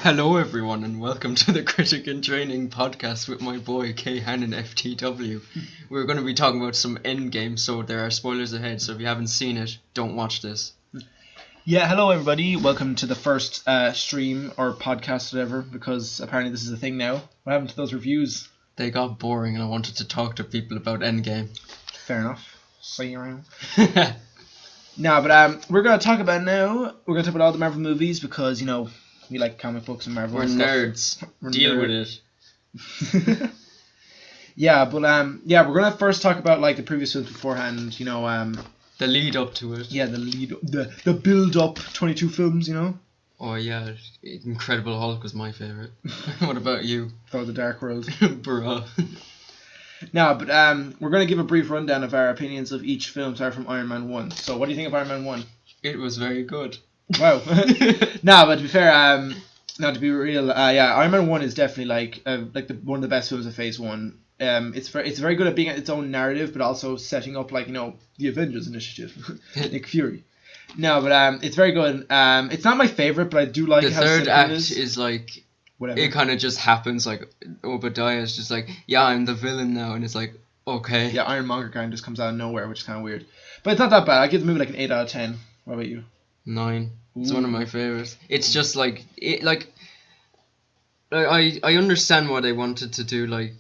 Hello everyone and welcome to the Critic in Training podcast with my boy KhannonFTW. We're going to be talking about some Endgame, so there are spoilers ahead, so if you haven't seen it, don't watch this. Yeah, hello everybody. Welcome to the first stream or podcast, whatever, because apparently this is a thing now. What happened to those reviews? They got boring and I wanted to talk to people about Endgame. Fair enough. See you around. No, but we're going to talk about now. We're going to talk about all the Marvel movies because, you know, we like comic books and Marvel. We're and nerds. Deal with it. Yeah, but we're going to first talk about like the previous films beforehand, you know, the lead up to it. Yeah, the build up 22 films, you know. Oh yeah, Incredible Hulk was my favourite. What about you? Thor the Dark World. Bruh. No, but we're going to give a brief rundown of our opinions of each film, starting from Iron Man 1. So what do you think of Iron Man 1? It was very good. Wow. No, but to be fair, no, to be real, yeah, Iron Man 1 is definitely like one of the best films of Phase 1. It's very good at being its own narrative, but also setting up, like, you know, the Avengers Initiative, Nick Fury. No, but it's very good. It's not my favorite, but I do like the how third simple act it is. is like, Whatever. it kind of just happens. Like Obadiah is just like, yeah, I'm the villain now, and it's like, okay. Yeah, Ironmonger kind of just comes out of nowhere, which is kind of weird. But it's not that bad. I give the movie like an 8 out of 10. What about you? 9. It's one of my favorites. It's just like I understand why they wanted to do like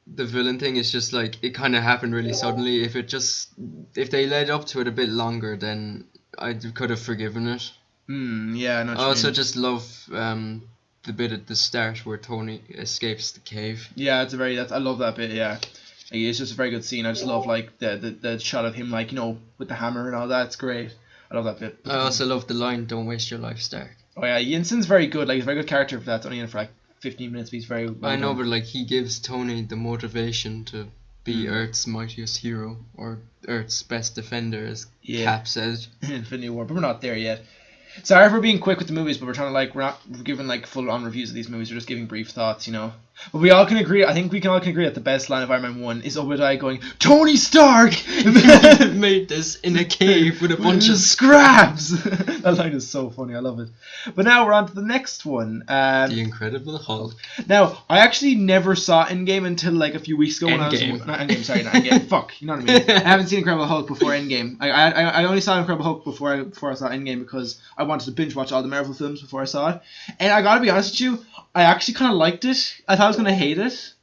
the villain thing. It's just like it kind of happened really suddenly. If they led up to it a bit longer, then I could have forgiven it. Yeah, I know what I you also mean. just love the bit at the start where Tony escapes the cave. Yeah, I love that bit. Yeah, like, it's just a very good scene. I just love like the shot of him, like, you know, with the hammer and all that. It's great. I love that bit. I also love the line, "Don't waste your life, Stark." Oh yeah, Yinsen's very good. Like, he's a very good character for that. It's only in it for like 15 minutes, but he's very well I know, done. but like he gives Tony the motivation to be Earth's mightiest hero or Earth's best defender, as Cap says. Infinity War, but we're not there yet. Sorry for being quick with the movies, but we're not giving like full on reviews of these movies. We're just giving brief thoughts, you know. But we all can agree. I think we can all agree that the best line of Iron Man 1 is Obadiah going, "Tony Stark made this in a cave with a bunch of scraps." That line is so funny. I love it. But now we're on to the next one. The Incredible Hulk. Now, I actually never saw Endgame until like a few weeks ago. Not Endgame. Sorry, not Endgame. Fuck, you know what I mean. I haven't seen Incredible Hulk before Endgame. I only saw Incredible Hulk before I saw Endgame because I wanted to binge watch all the Marvel films before I saw it. And I gotta be honest with you, I actually kind of liked it. I thought I was gonna hate it.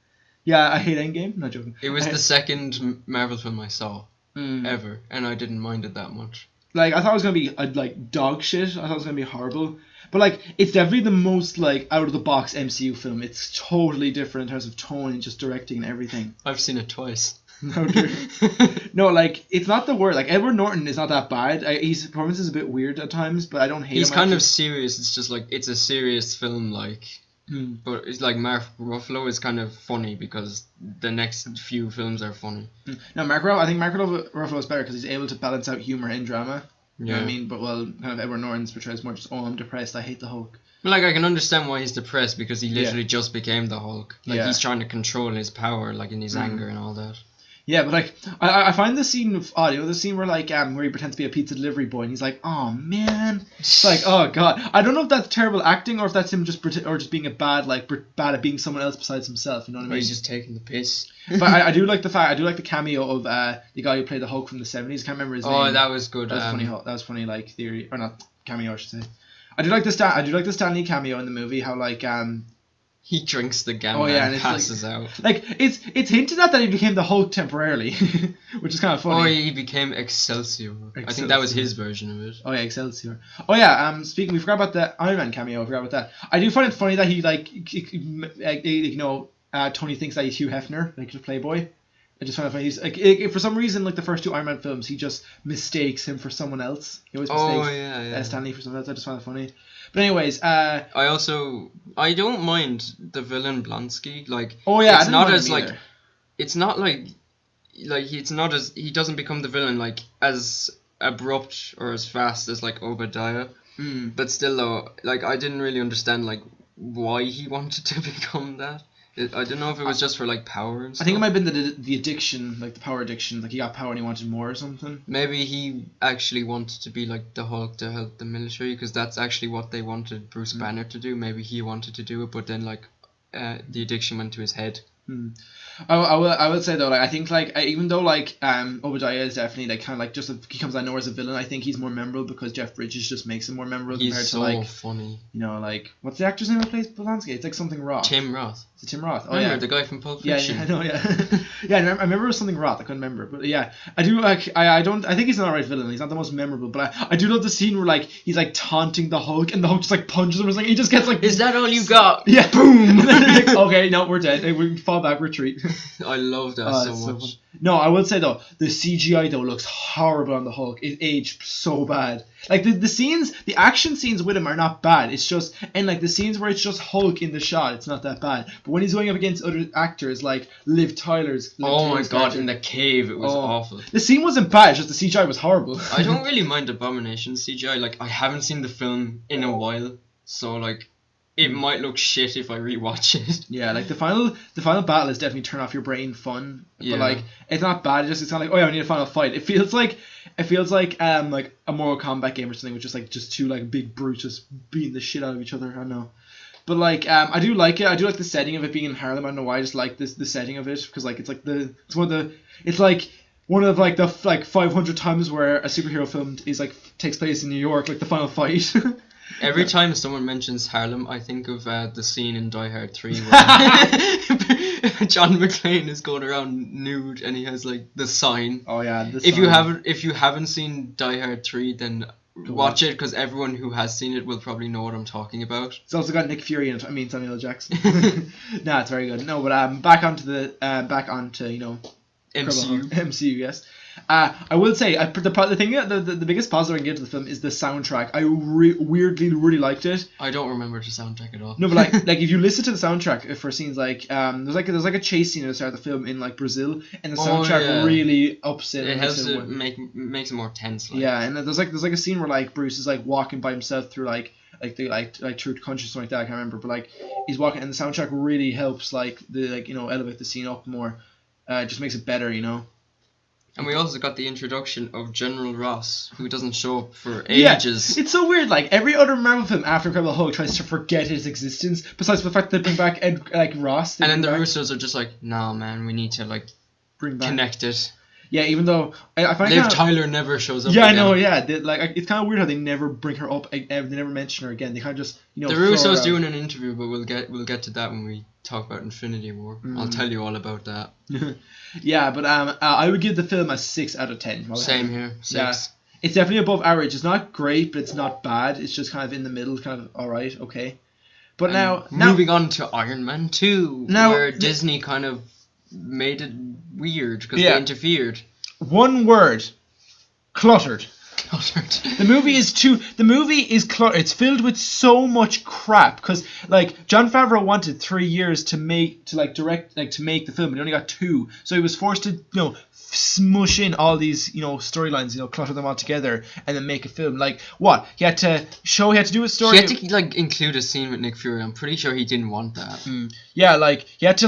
Yeah, I hate Endgame. I'm not joking. It was the second Marvel film I saw ever, and I didn't mind it that much. Like, I thought it was gonna be like dog shit. I thought it was gonna be horrible. But like, it's definitely the most like out of the box MCU film. It's totally different in terms of tone and just directing and everything. I've seen it twice. No, like, it's not the word. Like, Edward Norton is not that bad. His performance is a bit weird at times, but I don't hate him. He's kind of serious. It's just like it's a serious film, like. But it's like Mark Ruffalo is kind of funny because the next few films are funny. No, I think Mark Ruffalo is better because he's able to balance out humor and drama. You know what I mean? But well, kind of Edward Norton's portrayal is more just, oh, I'm depressed, I hate the Hulk. Like, I can understand why he's depressed because he literally just became the Hulk. Like, he's trying to control his power, like in his anger and all that. Yeah, but like I find the scene odd. You know, the scene where like where he pretends to be a pizza delivery boy and he's like, oh man, it's like, oh god. I don't know if that's terrible acting or if that's him just being a bad at being someone else besides himself. You know what I mean? He's just taking the piss. But I do like the cameo of the guy who played the Hulk from the 70s. I can't remember his name. Oh, that was good. That was funny. That was funny. Like theory or not cameo, I should say. I do like the Stan Lee cameo in the movie. How like he drinks the gamma and passes out. Like, it's hinted at that he became the Hulk temporarily, which is kind of funny. Oh, he became Excelsior. I think that was his version of it. Oh yeah, Excelsior. Oh yeah. Speaking, we forgot about the Iron Man cameo. I forgot about that. I do find it funny that he Tony thinks that he's Hugh Hefner, like the Playboy. I just find it funny. He's like, for some reason, like the first two Iron Man films, he just mistakes him for someone else. He always mistakes Stan Lee for someone else. I just find it funny. But anyways, I don't mind the villain Blonsky. Like, it's not as like, it's not like it's not as, he doesn't become the villain like as abrupt or as fast as like Obadiah. But still though, like, I didn't really understand like why he wanted to become that. I don't know if it was just for like power and stuff. I think it might have been the addiction, like the power addiction. Like he got power and he wanted more or something. Maybe he actually wanted to be like the Hulk to help the military, because that's actually what they wanted Bruce Banner to do. Maybe he wanted to do it, but then like the addiction went to his head. I would say though, like I think like even though like Obadiah is definitely like kind of like just he comes out nowhere as a villain, I think he's more memorable because Jeff Bridges just makes him more memorable compared so to like funny. You know, like what's the actor's name that plays Polanski? It's like something Roth. Tim Roth. Is it Tim Roth? Oh Remember, yeah, the guy from Pulp Fiction. Yeah, I know. Yeah, yeah. I remember it was something Roth. I couldn't remember, but yeah, I do like. I think he's an alright villain. He's not the most memorable, but I do love the scene where like he's like taunting the Hulk, and the Hulk just like punches him. It's like he just gets like. Is that all you got? Yeah, boom. And then like, okay, no, we're dead. We fall back, retreat. I love that so much. No, I would say though the CGI though looks horrible on the Hulk. It aged so bad. Like the scenes, the action scenes with him are not bad. It's just and like the scenes where it's just Hulk in the shot, it's not that bad. But when he's going up against other actors like Liv Tyler's in the cave, it was awful. The scene wasn't bad, just the CGI was horrible. I don't really mind Abomination CGI. Like I haven't seen the film in a while, so like it might look shit if I rewatch it. Yeah, like the final battle is definitely turn off your brain fun. Yeah. But like it's not bad. It's not like, oh yeah, we need a final fight. It feels like a Mortal Kombat game or something with just two like big brutes just beating the shit out of each other. I don't know. But like I do like it. I do like the setting of it being in Harlem. I don't know why. I just like the setting of it because like it's one of the 500 times where a superhero film is like takes place in New York, like the final fight. Every time someone mentions Harlem, I think of the scene in Die Hard 3 where John McClane is going around nude and he has like the sign. Oh yeah. If you haven't seen Die Hard 3, then watch it because everyone who has seen it will probably know what I'm talking about. It's also got Nick Fury in it. I mean Samuel L. Jackson. Nah, it's very good. No, but back onto you know. MCU, yes. I will say the biggest positive I can give to the film is the soundtrack. I weirdly really liked it. I don't remember the soundtrack at all. No, but like if you listen to the soundtrack for scenes like there's like a chase scene at the start of the film in like Brazil, and the soundtrack really ups it. It helps it makes it more tense. Like. Yeah, and there's like a scene where like Bruce is like walking by himself through like through country something like that. I can't remember, but like he's walking, and the soundtrack really helps like elevate the scene up more. It just makes it better, you know. And we also got the introduction of General Ross, who doesn't show up for ages. Yeah, it's so weird. Like every other Marvel film after Incredible Hulk tries to forget his existence. Besides the fact that they bring back Ross. And then the Russos are just like, "No, man, we need to like bring back connect it." Yeah, even though I find Liv Tyler never shows up. Yeah, again. I know. Yeah, it's kind of weird how they never bring her up. They never mention her again. They kind of just The Russos doing an interview, but we'll get to that when we talk about Infinity War. I'll tell you all about that. Yeah, but I would give the film a 6 out of 10. Same here, 6. Yeah, it's definitely above average. It's not great, but it's not bad. It's just kind of in the middle, kind of all right, okay. But now moving on to Iron Man 2, where Disney kind of made it weird because they interfered. One word: cluttered. The movie is cluttered. It's filled with so much crap because like Jon Favreau wanted 3 years to make the film, and he only got 2, so he was forced to smush in all these storylines, clutter them all together and then make a film. Like what he had to do a story. He had to include a scene with Nick Fury. I'm pretty sure he didn't want that. Yeah, like he had to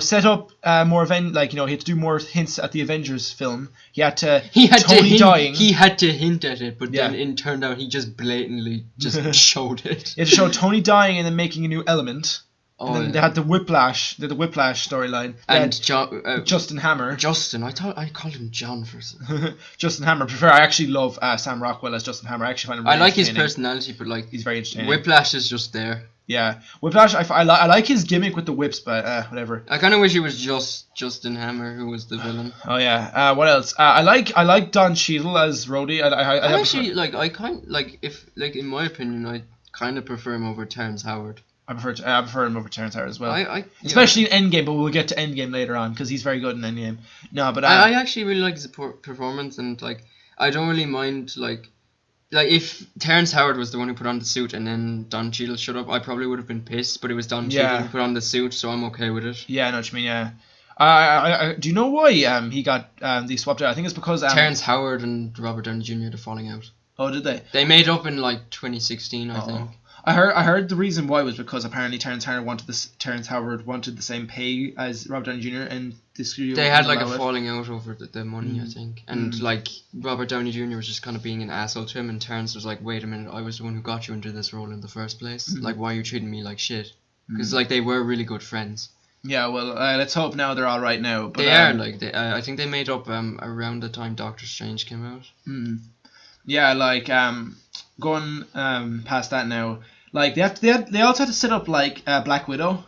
set up more event, he had to do more hints at the Avengers film. He had Tony dying. He had to hint at it, but then it turned out he just blatantly just showed it. He had to show Tony dying and then making a new element. And then they had the Whiplash storyline. And Justin Hammer. Justin, I thought I called him John for some. Justin Hammer. I actually love Sam Rockwell as Justin Hammer. I actually find him really I like his personality, but he's very entertaining. Whiplash is just there. Yeah, Whiplash. I like his gimmick with the whips, but whatever. I kind of wish it was just Justin Hammer who was the villain. Oh yeah. What else? I like Don Cheadle as Rhodey. I actually in my opinion, I kind of prefer him over Terrence Howard. I prefer him over Terrence Howard as well. Especially in Endgame, but we'll get to Endgame later on because he's very good in Endgame. No, but I actually really like his performance, and I don't really mind like if Terrence Howard was the one who put on the suit and then Don Cheadle showed up, I probably would have been pissed. But it was Don Cheadle who put on the suit, so I'm okay with it. Yeah, I know what you mean. Yeah. Do you know why he got these swapped out? I think it's because Terrence Howard and Robert Downey Jr. are falling out. Oh, did they? They made up in 2016, I think. I heard the reason why was because apparently Terrence Howard wanted the same pay as Robert Downey Jr. and the studio. They had like a falling out over the money, I think, and like Robert Downey Jr. was just kind of being an asshole to him, and Terrence was like, "Wait a minute, I was the one who got you into this role in the first place. Like, why are you treating me like shit?" Because like they were really good friends. Yeah, well, let's hope now they're all right now. But, they are like I think they made up around the time Doctor Strange came out. Yeah, like going past that now, like they also have to set up like Black Widow.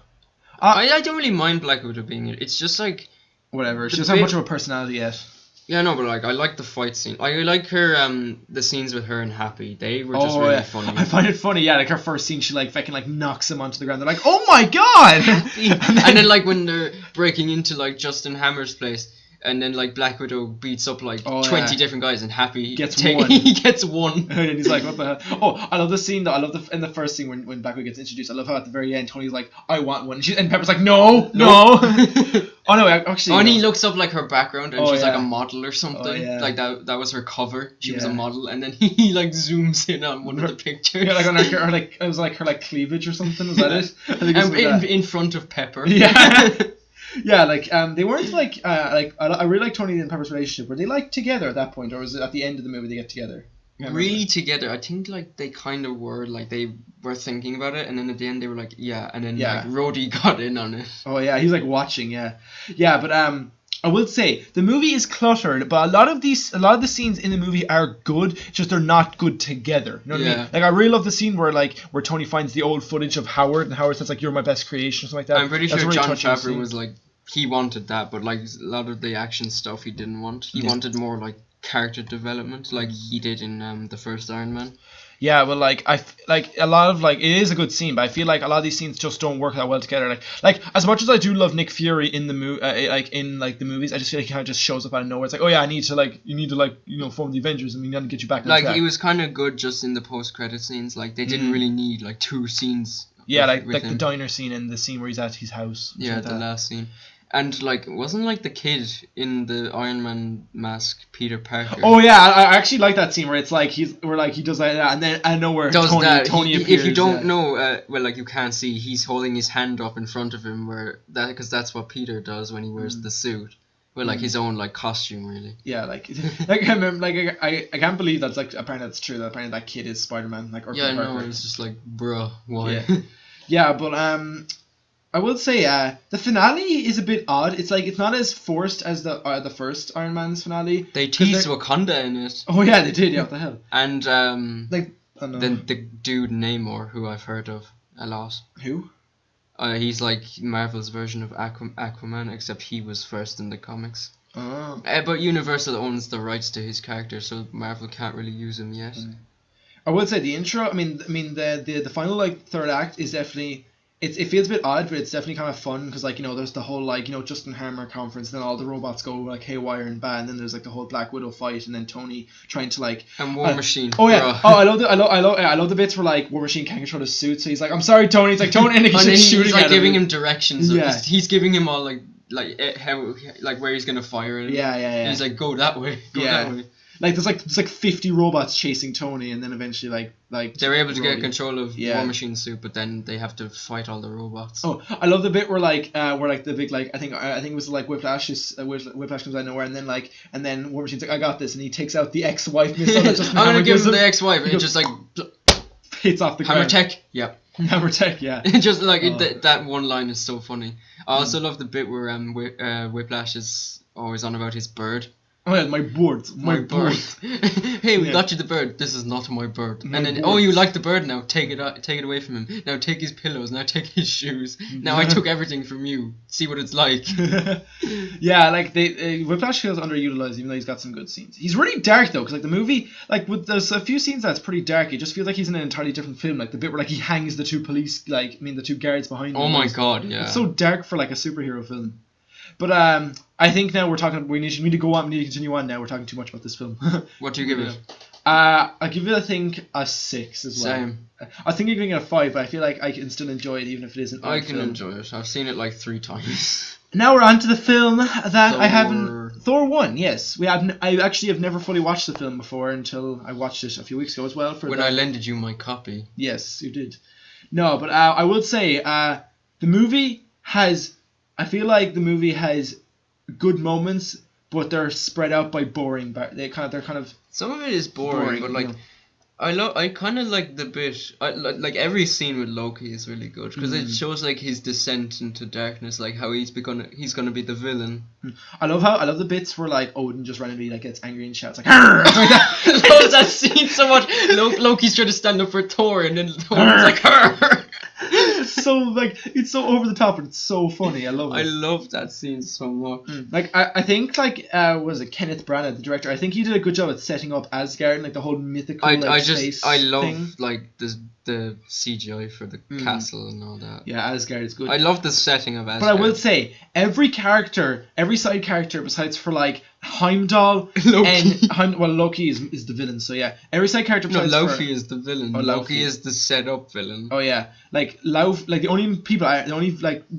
I don't really mind Black Widow being it. It's just like whatever. She doesn't have much of a personality yet. Yeah, no, but like I like the fight scene. I like her the scenes with her and Happy. They were just really funny. I find it funny. Yeah, like her first scene, she like fucking like knocks him onto the ground. They're like, "Oh my god!" and then like when they're breaking into like Justin Hammer's place. And then like Black Widow beats up like 20 different guys, and Happy gets one. He gets one. And he's like, "What the hell?" Oh, I love the scene though. I love in the first scene when Black Widow gets introduced. I love how at the very end Tony's like, "I want one," and Pepper's like, "No." Oh no, actually. And he looks up like her background, and she's like a model or something. Like that was her cover. She was a model, and then he like zooms in on one of the pictures. Yeah, like on her like it was like her like cleavage or something. Was that it? I think in front of Pepper. Yeah. Yeah, like they weren't like I really like Tony and Pepper's relationship. Were they like together at that point, or was it at the end of the movie they get together? Really together? I think like they kind of were like they were thinking about it, and then at the end they were like and then like Rhodey got in on it. Oh yeah, he's like watching. Yeah, but I will say the movie is cluttered, but a lot of the scenes in the movie are good. Just they're not good together. You know what I mean? Like I really love the scene where Tony finds the old footage of Howard, and Howard says like, "You're my best creation," or something like that. I'm pretty sure Jon Favreau was like he wanted that, but like a lot of the action stuff he didn't want. He wanted more like character development, like he did in the first Iron Man. Yeah, well, like a lot of like it is a good scene, but I feel like a lot of these scenes just don't work that well together. Like as much as I do love Nick Fury in the the movies, I just feel like he kind of just shows up out of nowhere. It's like, oh yeah, you need to form the Avengers, and we need to get you back on track. Like he was kind of good just in the post-credit scenes. Like they didn't really need like two scenes. Yeah, like the diner scene and the scene where he's at his house. Yeah, the last scene. And like wasn't like the kid in the Iron Man mask Peter Parker? Oh yeah, I actually like that scene where it's like he does like that, and then I know where Tony appears. If you don't know, well, like you can't see, he's holding his hand up in front of him, because that's what Peter does when he wears the suit. Well, like his own like costume, really. Yeah, like I remember, like I can't believe that's like apparently that's true. That apparently that kid is Spider-Man. Like or yeah, Parker. No, it's just like, bruh, why? Yeah, but I will say the finale is a bit odd. It's like it's not as forced as the first Iron Man's finale. They teased Wakanda in it. Oh yeah, they did. Yeah, what the hell? And like the dude Namor, who I've heard of a lot. Who? He's like Marvel's version of Aquaman, except he was first in the comics. Oh. But Universal owns the rights to his character, so Marvel can't really use him yet. I would say the intro. I mean the final like third act is definitely. It feels a bit odd, but it's definitely kind of fun because like there's the whole like Justin Hammer conference, then all the robots go like haywire and bad, and then there's like the whole Black Widow fight, and then Tony trying to like and War Machine. Oh yeah, I love the bits where like War Machine can't control his suit, so he's like, "I'm sorry, Tony." It's like Tony, and he's shooting like at giving him. him directions. Yeah, he's giving him all like how like where he's gonna fire it. Yeah. And he's like, go that way. That way. Like there's like 50 robots chasing Tony, and then eventually like they're able to get control of War Machine's suit, but then they have to fight all the robots. Oh, I love the bit where the big I think it was like Whiplash comes out of nowhere, and then War Machine's like, I got this, and he takes out the ex-wife missile that just I'm gonna give him the ex-wife, and it just like hits off the ground. Hammer tech, yeah. Hammer tech, yeah. Just like that one line is so funny. I also love the bit where Whiplash is always on about his bird. Oh yeah, my bird. Hey, we got you the bird. This is not my bird. And then, you like the bird now? Take it away from him. Now take his pillows. Now take his shoes. Now I took everything from you. See what it's like. Yeah, like Whiplash feels underutilized, even though he's got some good scenes. He's really dark though, because like the movie, there's a few scenes that's pretty dark. It just feels like he's in an entirely different film. Like the bit where like he hangs the two the two guards behind him. Oh my god, yeah. It's so dark for like a superhero film. But I think now we need to go on. We need to continue on now. We're talking too much about this film. What do you give it? I give it, I think, a 6 as well. Same. I think you're giving it a 5, but I feel like I can still enjoy it even if it isn't. I can enjoy it. I've seen it like 3 times. Now we're on to the film that I haven't... Thor 1, yes. I actually have never fully watched the film before until I watched it a few weeks ago as well. I lended you my copy. Yes, you did. No, but I would say the movie has... I feel like the movie has good moments, but they're spread out by boring. But they're kind of... Some of it is boring but like... You know. I kind of like the bit, like every scene with Loki is really good because it shows like his descent into darkness, like how he's gonna be the villain. I love the bits where like Odin just randomly like gets angry and shouts like "Arr!" Like that. I love that scene so much. Loki's trying to stand up for Thor and then Thor's like "Arr!" So like it's so over the top and it's so funny. I love it. I love that scene so much. Like I think like was it Kenneth Branagh, the director? I think he did a good job at setting up Asgard and like the whole mythical space I love thing. Like the CGI for the castle and all that. Yeah, Asgard is good. I love the setting of Asgard. But I will say every side character besides for like Heimdall Loki. and Loki is the villain. So yeah, every side character. No, Loki is the villain. Loki is the set up villain. Oh yeah, like the only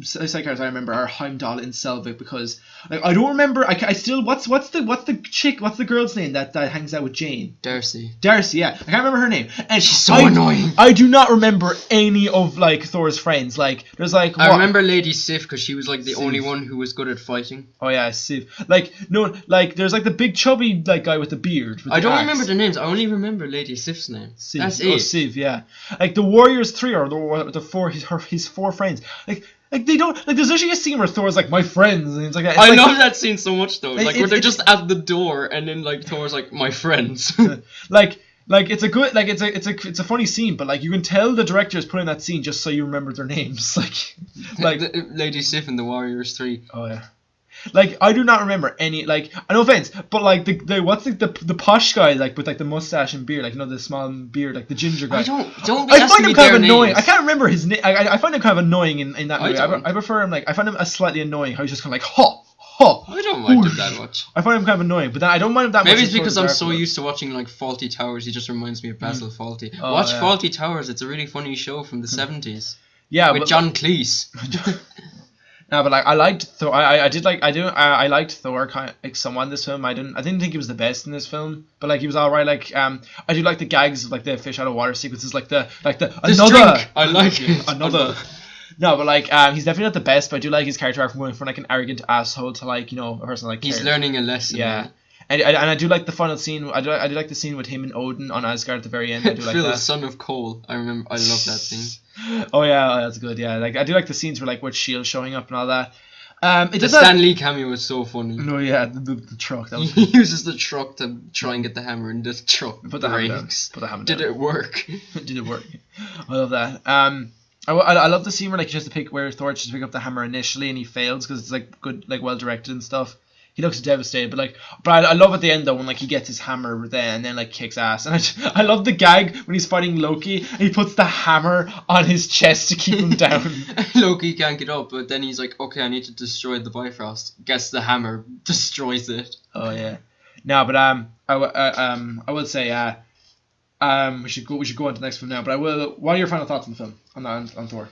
side characters I remember are Heimdall and Selvig because like I don't remember. I still what's the girl's name that hangs out with Jane? Darcy, yeah. I can't remember her name, and she's so annoying. I do not remember any of like Thor's friends. Like there's like I remember Lady Sif because she was like the only one who was good at fighting. Oh yeah, Sif. Like no. Like there's like the big chubby like guy with the beard. I don't remember the names. I only remember Lady Sif's name. Sif. That's it. Oh, Sif, yeah. Like the Warriors 3 are the four his four friends. Like they don't like. There's actually a scene where Thor's like my friends, and it's like I love that scene so much though. Like where they're just at the door, and then like Thor's like my friends. like it's a good it's a funny scene, but like you can tell the director is putting that scene just so you remember their names. like Lady Sif and the Warriors 3. Oh yeah. Like I do not remember any like no offense, but like the what's the posh guy like with like the mustache and beard, like the small beard, like the ginger guy. I find him kind of annoying. Names. I can't remember his name. I find him kind of annoying in that movie. I prefer him I find him slightly annoying. How he's just kind of like ha. I don't mind him that much. I find him kind of annoying, but then I don't mind him that much. Maybe it's because I'm so used to watching like Fawlty Towers. He just reminds me of Basil Fawlty. Watch Fawlty Towers. It's a really funny show from the 70s. Yeah, with John Cleese. No, but like I liked Thor. I liked Thor kind of, like somewhat in this film. I didn't think he was the best in this film, but like he was alright. Like I do like the gags of like the fish out of water sequences, like the another. Drink. I like it. Another. No, but like he's definitely not the best. But I do like his character arc from going from like an arrogant asshole to like a person like. He's learning a lesson. Yeah. Man. And I do like the final scene. I do like the scene with him and Odin on Asgard at the very end. I do like Phil, that. son of Cole. I love that scene. Oh yeah, that's good. Yeah, like I do like the scenes where like with Shield showing up and all that. The Stan Lee cameo was so funny. No, yeah, the truck. That was he uses the truck to try and get the hammer, and the truck Put the hammer down. Did it work? Did it work? I love that. I love the scene where like where Thor just pick up the hammer initially and he fails because it's like good, like well directed and stuff. He looks devastated, but I love at the end though when like he gets his hammer there and then like kicks ass, and I love the gag when he's fighting Loki and he puts the hammer on his chest to keep him down. Loki can't get up, but then he's like, okay, I need to destroy the Bifrost. Gets the hammer, destroys it. Oh yeah, no, but I will say we should go on to the next film now. But I will. What are your final thoughts on the film on Thor?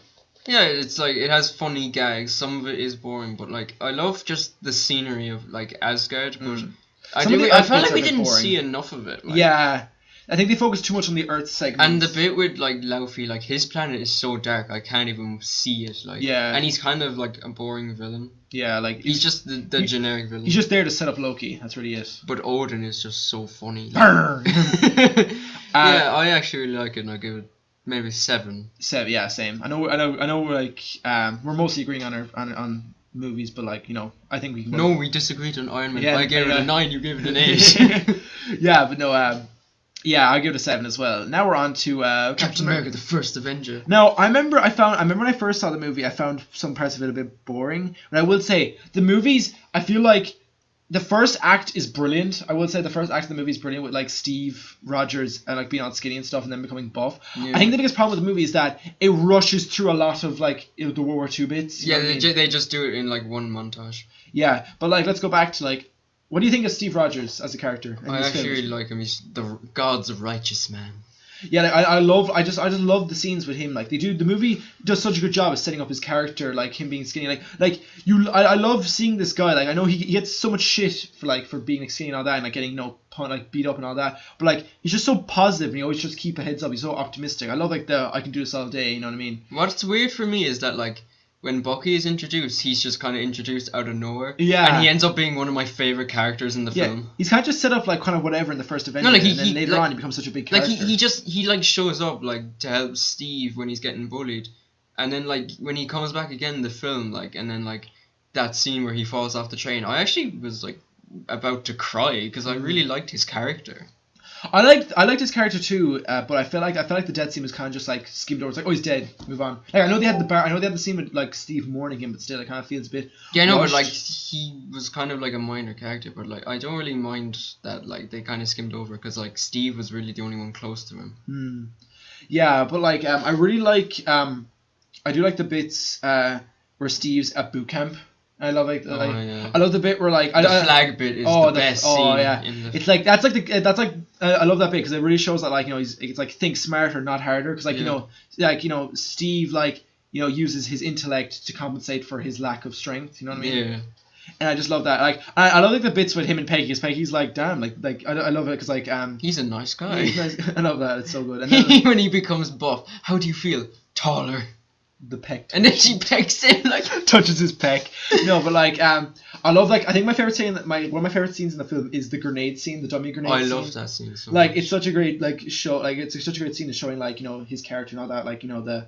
Yeah, it's like it has funny gags. Some of it is boring, but like I love just the scenery of like Asgard. But I felt like we didn't see enough of it. Like, yeah, I think they focus too much on the Earth segment. And the bit with like Laufey, like his planet is so dark, I can't even see it. Like yeah, and he's kind of like a boring villain. Yeah, like he's just the generic villain. He's just there to set up Loki. That's what he is. But Odin is just so funny. Like. Yeah, I actually really like it, and I give it. Maybe 7. 7, yeah, same. I know. Like, we're mostly agreeing on movies, but like, I think we can. No, we disagreed on Iron Man. Yeah, I gave it a 9. You gave it an 8. Yeah, but no. Yeah, I give it a 7 as well. Now we're on to Captain America: The First Avenger. Now, I remember when I first saw the movie, I found some parts of it a bit boring. But I will say the movies, I feel like. The first act is brilliant. I would say the first act of the movie is brilliant with like Steve Rogers and like being all skinny and stuff and then becoming buff. Yeah. I think the biggest problem with the movie is that it rushes through a lot of like the World War II bits. Yeah, they just do it in like one montage. Yeah, but like let's go back to like, what do you think of Steve Rogers as a character? I actually really like him. He's the God's righteous man. Yeah, like, I just love the scenes with him. Like the movie does such a good job of setting up his character, like him being skinny. I love seeing this guy. Like I know he gets so much shit for being like, skinny and all that, and like getting beat up and all that. But like he's just so positive, and he always just keep a heads up. He's so optimistic. I love like I can do this all day. You know what I mean? What's weird for me is that like, when Bucky is introduced, he's just kind of introduced out of nowhere. Yeah. And he ends up being one of my favourite characters in the film. He's kind of just set up like kind of whatever in the first Avengers, and then later on he becomes such a big character. Like he like shows up like to help Steve when he's getting bullied, and then like when he comes back again in the film, like, and then like that scene where he falls off the train, I actually was like about to cry because I really liked his character. I liked his character too, but I felt like the death scene was kind of just like skimmed over. It's like, oh, he's dead, move on. Like I know they had the scene with like Steve mourning him, but still it kind of feels a bit. Yeah, no, but like he was kind of like a minor character, but like I don't really mind that like they kind of skimmed over because like Steve was really the only one close to him. Yeah, but like I really like I do like the bits where Steve's at boot camp. I love I love the bit where like the flag bit is the best scene. It's like that's like I love that bit because it really shows that like it's like think smarter, not harder. Because like Steve like uses his intellect to compensate for his lack of strength. You know what I mean? Yeah. And I just love that. Like I love like the bits with him and Peggy. Because Peggy's like damn like I love it because like he's a nice guy. He's nice. I love that. It's so good. And then, when he becomes buff, how do you feel? Taller. The peck, and then she pecks him like touches his peck. No, but like I love like I think my favorite scene one of my favorite scenes in the film is the grenade scene, the dummy grenade. I love that scene so like much. It's such a great like show, like it's such a great scene of showing like his character and all that, like the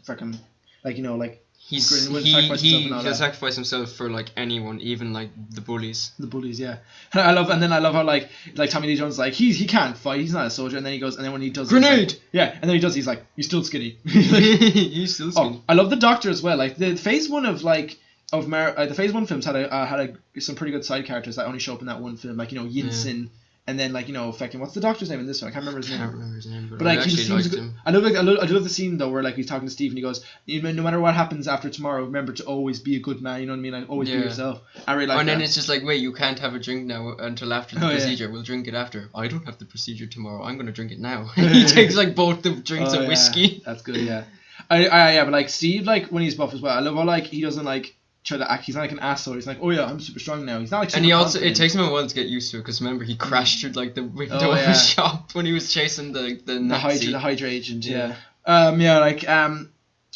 fucking like like he sacrificed himself for like anyone, even like the bullies. Yeah. And I love how like Tommy Lee Jones like he can't fight, he's not a soldier, and then he goes, and then when he does grenade, and then he does, he's like, you're still skinny. He's still skinny. I love the Doctor as well. Like the phase one of like the phase one films had some pretty good side characters that only show up in that one film, like Yinsen. And then fucking what's the Doctor's name in this one? I can't remember his name. But like I liked him. I do love the scene though where like he's talking to Steve and he goes, no matter what happens after tomorrow, remember to always be a good man. You know what I mean? Like always be yourself. I really like that. And then it's just like, wait, you can't have a drink now until after the procedure. We'll drink it after. I don't have the procedure tomorrow. I'm gonna drink it now. He takes like both the drinks of whiskey. That's good. Yeah. But like Steve, like when he's buff as well, I love how like he doesn't like try to act. He's not like an asshole. He's like, oh yeah, I'm super strong now. He's not like super. And he also, it takes him a while to get used to it because remember he crashed through like the window of a shop when he was chasing the Hydra agent. Yeah.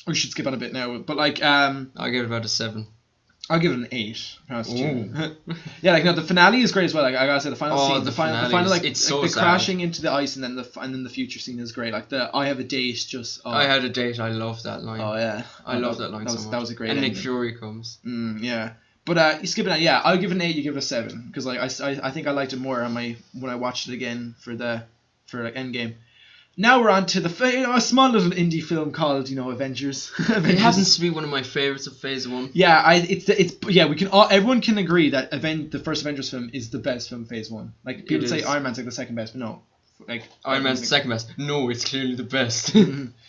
We should skip on a bit now, but like I'll give it about a 7. I'll give it an 8. Yeah, like no, the finale is great as well. Like I gotta say, the final scene, the final like it's so the crashing into the ice, and then the future scene is great. Like the I have a date, just I had a date. I love that line. Oh yeah, I love that line so much. That was a great. And ending. Nick Fury comes. Yeah, but you skip it. Yeah, I'll give it an 8. You give it a 7 because like I think I liked it more on when I watched it again for like Endgame. Now we're on to a small little indie film called Avengers. It happens to be one of my favorites of Phase 1. Yeah, everyone can agree that the first Avengers film is the best film of Phase 1. Like people say Iron Man's like the second best, but no. Like Iron Man's the second best. No, it's clearly the best.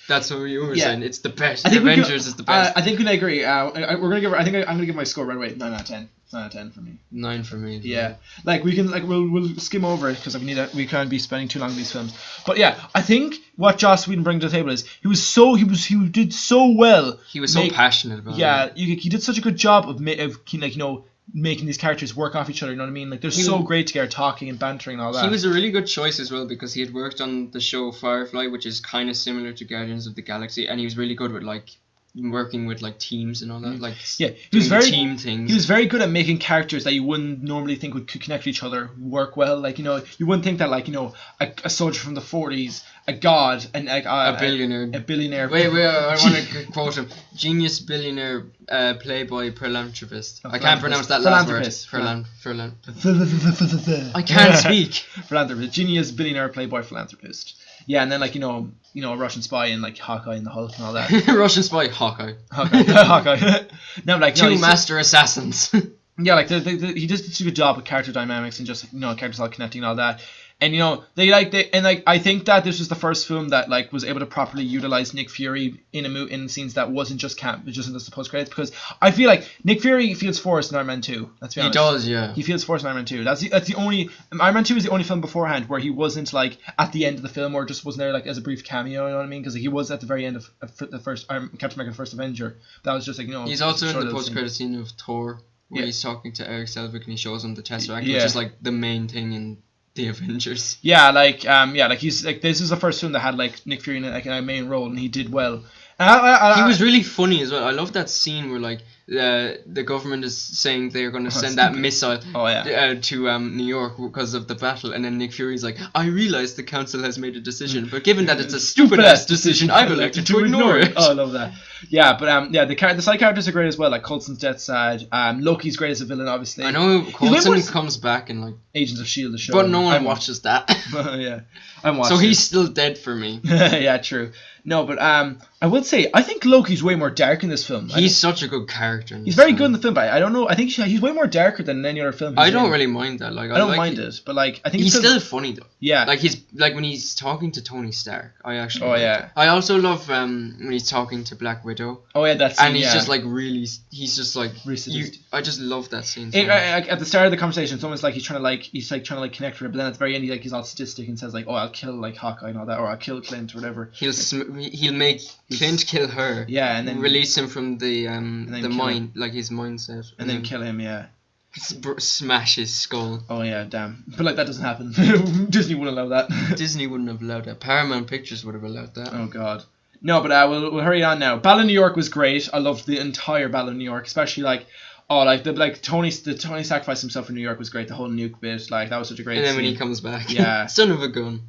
That's what you were saying. It's the best. Avengers is the best. I think we can agree. I'm gonna give my score right away. 9 out of 10. 9 out of 10 for me. 9 for me. Yeah, like we can we'll skim over it because we can't be spending too long on these films. But yeah, I think what Joss Whedon brings to the table is he did so well. He was so passionate about it. Yeah, he did such a good job of making these characters work off each other. You know what I mean? Like they're so great together, talking and bantering and all that. He was a really good choice as well because he had worked on the show Firefly, which is kind of similar to Guardians of the Galaxy, and he was really good with like working with like teams and all that, like he was very team things. He was very good at making characters that you wouldn't normally think could connect with each other work well. Like you wouldn't think that like a soldier from the 40s, a god, and a billionaire. Wait, I want to quote him: genius, billionaire, playboy, philanthropist. I can't pronounce that last word. I can't speak. Philanthropist, genius, billionaire, playboy, philanthropist. Yeah, and then like a Russian spy and like Hawkeye and the Hulk and all that. Russian spy, Hawkeye. No, like two master assassins. Yeah, like he does such a good job with character dynamics and just characters all connecting and all that. And I think that this was the first film that like was able to properly utilize Nick Fury in scenes that wasn't just camp, just in the post credits, because I feel like Nick Fury feels forced in Iron Man 2. Let's be honest. He does, yeah. He feels forced in Iron Man 2. That's the only Iron Man 2 is the only film beforehand where he wasn't like at the end of the film or just wasn't there like as a brief cameo. You know what I mean? Because he was at the very end of the first Captain America: The First Avenger. That was just like He's also in the post credit scene of Thor where he's talking to Eric Selvig and he shows him the Tesseract, which is like the main thing in the Avengers. He's like this is the first film that had like Nick Fury in it, like in a main role, and he did well. He was really funny as well. I love that scene where like the government is saying they're going to send that missile to New York because of the battle, and then Nick Fury's like, I realize the council has made a decision, but given that it's a stupid ass decision, I've elected to ignore it. Oh, I love that. Yeah, but the side characters are great as well. Like Coulson's death side. Loki's great as a villain, obviously. I know Coulson comes back in like Agents of S.H.I.E.L.D. the show, but no one watches that. Yeah, I'm watching. So he's still dead for me. Yeah, true. No, but I would say I think Loki's way more dark in this film. He's such a good character. He's very good in the film, but I don't know. I think he's way more darker than any other film. I don't really mind that. Like I don't mind it, but like I think he's still funny though. Yeah, like when he's talking to Tony Stark. I actually. Oh yeah. I also love when he's talking to Black Widow. Oh yeah, that scene. And he's just like really. He's just like. I just love that scene. So at the start of the conversation, it's almost like he's trying to connect with her, but then at the very end, he's all sadistic and says like, "Oh, I'll kill like Hawkeye and all that, or I'll kill Clint or whatever." He'll make Clint kill her. Yeah, and then release him from the mind, like his mindset, and then kill him. Yeah. Smash his skull. Oh yeah, damn. But like that doesn't happen. Disney wouldn't allow that. Disney wouldn't have allowed that. Paramount Pictures would have allowed that. Oh god. No, but we'll hurry on now. Battle of New York was great. I loved the entire Battle of New York, especially Tony sacrificed himself for New York was great. The whole nuke bit, like that was such a great. And then scene. When he comes back, yeah, son of a gun.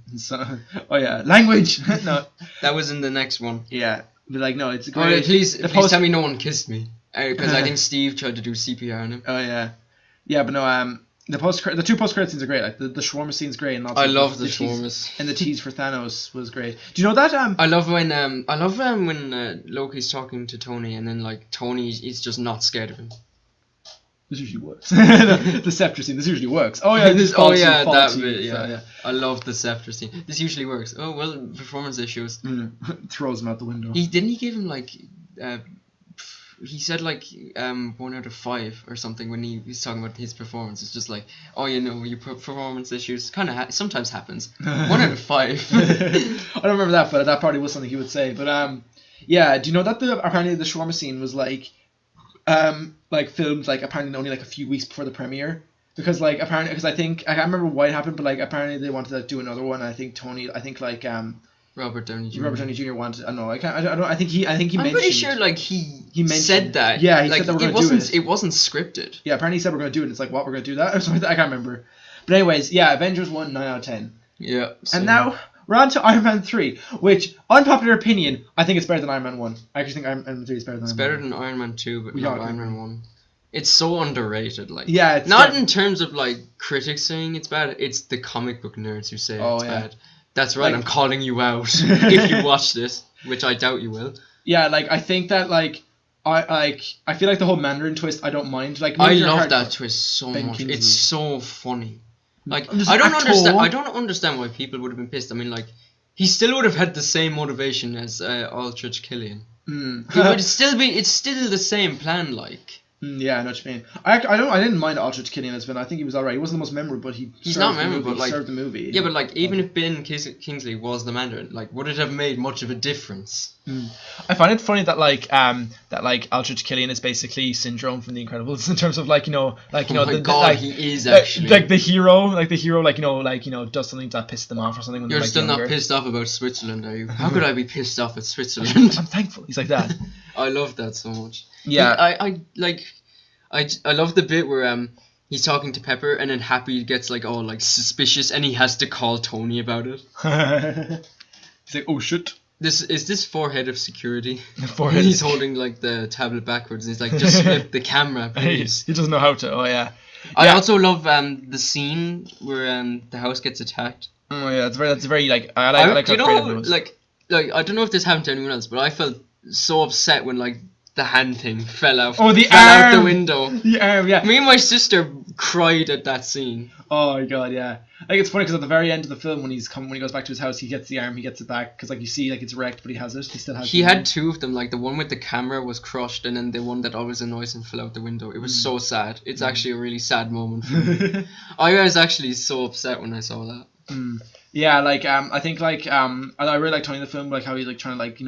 Oh yeah, language. No, that was in the next one. Yeah, but like no, it's great. Oh, please tell me no one kissed me, because I think Steve tried to do CPR on him. Oh yeah, yeah, but no, the two post credit scenes are great. Like the shawarma scene's great, and I love the shawarmas. And the tease for Thanos was great. Do you know that? I love when Loki's talking to Tony, and then like Tony is just not scared of him. This usually works. The scepter scene. This usually works. Oh yeah, that bit. Yeah. I love the scepter scene. This usually works. Oh well, performance issues. Throws him out the window. He give him like, he said like 1 out of 5 or something when he was talking about his performance. It's just like, oh your performance issues kind of sometimes happens. 1 out of 5. I don't remember that, but that probably was something he would say. But yeah. Do you know that apparently the shawarma scene was like filmed like apparently only like a few weeks before the premiere, because like apparently I think I can't remember why it happened, but like apparently they wanted to do another one. I think Robert Downey Jr. wanted. I don't know. I think he mentioned. I'm pretty sure like he said that. Yeah, he like, said that we're going to do it. It wasn't scripted. Yeah, apparently he said we're going to do it. And it's like, what, we're going to do that or something? I can't remember. But anyways, yeah, Avengers 1 9 out of 10. Yeah. And now we're on to Iron Man 3, which, unpopular opinion, I think it's better than Iron Man 1. I actually think Iron Man 3 is better than Iron Man 1. It's better than Iron Man 2, but not Iron Man 1. It's so underrated. Like, yeah, it's not in terms of like critics saying it's bad. It's the comic book nerds who say it's bad. That's right. Like, I'm calling you out if you watch this, which I doubt you will. Yeah, like I think that like I feel like the whole Mandarin twist I don't mind. Like I love that twist so much. It's so funny. Like I don't understand why people would have been pissed. I mean, like he still would have had the same motivation as Aldrich Killian. It would still be. It's still the same plan. Like. Yeah, I know what you mean. I didn't mind Aldrich Killian as villain. I think he was alright. He wasn't the most memorable, but he's not memorable. He served the movie. Yeah, but like even if Ben Kingsley was the Mandarin, like would it have made much of a difference? I find it funny that Aldrich Killian is basically Syndrome from The Incredibles in terms of he is actually the hero does something that pisses them off or something. When You're still not pissed off about Switzerland, are you? How could I be pissed off at Switzerland? I'm thankful. He's like that. I love that so much. Yeah, I love the bit where he's talking to Pepper and then Happy gets like all like suspicious and he has to call Tony about it. He's like, oh shit. This forehead of security. Forehead. He's holding like the tablet backwards and he's like, just flip the camera, please. He doesn't know how to. Oh yeah. I also love the scene where the house gets attacked. Oh yeah, that's very like I like how creative it was. Like I don't know if this happened to anyone else, but I felt so upset when like the hand thing fell out. Oh, the fell arm! out the window. The arm, yeah. Me and my sister cried at that scene. Oh my god, yeah. Like it's funny because at the very end of the film, when he goes back to his house, he gets the arm, he gets it back because like you see like it's wrecked, but he has it. He still has. He had two of them. Like the one with the camera was crushed, and then the one that always annoys him fell out the window. It was so sad. It's actually a really sad moment for me. I was actually so upset when I saw that. Yeah, like I think like I really like Tony in the film, like how he's like trying to like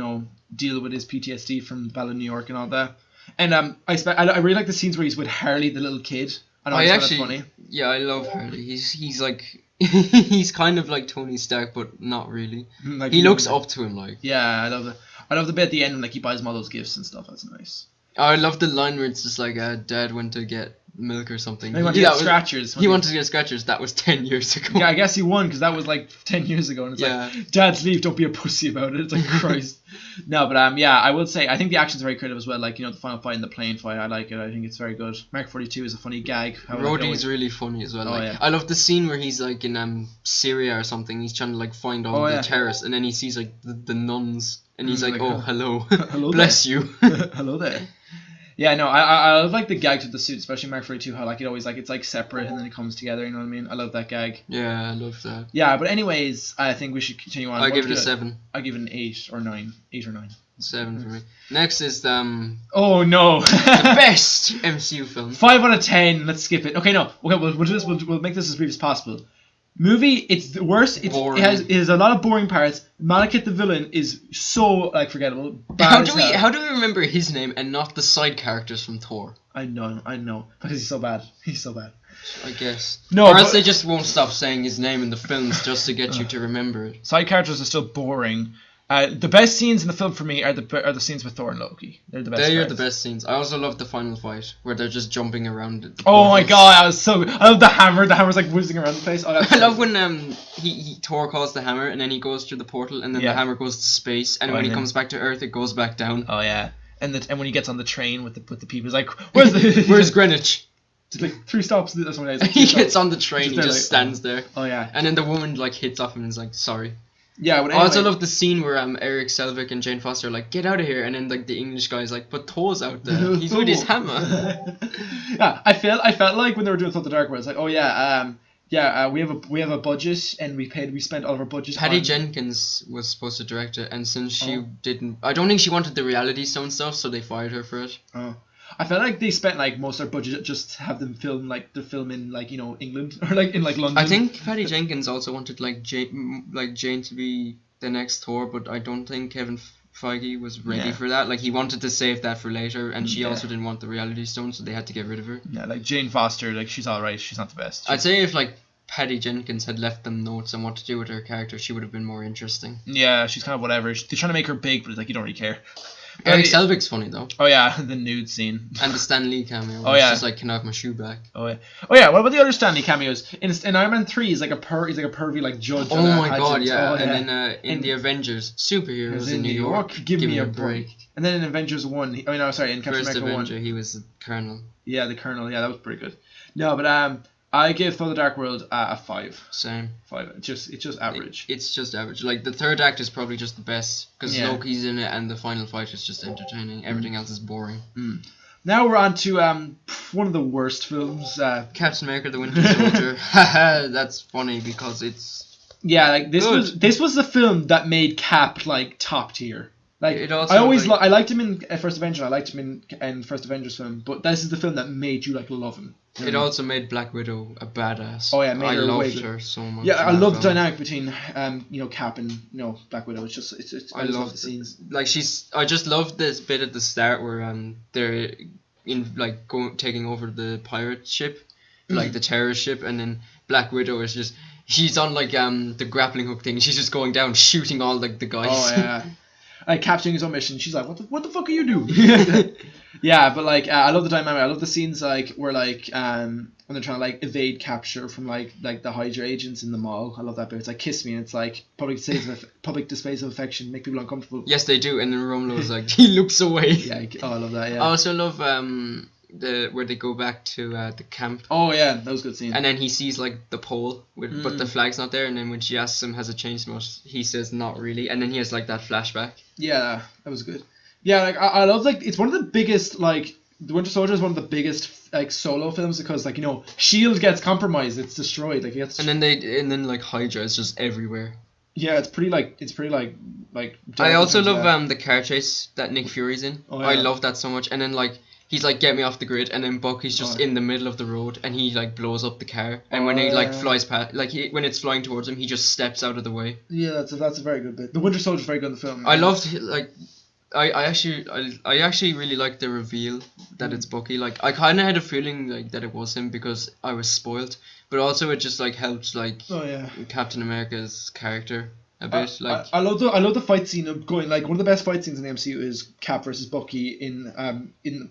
deal with his PTSD from the Battle of New York and all that. And I really like the scenes where he's with Harley, the little kid. I actually, funny. Yeah, I love Harley. He's like he's kind of like Tony Stark, but not really. Like he looks up to him, like. Yeah, I love the bit at the end when like he buys him all those gifts and stuff. That's nice. I love the line where it's just like Dad went to get milk or something. He wanted to get scratchers. He wanted to get scratchers. That was 10 years ago. Yeah, I guess he won because that was like 10 years ago. And it's like, Dad's leave, don't be a pussy about it. It's like, Christ. No, but yeah, I would say, I think the action's very creative as well. Like, the final fight and the plane fight, I like it. I think it's very good. Mark 42 is a funny gag. Rhodey's really funny as well. Oh, like, yeah. I love the scene where he's like in Syria or something. He's trying to like find all the terrorists, and then he sees like the nuns, and he's like, oh, hello. Hello Bless you. Hello there. Yeah, no, I love like the gags with the suit, especially Mark 42, how like it always like it's like separate and then it comes together, you know what I mean? I love that gag. Yeah, I love that. Yeah, but anyways, I think we should continue on. I give it a 7. I give it an 8 or 9. 8 or 9. 7 for me. Next is oh no. the best MCU film. 5 out of 10. Let's skip it. Okay, no. Okay, we'll do this. We'll make this as brief as possible. Movie, it's the worst. It has a lot of boring parts. Malekith the villain is so like forgettable. How do we remember his name and not the side characters from Thor? I know because he's so bad. He's so bad. I guess. No, or else they just won't stop saying his name in the films just to get you to remember it. Side characters are still boring. The best scenes in the film for me are the scenes with Thor and Loki. They're the best. They are the best scenes. I also love the final fight where they're just jumping around. Oh my god, I love the hammer. The hammer's like whizzing around the place. I love when Thor calls the hammer and then he goes through the portal and then the hammer goes to space and when he comes back to Earth it goes back down. Oh yeah, and when he gets on the train with the people, he's like, where's Greenwich? Just like 3 stops. Or something like he gets on the train. He just stands there. Oh yeah. And then the woman like hits off him and is like, sorry. Yeah, but anyway. I also love the scene where Eric Selvig and Jane Foster are like, get out of here, and then like the English guy's like, but Thor's out there. He's with his hammer. Yeah, I felt like when they were doing Thor the Dark World, it's like, oh yeah, we have a budget and we spent all of our budget. Patty Jenkins was supposed to direct it, and since she didn't, I don't think she wanted the Reality Stone stuff, so they fired her for it. Oh. I felt like they spent like most of their budget just to have them film like the film in like England or like in like London. I think Patty Jenkins also wanted like Jane to be the next Thor, but I don't think Kevin Feige was ready for that. Like he wanted to save that for later, and she also didn't want the Reality Stone, so they had to get rid of her. Yeah, like Jane Foster, like she's alright. She's not the best. I'd say if like Patty Jenkins had left them notes on what to do with her character, she would have been more interesting. Yeah, she's kind of whatever. They're trying to make her big, but it's like you don't really care. Eric Selvig's funny though. Oh yeah, the nude scene. And the Stan Lee cameo. Oh yeah. It's just like, can I have my shoe back? Oh yeah. Oh yeah. What about the other Stan Lee cameos? In Iron Man 3, he's like a pervy like judge. Oh my god, yeah. And then in the Avengers, superheroes in New York. Give me a break. And then in Avengers 1, in Captain America 1, he was the Colonel. Yeah, the Colonel. Yeah, that was pretty good. No, but I give Thor the Dark World a 5. Same. 5. It's just average. It's just average. Like the third act is probably just the best because Loki's in it and the final fight is just entertaining. Everything else is boring. Now we're on to one of the worst films. Captain America: The Winter Soldier. That's funny because it's like this was the film that made Cap like top tier. Like I liked him in First Avenger. I liked him in First Avengers film, but this is the film that made you like love him. It also made Black Widow a badass. Oh yeah, I loved her so much. Yeah, I love the dynamic between Cap and Black Widow. It's just I love the scenes. Like I just love this bit at the start where they're in like taking over the pirate ship, like the terrorist ship, and then Black Widow is just she's on like the grappling hook thing. She's just going down shooting all like the guys. Oh yeah. Like capturing his own mission, she's like, "What the fuck are you doing?" Yeah, but like, I love the dynamic. I love the scenes like where like when they're trying to like evade capture from like the Hydra agents in the mall. I love that bit. It's like kiss me, and it's like public displays of affection make people uncomfortable. Yes, they do. And then Romulo's like he looks away. Yeah, I love that. Yeah. I also love where they go back to the camp. Oh yeah, that was a good scene. And then he sees like the pole but the flag's not there, and then when she asks him has it changed much, he says not really, and then he has like that flashback. Yeah, that was good. Yeah, like I love like it's one of the biggest like the Winter Soldier is one of the biggest like solo films because like Shield gets compromised, it's destroyed, like it gets. And then like Hydra is just everywhere. Yeah, it's pretty like I also love the car chase that Nick Fury's in. Oh, yeah. I love that so much. And then like he's like, get me off the grid, and then Bucky's just in the middle of the road and he like blows up the car, and when he like flies past, like when it's flying towards him, he just steps out of the way. Yeah, that's a very good bit. The Winter Soldier's very good in the film. I loved like I actually really liked the reveal that it's Bucky. Like I kind of had a feeling like that it was him because I was spoiled, but also it just like helped like Captain America's character a bit. I love the fight scene of going like one of the best fight scenes in the MCU is Cap versus Bucky in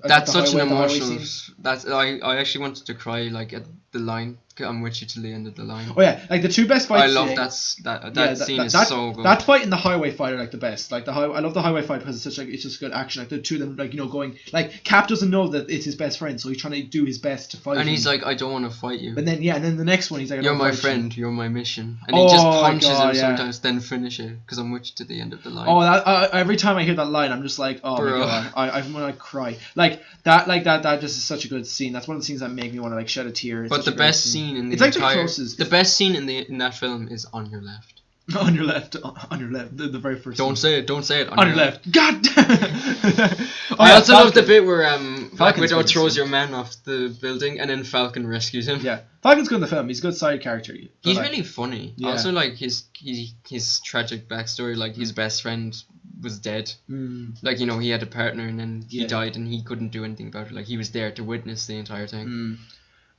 that's such an emotional. That's I actually wanted to cry like at the line. I'm with you till the end of the line. Oh yeah, like the two best fights. I love that scene is so good. That fight and the highway fight are like the best. Like I love the highway fight because it's such like it's just good action. Like the two of them like going like Cap doesn't know that it's his best friend, so he's trying to do his best to fight him. And he's like, I don't want to fight you. And then the next one he's like, you're my friend, you're my mission, and he just punches him sometimes, then finish it because I'm with you to the end of the line. Oh, every time I hear that line, I'm just like, oh my god, I'm gonna cry. Like that just is such a good scene. That's one of the scenes that make me want to like shed a tear. But the best scene in the the best scene in that film is on your left. On your left, the very first. Don't say it. On your left. God damn. I also love the bit where Black Widow throws your man off the building and then Falcon rescues him. Yeah, Falcon's good in the film. He's a good side character. He's really funny. Yeah. Also, like his tragic backstory, like his best friend was dead. Like he had a partner and then he died and he couldn't do anything about it. Like he was there to witness the entire thing.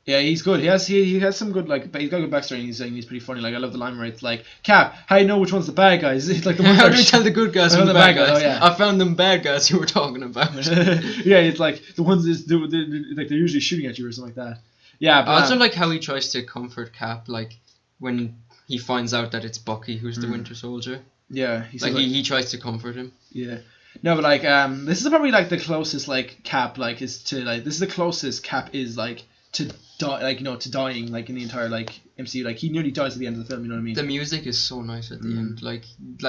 Yeah, he's good. He has some good like. He's got a good backstory. And he's pretty funny. Like I love the line where it's like, Cap, how do you know which one's the bad guys? It's like the ones how do you tell the good guys from the bad guys? Oh, yeah. I found them bad guys you were talking about. Yeah, it's like the ones like they're usually shooting at you or something like that. Yeah, but I also like how he tries to comfort Cap, like when he finds out that it's Bucky who's the Winter Soldier. Yeah, he tries to comfort him. Yeah. No, but like this is probably like the closest like Cap like is to like this is the closest Cap is like to die like to dying like in the entire like MCU. Like he nearly dies at the end of the film, you know what I mean? The music is so nice at the end, like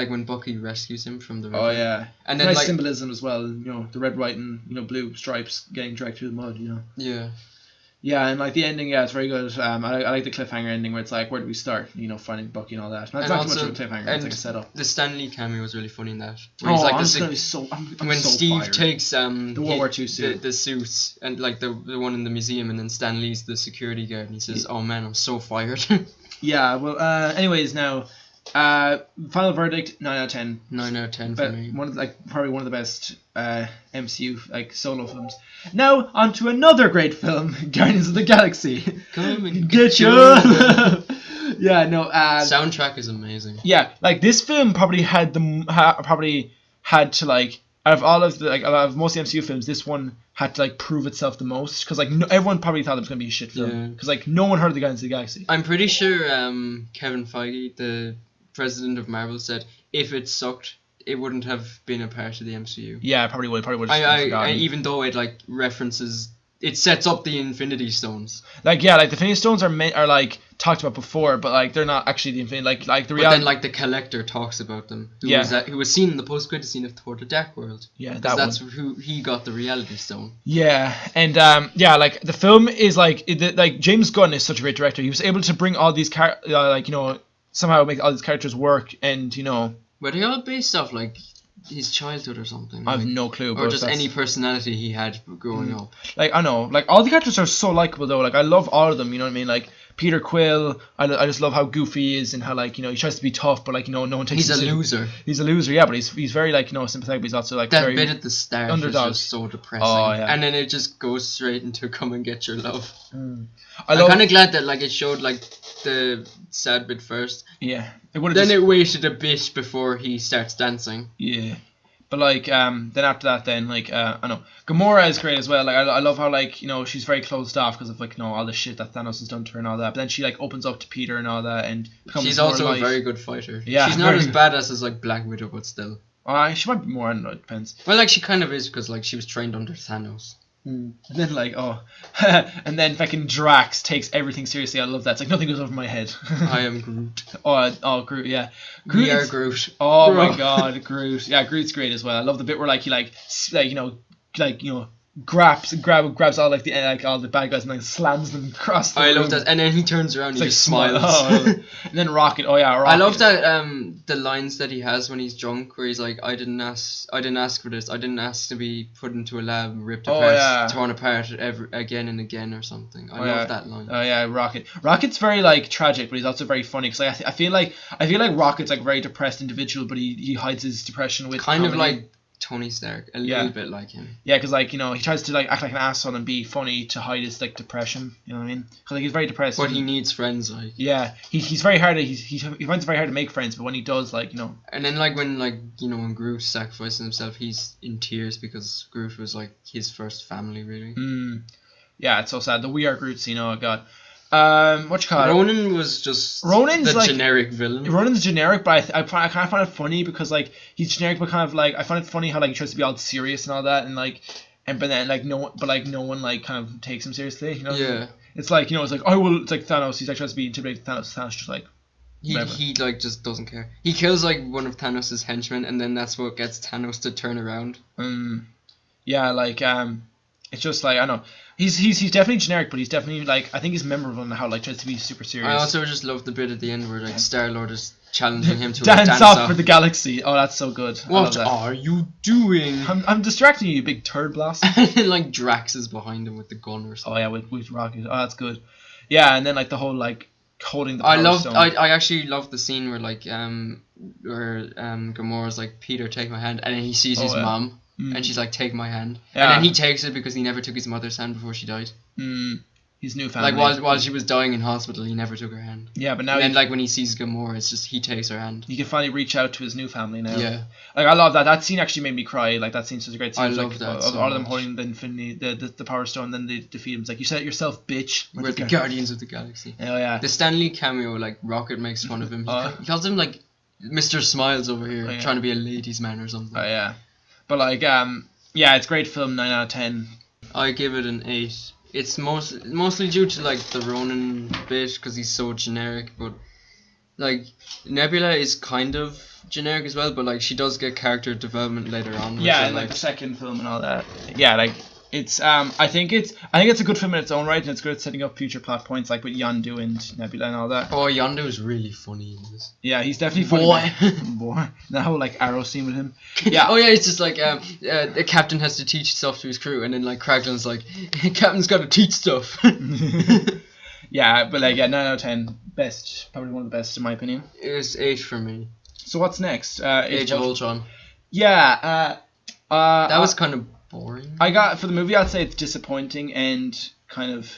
when Bucky rescues him from the river. Oh yeah, and then nice like symbolism as well. The red, white, and blue stripes getting dragged through the mud. Yeah. Yeah, and like the ending, it's very good. I like the cliffhanger ending where it's like, where do we start? Finding Bucky and all that. Not too much of a cliffhanger. It's like a setup. The Stan Lee cameo was really funny in that. Where he's like when Steve takes the World War II suit, the suits, and like the one in the museum, and then Stan Lee's the security guard, and he says, "Oh man, I'm so fired." Yeah. Well. Anyways, now. Final verdict 9 out of 10. 9 out of 10 for me. Probably one of the best MCU like solo films. Now on to another great film, Guardians of the Galaxy. Come and get your love. Yeah, no. Soundtrack is amazing. Yeah, like this film probably had had to like out of all of the out of most of the MCU films, this one had to like prove itself the most because like everyone probably thought it was gonna be a shit film because like no one heard of the Guardians of the Galaxy. I'm pretty sure Kevin Feige, the president of Marvel, said if it sucked, it wouldn't have been a part of the MCU. Yeah, probably would. I even though it like references, it sets up the Infinity Stones. Like the Infinity Stones are like talked about before, but like they're not actually the Infinity. Like the reality. But then like the Collector talks about them. Who was seen in the post-credit scene of Thor: The Dark World. Yeah, that's who he got the Reality Stone. Yeah, and like the film is like James Gunn is such a great director. He was able to bring all these somehow make all these characters work, and Were they all based off like his childhood or something? I have no clue. Or just any personality he had growing up. Like I know, like all the characters are so likable though. Like I love all of them. You know what I mean? Like Peter Quill, I just love how goofy he is and how like he tries to be tough, but like no one takes. He's a loser. He's a loser, yeah, but he's very like sympathetic, but he's also like that very bit at the start underdog. Was just so depressing. Oh yeah. And then it just goes straight into Come and Get Your Love. I'm kind of glad that like it showed like the sad bit first. Yeah. It waited a bit before he starts dancing. Yeah. But like then after that then like I know Gamora is great as well. Like I love how like she's very closed off because of like all the shit that Thanos has done to her and all that. But then she like opens up to Peter and all that and becomes she's also a very good fighter. Yeah, she's not as badass as like Black Widow, but still. She might be more. I don't know. It depends. Well, like she kind of is because like she was trained under Thanos. And then like and then fucking Drax takes everything seriously. I love that. It's like nothing goes over my head. I am Groot. Groot, yeah. We are Groot. Oh my god, Groot. Yeah, Groot's great as well. I love the bit where like he grabs all like all the bad guys and like slams them across the room. love that, and then he turns around and he just smiles. And then Rocket. Rocket. I love that the lines that he has when he's drunk, where he's like, I didn't ask for this. I didn't ask to be put into a lab, ripped apart, torn apart again and again or something. I love that line. Oh yeah, Rocket. Rocket's very like tragic, but he's also very funny because like, I feel like Rocket's like a very depressed individual, but he hides his depression with kind comedy. of like Tony Stark, a little bit like him. Yeah, because like he tries to like act like an asshole and be funny to hide his like depression. You know what I mean? Because like he's very depressed. But he needs friends, like. Yeah, he's very hard. He finds it very hard to make friends, but when he does, like And then like when Groot sacrifices himself, he's in tears because Groot was like his first family, really. Yeah, it's so sad. The We Are Groot scene. Oh god. What you call it? Ronan was just Ronan's the generic villain. Ronan's generic, but I kind of find it funny because like he's generic, but kind of like I find it funny how like he tries to be all serious and all that, and like but then like no one like kind of takes him seriously. Yeah. It's like it's like I will. It's like Thanos. He's like tries to be intimidated. Thanos just like. He like just doesn't care. He kills like one of Thanos' henchmen, and then that's what gets Thanos to turn around. Yeah, like it's just like I don't know. He's definitely generic, but he's definitely like I think he's memorable in how like tries to be super serious. I also just love the bit at the end where like Star-Lord is challenging him to dance off for the galaxy. Oh, that's so good. What are you doing? I'm distracting you, you big turd blast. And like Drax is behind him with the gun or something. Oh yeah, with Rocket. Oh, that's good. Yeah, and then like the whole like holding the power stone. I actually love the scene where like Gamora's like, Peter, take my hand, and then he sees his mom. And she's like, take my hand. Yeah. And then he takes it because he never took his mother's hand before she died. His new family. Like while she was dying in hospital, he never took her hand. Yeah, but now. And then like when he sees Gamora, it's just he takes her hand. He can finally reach out to his new family now. Yeah. Like I love that. That scene actually made me cry. Like that scene's such a great scene. I love that. All of them holding the Infinity, the Power Stone, then they defeat him. It's like you said it yourself, bitch. We're the Guardians of the Galaxy. Oh yeah. The Stan Lee cameo, like Rocket makes fun of him. He calls him like Mr. Smiles over here, trying to be a ladies' man or something. Oh yeah. But like yeah, it's a great film. 9 out of 10. I give it an 8. It's mostly due to like the Ronan bit because he's so generic, but like Nebula is kind of generic as well, but like she does get character development later on. Yeah, like the second film and all that. Yeah, like it's I think it's a good film in its own right, and it's good at setting up future plot points like with Yondu and Nebula and all that. Oh, Yondu is really funny in this. Yeah, he's definitely funny. Boy. That whole like arrow scene with him. Yeah. Oh yeah, it's just like the captain has to teach stuff to his crew, and then like Kraglun's like, Captain's got to teach stuff. Yeah, but like 9 out of 10, best, probably one of the best in my opinion. It was 8 for me. So what's next? Age of Ultron. Yeah. That was kind of boring. For the movie, I'd say it's disappointing and kind of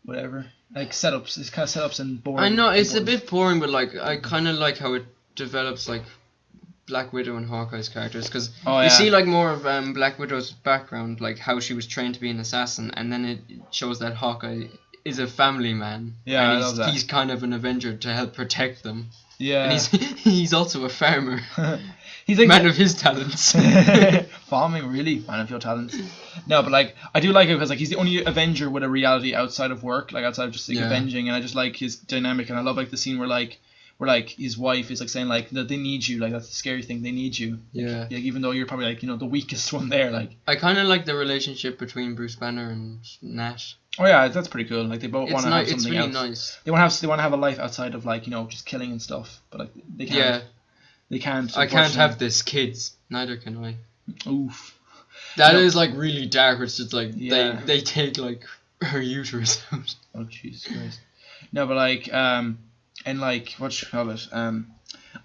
whatever. Like setups, it's kind of setups and boring. I know it's a bit boring, but like I kind of like how it develops like Black Widow and Hawkeye's characters, because you see like more of Black Widow's background, like how she was trained to be an assassin, and then it shows that Hawkeye is a family man. Yeah, and I love that. He's kind of an Avenger to help protect them. Yeah, and he's also a farmer. He's like man of his talents. Farming, really, man of your talents. No, but like I do like it because like he's the only Avenger with a reality outside of work, like outside of just like avenging, and I just like his dynamic, and I love like the scene where his wife is like saying like that they need you, like that's the scary thing, they need you. Yeah. Like, even though you're probably like the weakest one there, like. I kind of like the relationship between Bruce Banner and Nat. Oh yeah, that's pretty cool. Like they both want to have something else. It's really nice. They want to have a life outside of like just killing and stuff, but like they can't. Yeah. They can't. I can't have this, kids. Neither can I. Oof. That is like really dark. It's just like they take like her uterus out. Oh Jesus Christ. No, but like and like what you call it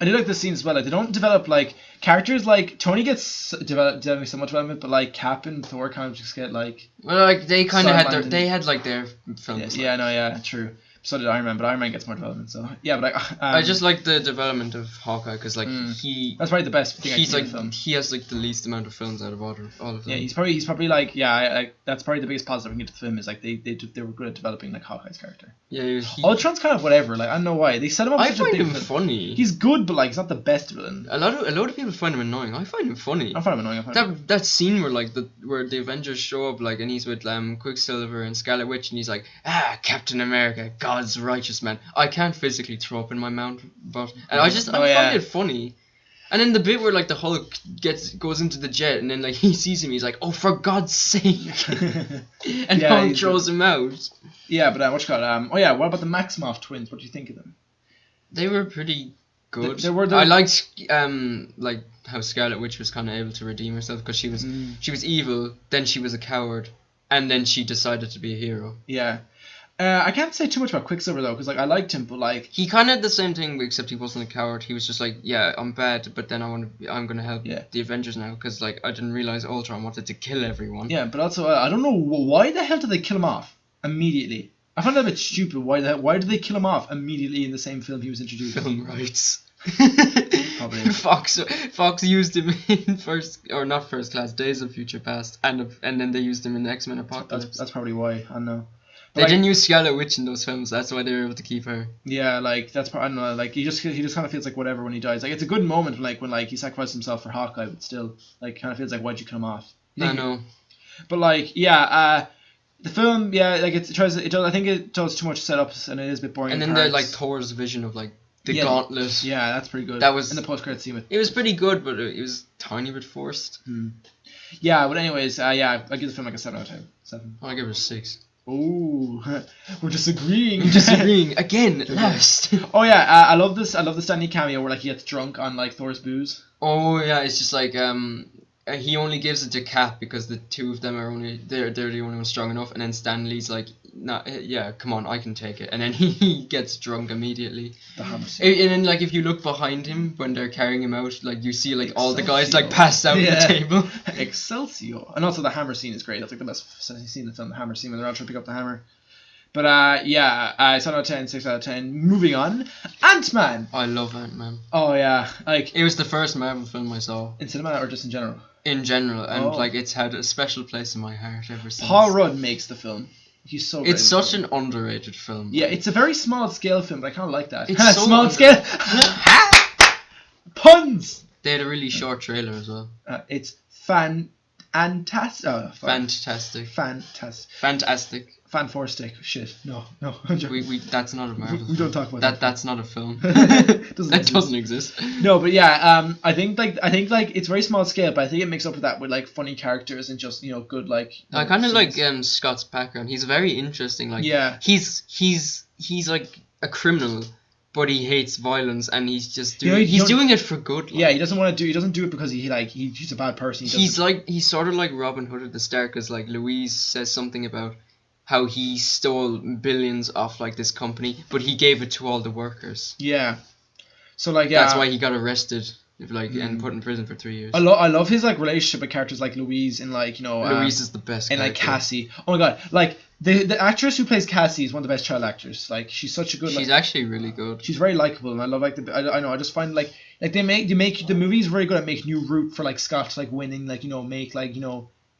I do like the scenes as well. Like they don't develop like characters. Like Tony gets developing so much development, but like Cap and Thor kind of just get like. Well, like they kind of had their films. Yeah, no, yeah, true. So did Iron Man, but Iron Man gets more development. So yeah, but I just like the development of Hawkeye because like that's probably the best thing. He's like the film. He has like the least amount of films out of all of them. Yeah, he's probably like that's probably the biggest positive I can get to the film is like they were good at developing like Hawkeye's character. Yeah, Ultron's kind of whatever. Like I don't know why they set him up. I such find a big him villain. funny. He's good, but like he's not the best villain. A lot of people find him annoying. I find him funny. I find him annoying. That scene where like where the Avengers show up like and he's with Quicksilver and Scarlet Witch and he's like Captain America, God's righteous man. I can't physically throw up in my mouth, but and I find it funny. And then the bit where like the Hulk goes into the jet and then like he sees him, he's like, oh for God's sake, and Hulk throws him out. Yeah, but what about the Maximoff twins? What do you think of them? They were pretty good. I liked like how Scarlet Witch was kind of able to redeem herself because she was evil, then she was a coward, and then she decided to be a hero. Yeah. I can't say too much about Quicksilver though, because like I liked him, but like he kind of did the same thing, except he wasn't a coward. He was just like, yeah, I'm bad, but then I'm gonna help the Avengers now, because like I didn't realize Ultron wanted to kill everyone. Yeah, but also I don't know why the hell did they kill him off immediately. I found that a bit stupid. Why did they kill him off immediately in the same film he was introduced? Film rights. Probably. Fox used him in not first class, Days of Future Past, and then they used him in X-Men Apocalypse. That's probably why. I don't know. They didn't use Scarlet Witch in those films. That's why they were able to keep her. Yeah, like that's I don't know. Like he just kind of feels like whatever when he dies. Like it's a good moment when he sacrificed himself for Hawkeye, but still like kind of feels like why'd you kill him off? I know. But like the film like I think it does too much setups and it is a bit boring. And then like Thor's vision of like the gauntlet. Yeah, that's pretty good. That was in the post credit scene. It was pretty good, but it was a tiny bit forced. Yeah, but anyways, I give the film like a 7 out of 10. 7. I give it a 6. Ooh, we're disagreeing. Again. Last. Oh yeah, I love this. I love the Stanley cameo where like he gets drunk on like Thor's booze. Oh yeah, it's just like he only gives it to Cap because the two of them are they're the only ones strong enough, and then Stanley's like, nah, yeah, come on, I can take it, and then he gets drunk immediately. The hammer scene. And then like if you look behind him when they're carrying him out, like you see like all the guys like passed out on the table. Excelsior. And also the hammer scene is great. That's like the best scene in the film, the hammer scene when they're all trying to pick up the hammer. But 7 out of 10, 6 out of 10. Moving on, Ant-Man. I love Ant-Man. Oh yeah, like it was the first Marvel film I saw. In cinema or just in general? In general, and like it's had a special place in my heart ever since. Paul Rudd makes the film. He's so great. It's such an underrated film. Yeah, it's a very small scale film, but I kind of like that. It's so small scale. Puns. They had a really short trailer as well. It's fantastic. Fanforstic. Shit. No. We that's not a Marvel. We don't talk about that. That's not a film. That doesn't exist. No, but yeah, I think it's very small scale, but I think it makes up for that with like funny characters and just good like. I kind of like Scott's background. He's very interesting. Like he's like a criminal, but he hates violence and he's just doing it for good. Like. Yeah, he doesn't do it because he's a bad person. He's sort of like Robin Hood at the start, because like Louise says something about how he stole billions off like this company, but he gave it to all the workers. Yeah. So like that's why he got arrested, and put in prison for 3 years. I love his like relationship with characters like Louise and like Louise is the best. And like Cassie. Oh my god, like the actress who plays Cassie is one of the best child actors. Like she's such a good. She's actually really good. She's very likable, and I love like I just find like they make the movie's very good at making you root for like Scott to like winning, like make like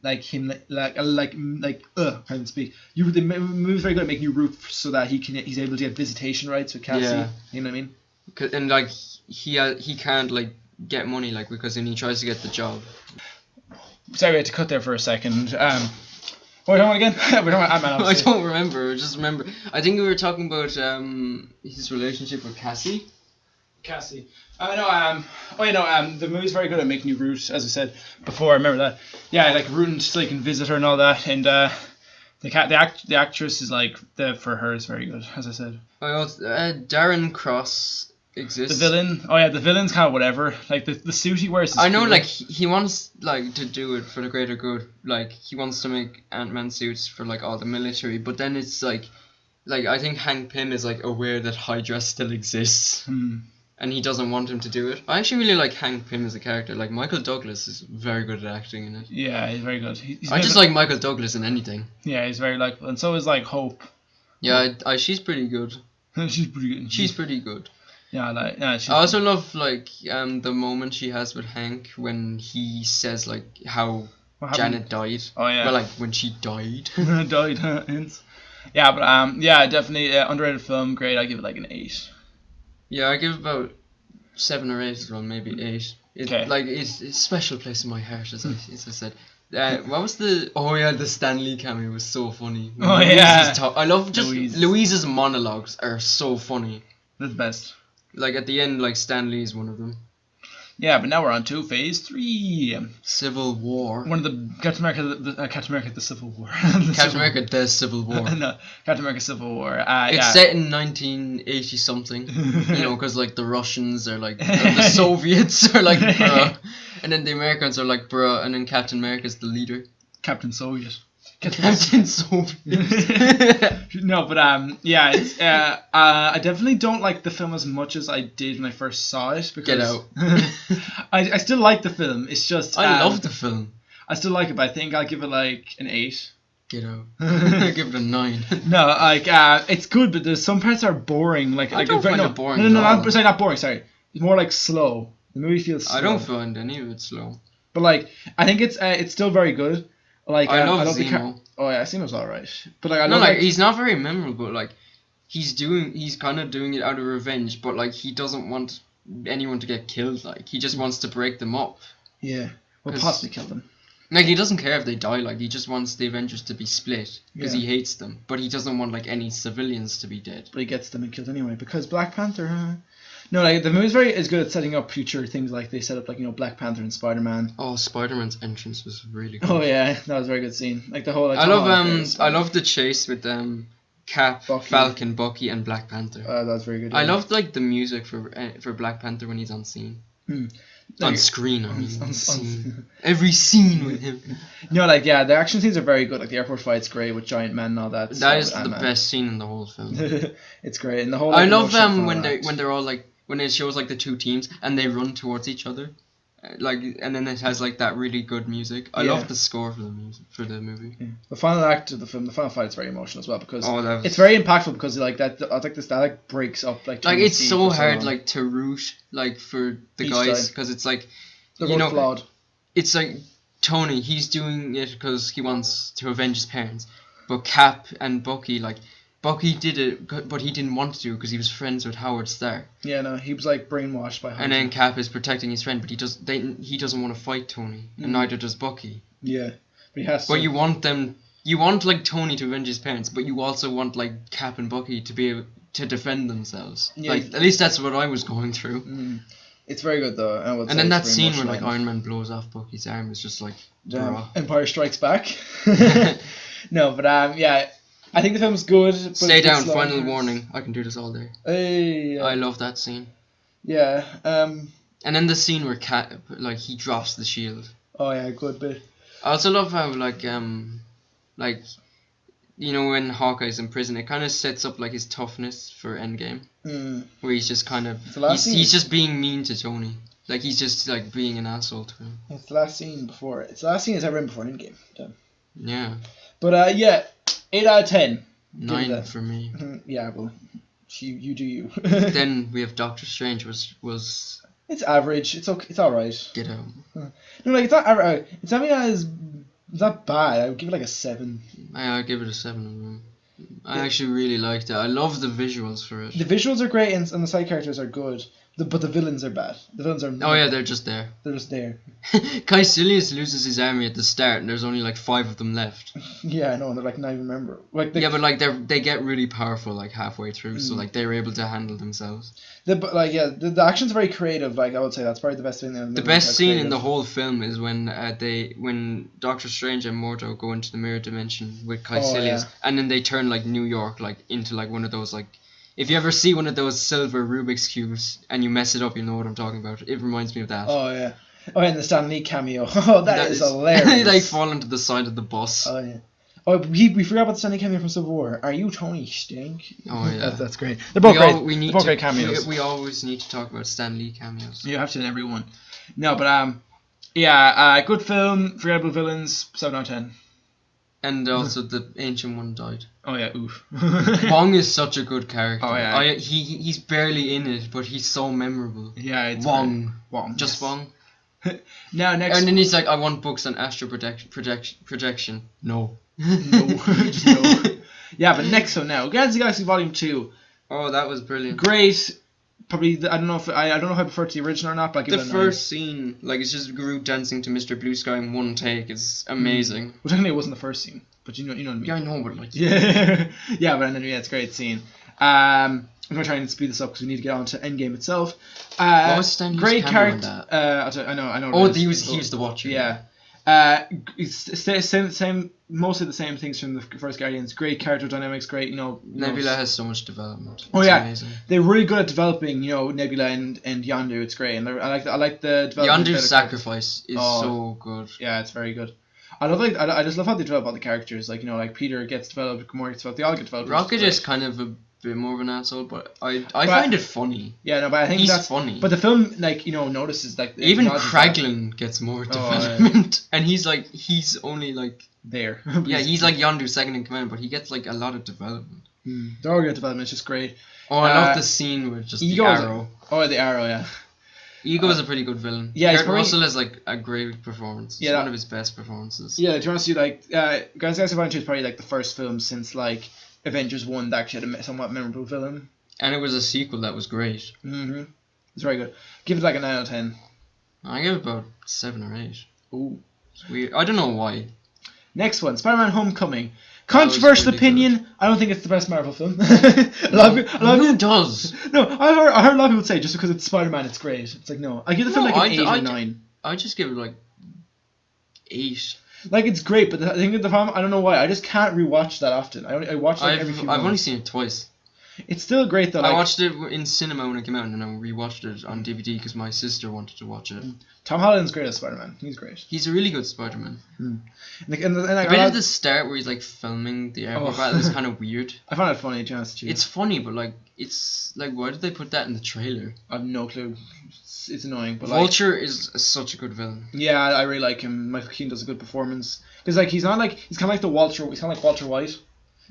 like him I can't speak. The movie's very good at making you root so that he's able to get visitation rights with Cassie. Yeah. You know what I mean? And like he can't like get money like because then he tries to get the job. Sorry, we had to cut there for a second. What are we talking about again? We're talking about Ant-Man. I don't remember. I just remember. I think we were talking about his relationship with Cassie. The movie's very good at making you root, as I said before. I remember that. Yeah, like rooting so you can visit her and all that, and the actress is like for her is very good, as I said. Darren Cross exists. The villain. The villain's kind of whatever. Like the suit he wears. I know, cool. Like he wants like to do it for the greater good. Like he wants to make Ant-Man suits for like all the military, but then it's like I think Hank Pym is like aware that Hydra still exists. And he doesn't want him to do it. I actually really like Hank Pym as a character. Like Michael Douglas is very good at acting in it. Yeah, he's very good. I just like Michael Douglas in anything. Yeah, he's very likable, and so is like Hope. Yeah, she's pretty good. She's pretty good. She's pretty good. Yeah, I also love the moment she has with Hank when he says how Janet died. Oh yeah. Well, when she died. Died. Yeah, but definitely underrated film. Great. I give it an 8. Yeah, I give about 7 or 8 as well, maybe 8. It's a special place in my heart, as I said. What was the Stan Lee cameo was so funny. I love Louise's monologues are so funny. They're the best. At the end, Stan Lee is one of them. Yeah, but now we're on to Phase 3. Civil War. One of the Captain America the Civil War. Captain America the Civil War. No, Captain America Civil War. It's set in 1980 something. Because the Russians are the Soviets are bruh, and then the Americans are bruh, and then Captain America's the leader. Captain Soviet. Captain Soviet. No, but it's I definitely don't like the film as much as I did when I first saw it. Because Get out. I still like the film. It's just I love the film. I still like it, but I think I'll give it an 8. Get out. Give it a 9. No, it's good, but there's some parts that are boring. I don't find it boring. No, not boring. Sorry, it's more slow. The movie feels slow. I don't find any of it slow. But I think it's still very good. I love Zemo. Zemo's alright. But he's not very memorable. He's kind of doing it out of revenge, but he doesn't want anyone to get killed. He just wants to break them up. Yeah, well, possibly kill them. He doesn't care if they die. He just wants the Avengers to be split because he hates them, but he doesn't want any civilians to be dead. But he gets them and killed anyway because Black Panther. No, the movie's is good at setting up future things. They set up Black Panther and Spider-Man. Oh, Spider-Man's entrance was really good. Oh yeah, that was a very good scene. The whole. I love the chase with Cap, Bucky. Falcon, Bucky, and Black Panther. That was very good. Yeah. I loved the music for Black Panther when he's on scene. On screen, scene. Every scene with him. No, the action scenes are very good. The airport fight's great with giant men and all that. That is the best scene in the whole film. It's great, and the whole. I love them when they're all when it shows the two teams and they run towards each other, and then it has that really good music. I love the score for the movie. Yeah. The final act of the film, the final fight, is very emotional as well because it's very impactful because that I think this breaks up it's so hard to root for the guys because it's they're flawed. It's Tony, he's doing it because he wants to avenge his parents, but Cap and Bucky Bucky did it, but he didn't want to do it because he was friends with Howard Stark. Yeah, no, he was brainwashed by Howard. And then Cap is protecting his friend, but he doesn't want to fight Tony, and neither does Bucky. Yeah, but he has to. But you want Tony to avenge his parents, but you also want Cap and Bucky to be able to defend themselves. Yeah, at least that's what I was going through. It's very good though. And then that scene where Iron Man blows off Bucky's arm is just Empire Strikes Back. No, but I think the film's good. But Stay down, final warning. I can do this all day. Hey, I love that scene. Yeah. And then the scene where Cap, he drops the shield. Oh yeah, good bit. I also love how when Hawkeye's in prison, it kind of sets up his toughness for Endgame. Where he's just kind of he's just being mean to Tony. He's just being an asshole to him. It's the last scene he's ever in before Endgame. Yeah. But 8 out of 10. 9 for me. Yeah, well, you do you. Then we have Doctor Strange was. It's average. It's okay. It's all right. Get out. No, it's not average. It's not bad. I would give it a 7. I'll give it a 7. I actually really liked it. I love the visuals for it. The visuals are great and the side characters are good. But the villains are bad. The villains are. Oh yeah, they're just there. They're just there. Caecilius loses his army at the start, and there's only 5 of them left. Yeah, I know. And they're not even memorable. But they get really powerful halfway through, so they're able to handle themselves. The action's very creative. I would say that's probably the best thing. The best scene in the whole film is when Doctor Strange and Mordo go into the mirror dimension with Caecilius, and then they turn New York into one of those If you ever see one of those silver Rubik's cubes and you mess it up, you know what I'm talking about. It reminds me of that. Oh yeah. Oh, and the Stan Lee cameo. Oh, that is hilarious. They fall into the side of the bus. Oh yeah. Oh, we forgot about the Stan Lee cameo from Civil War. Are you Tony Stark? Oh yeah. That's great. They're both great. They're both great cameos. We always need to talk about Stan Lee cameos. You have to in every one. No, but good film. Forgettable villains. 7 out of 10. And also the ancient one died. Oh yeah, oof. Wong is such a good character. Oh yeah. He's barely in it, but he's so memorable. Yeah, it's Wong. Wong. Just Wong. Now next. And then he's like, I want books on astral projection. No. No. Just no. Yeah, but next one now. Guardians of the Galaxy Volume 2. Oh, that was brilliant. Great. Probably I don't know if I prefer to the original or not, but I give the it a first scene, like it's just Groot dancing to Mr. Blue Sky in one take, is amazing. Well, technically it wasn't the first scene, but you know what I mean. Yeah, I know, but like yeah, but then it's a great scene. I'm gonna try and speed this up because we need to get on to Endgame itself. What was Stanley's great camera on character. that? I know. Oh, he was the Watcher. Yeah. It's same, mostly the same things from the first Guardians. Great character dynamics, great, Nebula has so much development. Oh yeah, amazing. They're really good at developing, Nebula and Yondu. It's great, and I like the development. Yondu's sacrifice is so good. Yeah, it's very good. I just love how they develop all the characters. Like Peter gets developed, Gamora gets developed. They all get developed. Rocket is kind of a bit more of an asshole, but I find it funny. Yeah, no, but I think he's funny. But the film, notices even Kraglin gets more development, and he's only there. Yeah, he's like Yondu's second in command, but he gets like a lot of development. They all get development. It's just great. Oh, I love the scene with just the arrow. The arrow, yeah. Ego is a pretty good villain. Yeah, Kurt Russell has like a great performance. It's one of his best performances. Yeah, to be honest with you, Guardians of the Galaxy Volume 2 is probably like the first film since like Avengers 1 that actually had a somewhat memorable villain. And it was a sequel that was great. Mm-hmm. It's very good. Give it like a 9 out of 10. I give it about 7 or 8. Ooh. It's weird. I don't know why. Next one, Spider-Man Homecoming. Controversial really opinion, good. I don't think it's the best Marvel film. Who does? No, I heard a lot of people say just because it's Spider-Man it's great. It's like, no. I give the film like an 8 or 9. I just give it like 8. Like, it's great, but the thing with the problem, I don't know why, I just can't rewatch that often. I watch it every few months. I've only seen it twice. It's still great though. I watched it in cinema when it came out, and then I rewatched it on DVD because my sister wanted to watch it. Tom Holland's great as Spider-Man. He's great. He's a really good Spider-Man. And the bit at the start where he's like filming the airport battle is kind of weird. I found it funny, Jonas. It's funny, but like it's like why did they put that in the trailer? I have no clue. It's annoying. But Vulture is such a good villain. Yeah, I really like him. Michael Keaton does a good performance because like he's kind of like Walter White.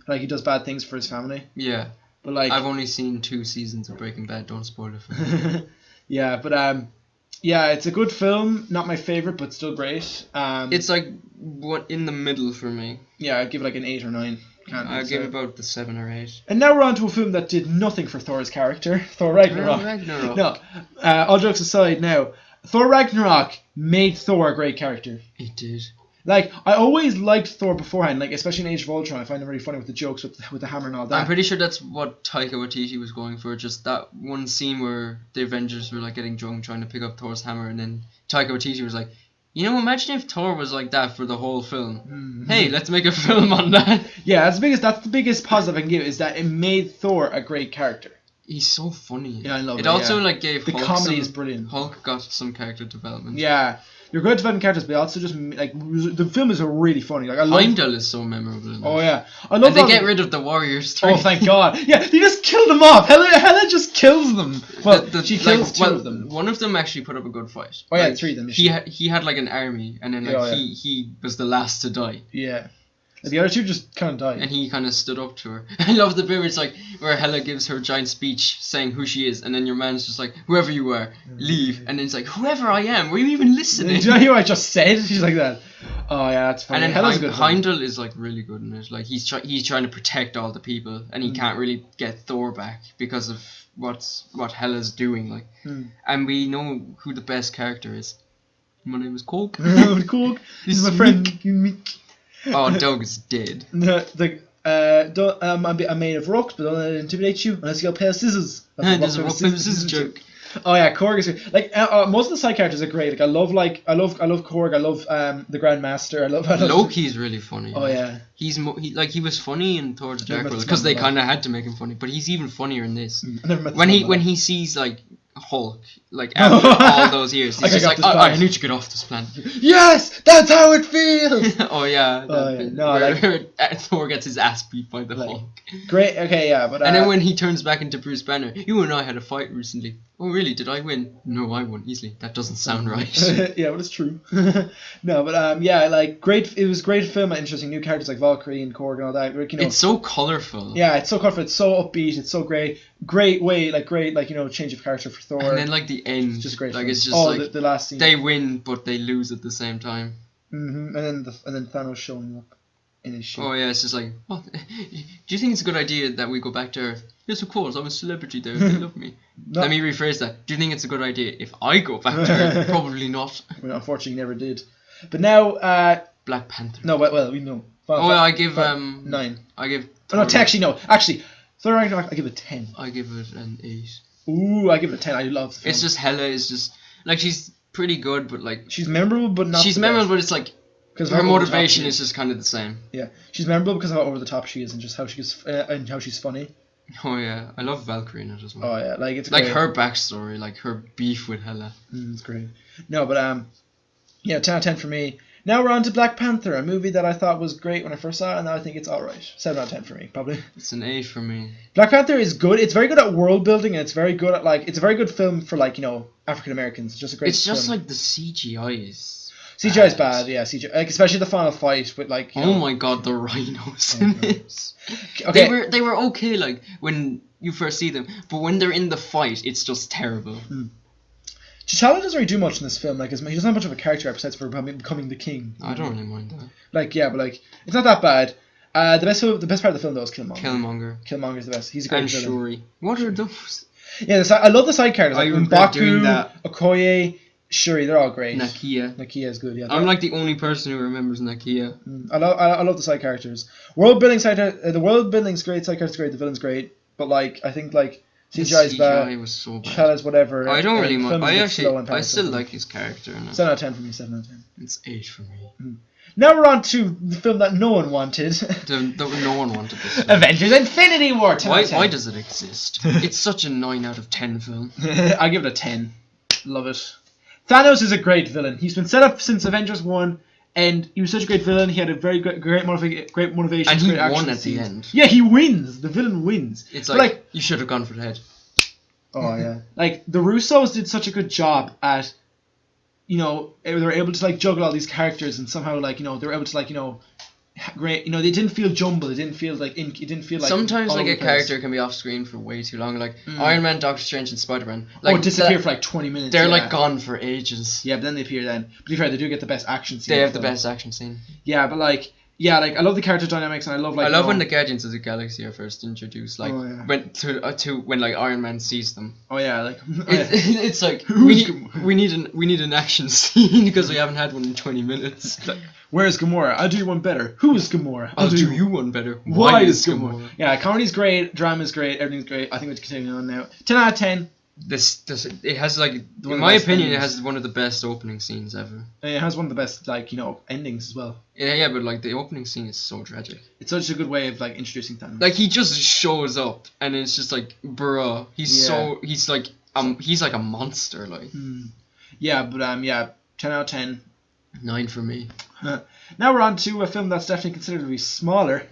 Like he does bad things for his family. Yeah. But like I've only seen 2 seasons of Breaking Bad. Don't spoil it for me. Yeah, but yeah, it's a good film. Not my favorite, but still great. It's like what in the middle for me. Yeah, I'd give it like an 8 or 9. I'd give it about the 7 or 8. And now we're on to a film that did nothing for Thor's character, Thor Ragnarok. No, all jokes aside, now Thor Ragnarok made Thor a great character. It did. Like, I always liked Thor beforehand, like especially in Age of Ultron. I find him really funny with the jokes with the hammer and all that. I'm pretty sure that's what Taika Waititi was going for. Just that one scene where the Avengers were like getting drunk trying to pick up Thor's hammer, and then Taika Waititi was like, imagine if Thor was like that for the whole film. Mm-hmm. Hey, let's make a film on that. Yeah, that's the biggest positive I can give is that it made Thor a great character. He's so funny. Yeah, I love it. It also like gave the Hulk comedy is brilliant. Hulk got some character development. Yeah. You're good at developing characters, but also just like the film is really funny. Like Heimdall is so memorable. Oh yeah, I love. And they get rid of the Warriors 3. Oh thank God! Yeah, they just kill them off. Hela just kills them. Well, she kills two of them. One of them actually put up a good fight. Oh yeah, like, 3 of them. He had like an army, and then he was the last to die. Yeah. The other 2 just kind of died. And he kind of stood up to her. I love the bit where it's like, where Hela gives her a giant speech saying who she is, and then your man's just like, whoever you are, leave. And then it's like, whoever I am, were you even listening? Do you hear what I just said? She's like that. Oh yeah, that's funny. And then Heimdall is like really good in it. Like he's trying to protect all the people, and he can't really get Thor back because of what Hela's doing. Like, and we know who the best character is. My name is Cork. Cork. This is my friend Mick. Oh, Doug is dead. I'm made of rocks, but don't let it intimidate you unless you got a pair of scissors. There's a rock paper scissors joke. Oh yeah, Korg is great. Like most of the side characters are great. Like I love Korg. I love the Grandmaster. I love Loki's really funny. Oh yeah, he was funny in Thor: The Dark World because they kind of had to make him funny, but he's even funnier in this. When he sees like Hulk, like after all those years, he's just like, I need to get off this planet. Yes, that's how it feels. Oh yeah, where Thor gets his ass beat by the Hulk. Great, okay, yeah, but and then when he turns back into Bruce Banner, you and I had a fight recently. Oh really? Did I win? No, I won easily. That doesn't sound right. Yeah, but it's true. No, but yeah, like great. It was a great film. Interesting new characters like Valkyrie and Korg and all that. You know, it's so colourful. Yeah, it's so colourful. It's so upbeat. It's so great. Great way, like you know, change of character for Thor. And then like the end, it's just great. Like film. it's just the last scene. They win, but they lose at the same time. And then Thanos showing up in his ship. Oh yeah, it's just like, what? Do you think it's a good idea that we go back to Earth? Yes, of course. I'm a celebrity there. They love me. Let me rephrase that. Do you think it's a good idea if I go back to Earth? Probably not. Well, unfortunately, never did. But now, Black Panther. No, well, we know. I give 9. I give. Oh, no, actually no. Actually, Thor Ragnarok, I give it 10. I give it an 8. Ooh, I give it a 10. I love the film. It's just Hela is just like she's pretty good, but like she's memorable, but not. She's memorable, but it's like. Because her motivation is just kind of the same. Yeah, she's memorable because of how over the top she is and just how she gets and how she's funny. Oh yeah, I love Valkyrie in it as well. Oh yeah, like it's like great. Her backstory, like her beef with Hela. It's great. No, but yeah, 10 out of 10 for me. Now we're on to Black Panther, a movie that I thought was great when I first saw it, and now I think it's alright. 7 out of 10 for me, probably. It's an 8 for me. Black Panther is good. It's very good at world building, and it's very good at it's a very good film for African Americans. It's just a great. It's just film. like the CGI is. CGI is bad, yeah. CGI, especially the final fight with oh my god, the rhinos in this. Okay. They were okay, like when you first see them, but when they're in the fight, it's just terrible. T'Challa doesn't really do much in this film. Like he doesn't have much of a character besides for becoming the king. I don't really mind that. But it's not that bad. The best part of the film though is Killmonger. Killmonger's the best. He's a great villain. And Shuri. What are those? Yeah, I love the side characters. Like M'Baku, Okoye, Shuri, they're all great. Nakia is good. Yeah, I'm like the only person who remembers Nakia. I love the side characters. The world building's great. Side characters great. The villain's great. But I think CGI is bad. CGI was so bad. T'Challa's whatever. I don't really mind. I still like his character. 7 out of 10 for me. 7 out of 10. It's 8 for me. Now we're on to the film that no one wanted. No one wanted this film. Avengers Infinity War. 10 out of 10. Why does it exist? It's such a 9 out of 10 film. I give it a 10. Love it. Thanos is a great villain. He's been set up since Avengers 1, and he was such a great villain. He had a very great motivation. And he won at the end. Yeah, he wins. The villain wins. It's like you should have gone for the head. Oh yeah. The Russos did such a good job at, they were able to juggle all these characters and somehow they were able to great. They didn't feel jumbled. It didn't feel like sometimes a character can be off screen for way too long. Iron Man, Doctor Strange, and Spider-Man. Disappear for 20 minutes. They're gone for ages. Yeah, but then they appear then. But to be fair, they do get the best action scene. They have the best action scene. Yeah, but I love the character dynamics, and I love when the Guardians of the Galaxy are first introduced. When Iron Man sees them. Oh yeah, it's like we need an action scene because we haven't had one in 20 minutes. Where's Gamora? I'll do you one better. Who is Gamora? I'll do you one better. Why is Gamora? Yeah, comedy's great, drama's great, everything's great. I think we're continuing on now. 10 out of 10. It has in my opinion, it has one of the best opening scenes ever. It has one of the best endings as well. Yeah, but the opening scene is so tragic. It's such a good way of introducing Thanos. He just shows up and it's just bruh. He's like a monster Yeah, but 10 out of 10. 9 for me. Now we're on to a film that's definitely considered to be smaller.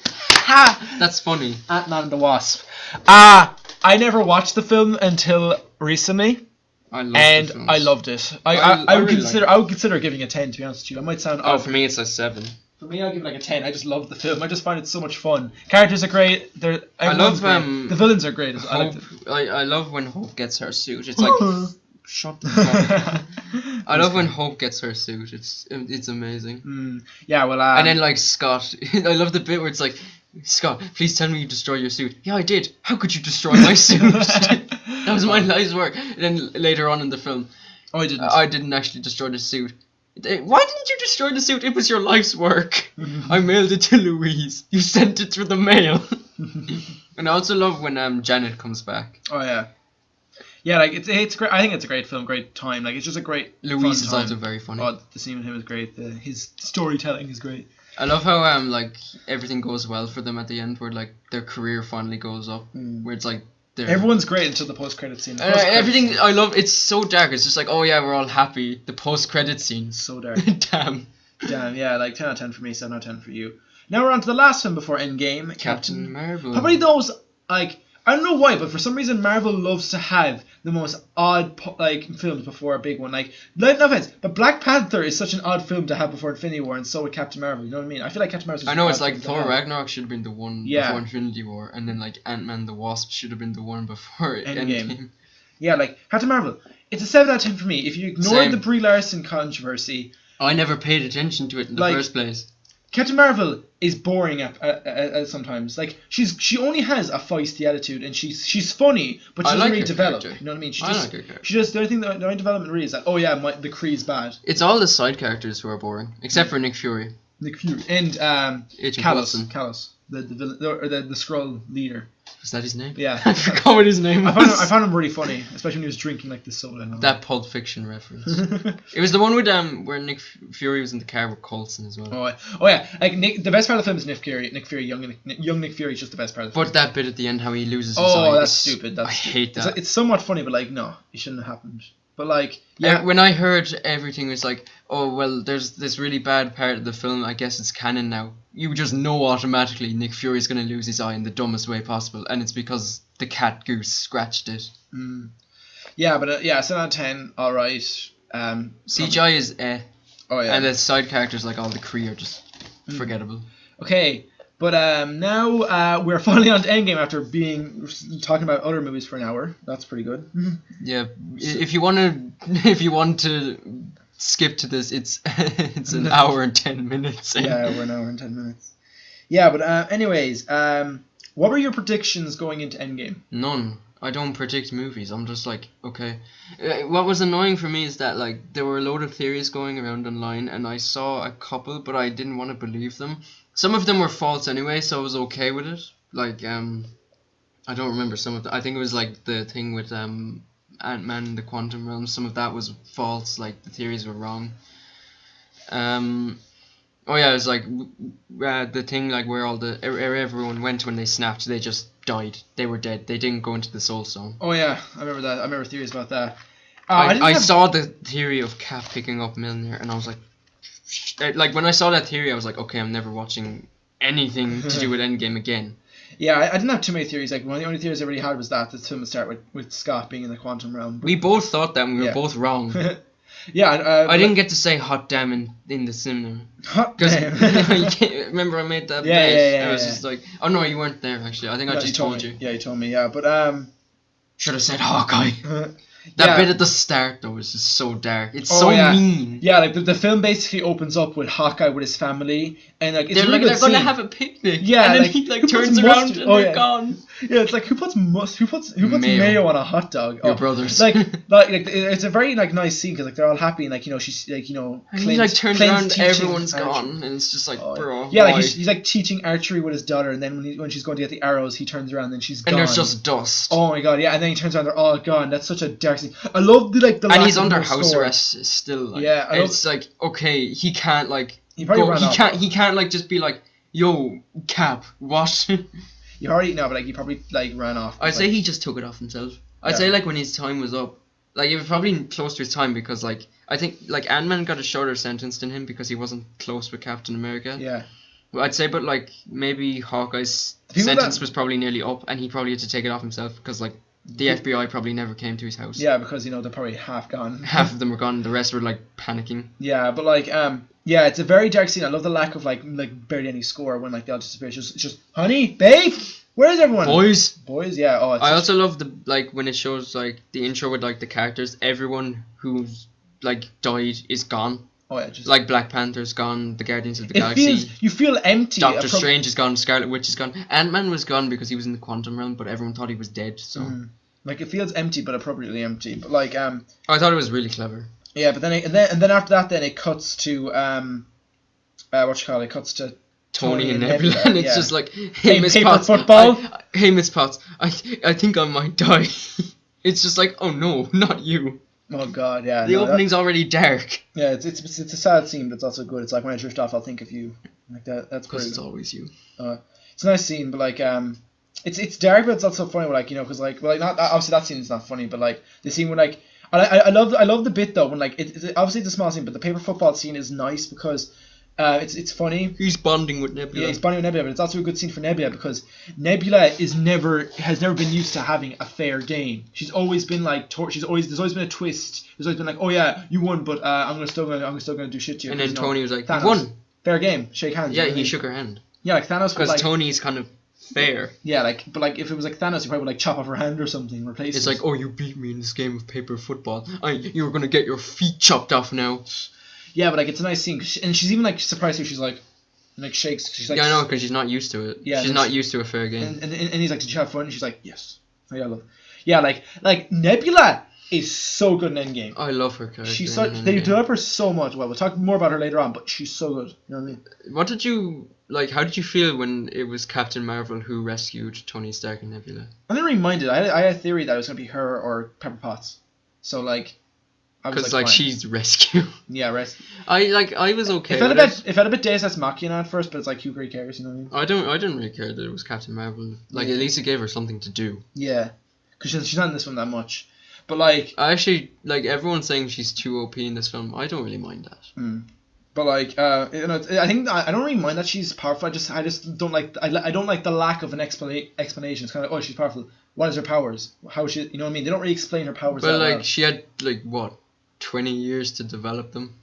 Ha! That's funny. Ant-Man and the Wasp. I never watched the film until recently. I loved it. I would consider giving it a 10, to be honest with you. I might sound off. For me it's a 7. For me, I'll give it a 10. I just love the film. I just find it so much fun. Characters are great. I love the villains are great. I love when Hope gets her suit. It's shut the fuck. I love when Hope gets her suit. It's amazing. Yeah, well, and then Scott. I love the bit where it's Scott, please tell me you destroyed your suit. Yeah, I did. How could you destroy my suit? That was my life's work. And then later on in the film, I didn't. I didn't actually destroy the suit. Why didn't you destroy the suit? It was your life's work. I mailed it to Louise. You sent it through the mail. And I also love when Janet comes back. Oh yeah. Yeah, it's great. I think it's a great film, great time. It's just a great. Louise is also very funny. Oh, the scene with him is great. His storytelling is great. I love how everything goes well for them at the end, where their career finally goes up. Where it's everyone's great until the post-credit scene. Everything I love. It's so dark. It's just oh yeah, we're all happy. The post-credit scene. So dark. Damn. Yeah, 10 out of 10 for me, 7 out of 10 for you. Now we're on to the last film before Endgame. Captain Marvel. How many of those I I don't know why, but for some reason Marvel loves to have the most odd films before a big one. Like, no offense, but Black Panther is such an odd film to have before Infinity War, and so would Captain Marvel. You know what I mean? I feel like Captain Marvel. I know, it's like Thor Ragnarok should have been the one before Infinity War, and then like Ant-Man the Wasp should have been the one before Endgame. Yeah, like Captain Marvel. It's a 7 out of 10 for me. If you ignore the Brie Larson controversy, I never paid attention to it in the first place. Captain Marvel is boring at sometimes. Like she only has a feisty attitude, and she's funny, but she doesn't really develop. You know what I mean? She just the only thing the only development really is that the Kree's bad. It's all the side characters who are boring, except for Nick Fury. And Callus, the Skrull leader. Is that his name? Yeah. I forgot what his name was. I found him really funny, especially when he was drinking like the soda. That Pulp Fiction reference. It was the one with where Nick Fury was in the car with Coulson as well. Oh yeah. Like the best part of the film is Nick Fury. Young Nick Fury is just the best part of the film. But that bit at the end, how he loses his eye. Oh, that's stupid. I hate that. It's somewhat funny, but like no, it shouldn't have happened. But like, when I heard everything was like, oh well, there's this really bad part of the film. I guess it's canon now. You just know automatically Nick Fury's gonna lose his eye in the dumbest way possible, and it's because the cat goose scratched it. Yeah, but 7 out of 10. All right. CGI is Oh yeah. And the side characters like all the Kree are just forgettable. Okay. But now we're finally on to Endgame after talking about other movies for an hour. That's pretty good. Yeah, if you want to skip to this, it's an hour and 10 minutes. Yeah, we're an hour and 10 minutes. Yeah, but anyways, what were your predictions going into Endgame? None. I don't predict movies. I'm just like, okay. What was annoying for me is that like there were a load of theories going around online, and I saw a couple, but I didn't want to believe them. Some of them were false anyway, so I was okay with it. Like, I don't remember some of them. I think it was like the thing with Ant-Man in the Quantum Realm. Some of that was false, like the theories were wrong. Oh yeah, it was like the thing like where everyone went when they snapped, they just died. They were dead. They didn't go into the Soul Stone. Oh yeah, I remember that. I remember theories about that. I saw the theory of Cap picking up Mjolnir, and I was like when I saw that theory, I was like, okay, I'm never watching anything to do with Endgame again. Yeah, I didn't have too many theories. Like one of the only theories I really had was that the film would start with Scott being in the Quantum Realm. We both thought that, and we were both wrong. Yeah, I didn't get to say hot damn in the cinema. Hot damn. Remember I made that bet? I was just like, oh no, you weren't there actually. I think I just told you. Yeah, you told me. Yeah, but should have said Hawkeye. That bit at the start though is just so dark. It's so mean. Yeah, like the film basically opens up with Hawkeye with his family, and like it's they're gonna have a picnic. Yeah, and then like, he like turns around and they're gone. Yeah, it's like who puts mayo on a hot dog? Your brothers. Like it's a very like nice scene because like they're all happy and like she's like and he like turns around, everyone's gone, and it's just like bro. Yeah, like he's like teaching archery with his daughter, and then when she's going to get the arrows, he turns around and she's gone. And there's just dust. Oh my god, yeah, and then he turns around, they're all gone. That's such a dark scene. I love the and he's under house arrest still. Like, yeah, it's like okay, he can't like he can't like just be like, yo, Cap, what? You already know, but like he probably like ran off. I'd say he just took it off himself. I'd say like when his time was up, like it was probably close to his time because like I think like Ant-Man got a shorter sentence than him because he wasn't close with Captain America. Yeah. Well, I'd say, but like maybe Hawkeye's sentence was probably nearly up, and he probably had to take it off himself because like the FBI probably never came to his house. Yeah, because they're probably half gone. Half of them were gone. The rest were like panicking. Yeah, but like yeah, it's a very dark scene. I love the lack of like barely any score when like they all disappear. It's just honey, babe, where is everyone? Boys, yeah. Oh, I also love the like when it shows like the intro with like the characters. Everyone who's like died is gone. Oh yeah, just like Black Panther's gone, the Guardians of the Galaxy. You feel empty. Doctor Strange is gone, Scarlet Witch is gone. Ant-Man was gone because he was in the Quantum Realm, but everyone thought he was dead. So like it feels empty, but appropriately empty. But like I thought it was really clever. Yeah, but then after that, then it cuts to it cuts to Tony and Nebula, and it's just like, hey Miss paper Potts, football. Hey Miss Potts, I think I might die. It's just like, oh no, not you. Oh god, yeah. The opening's already dark. Yeah, it's a sad scene, but it's also good. It's like when I drift off, I'll think of you. Like that. That's because it's always you. It's a nice scene, but like it's dark, but it's also funny. Like because like not obviously that scene's not funny, but like the scene where like I love the bit though when like it's obviously it's a small scene, but the paper football scene is nice because It's funny. He's bonding with Nebula. Yeah, he's bonding with Nebula, but it's also a good scene for Nebula because Nebula has never been used to having a fair game. She's always been like, there's always been a twist. There's always been like, oh yeah, you won, but I'm still gonna do shit to you. And then Tony was like, Thanos, you won. Fair game, shake hands. Yeah, he shook her hand. Yeah, like Thanos. Because Tony's kind of fair. Yeah, but if it was like Thanos, he probably would like chop off her hand or something, replace it. It's like, oh, you beat me in this game of paper football. You're gonna get your feet chopped off now. Yeah, but like it's a nice scene, and she's even like surprised her. She's like shakes. She's like, yeah, I know, because she's not used to it. Yeah, she's not used to a fair game. And he's like, did you have fun? And she's like, yes. Oh, yeah, love. Yeah, like Nebula is so good in Endgame. I love her character. They develop her so much. Well, we'll talk more about her later on, but she's so good. You know what I mean? What did you like? How did you feel when it was Captain Marvel who rescued Tony Stark and Nebula? I didn't really mind it. I had a theory that it was gonna be her or Pepper Potts. So like. Because like she's rescue. Yeah, rescue. I was okay. It felt a bit Deus Ex Machina at first, but it's like who really cares, you know what I mean? I didn't really care that it was Captain Marvel. Like at least it gave her something to do. Yeah, because she's not in this one that much. But like, I actually like everyone's saying she's too OP in this film. I don't really mind that. But like, you know, I think I don't really mind that she's powerful. I just don't like I don't like the lack of an explanation. It's kind of like, oh, she's powerful. What is her powers? How is she? You know what I mean? They don't really explain her powers. But like, she had like what? 20 years to develop them.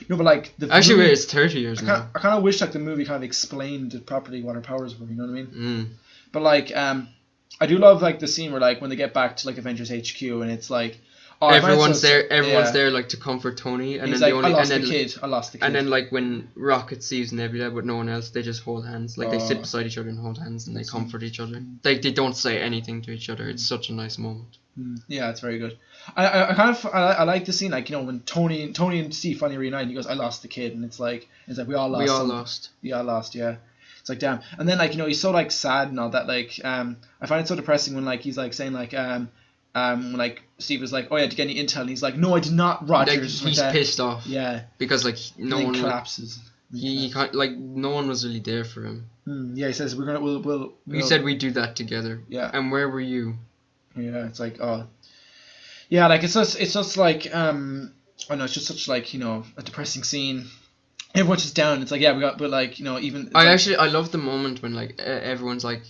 No, but like wait, it's 30 years now. I kind of wish like the movie kind of explained properly what her powers were. You know what I mean? But like, I do love like the scene where like when they get back to like Avengers HQ and it's like, oh, everyone's there like to comfort Tony, and then like, I lost the kid. And then like when Rocket sees Nebula but no one else, they just hold hands. Like they sit beside each other and hold hands and they comfort each other. They don't say anything to each other. It's such a nice moment. Yeah, it's very good. I like the scene, like, you know, when Tony and Steve finally reunite and he goes, I lost the kid, and it's like we all lost. We all lost, yeah. It's like, damn. And then like, you know, he's so like sad and all that, like I find it so depressing when like he's like saying like when like Steve was like, oh yeah, did you get any intel? And he's like, no, I did not, Roger. Like, he's pissed off. Yeah. Because like no one collapses. He can't, like, no one was really there for him. Yeah, he says we'll we said we'd do that together. Yeah. And where were you? Yeah, it's like, oh, yeah, like it's just like I know, it's just such like, you know, a depressing scene. Everyone's just down. It's like, yeah, but like, you know, even I love the moment when like everyone's like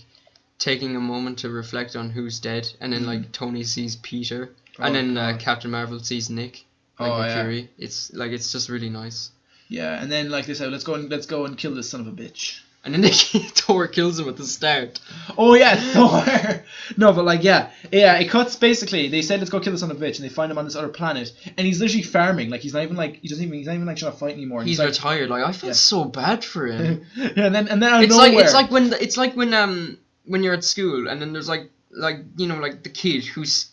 taking a moment to reflect on who's dead, and then like Tony sees Peter, and then Captain Marvel sees Nick, like Mercury. Yeah. It's just really nice. Yeah, and then like they said, let's go and kill this son of a bitch. And then Thor kills him at the start. Oh yeah, Thor. No, but like yeah, it cuts basically. They said let's go kill the son of a bitch, and they find him on this other planet, and he's literally farming. Like he's not even like he's not even like trying to fight anymore. He's retired. Like I feel so bad for him. Yeah, and then out of nowhere. It's like when you're at school, and then there's like you know, like the kid who's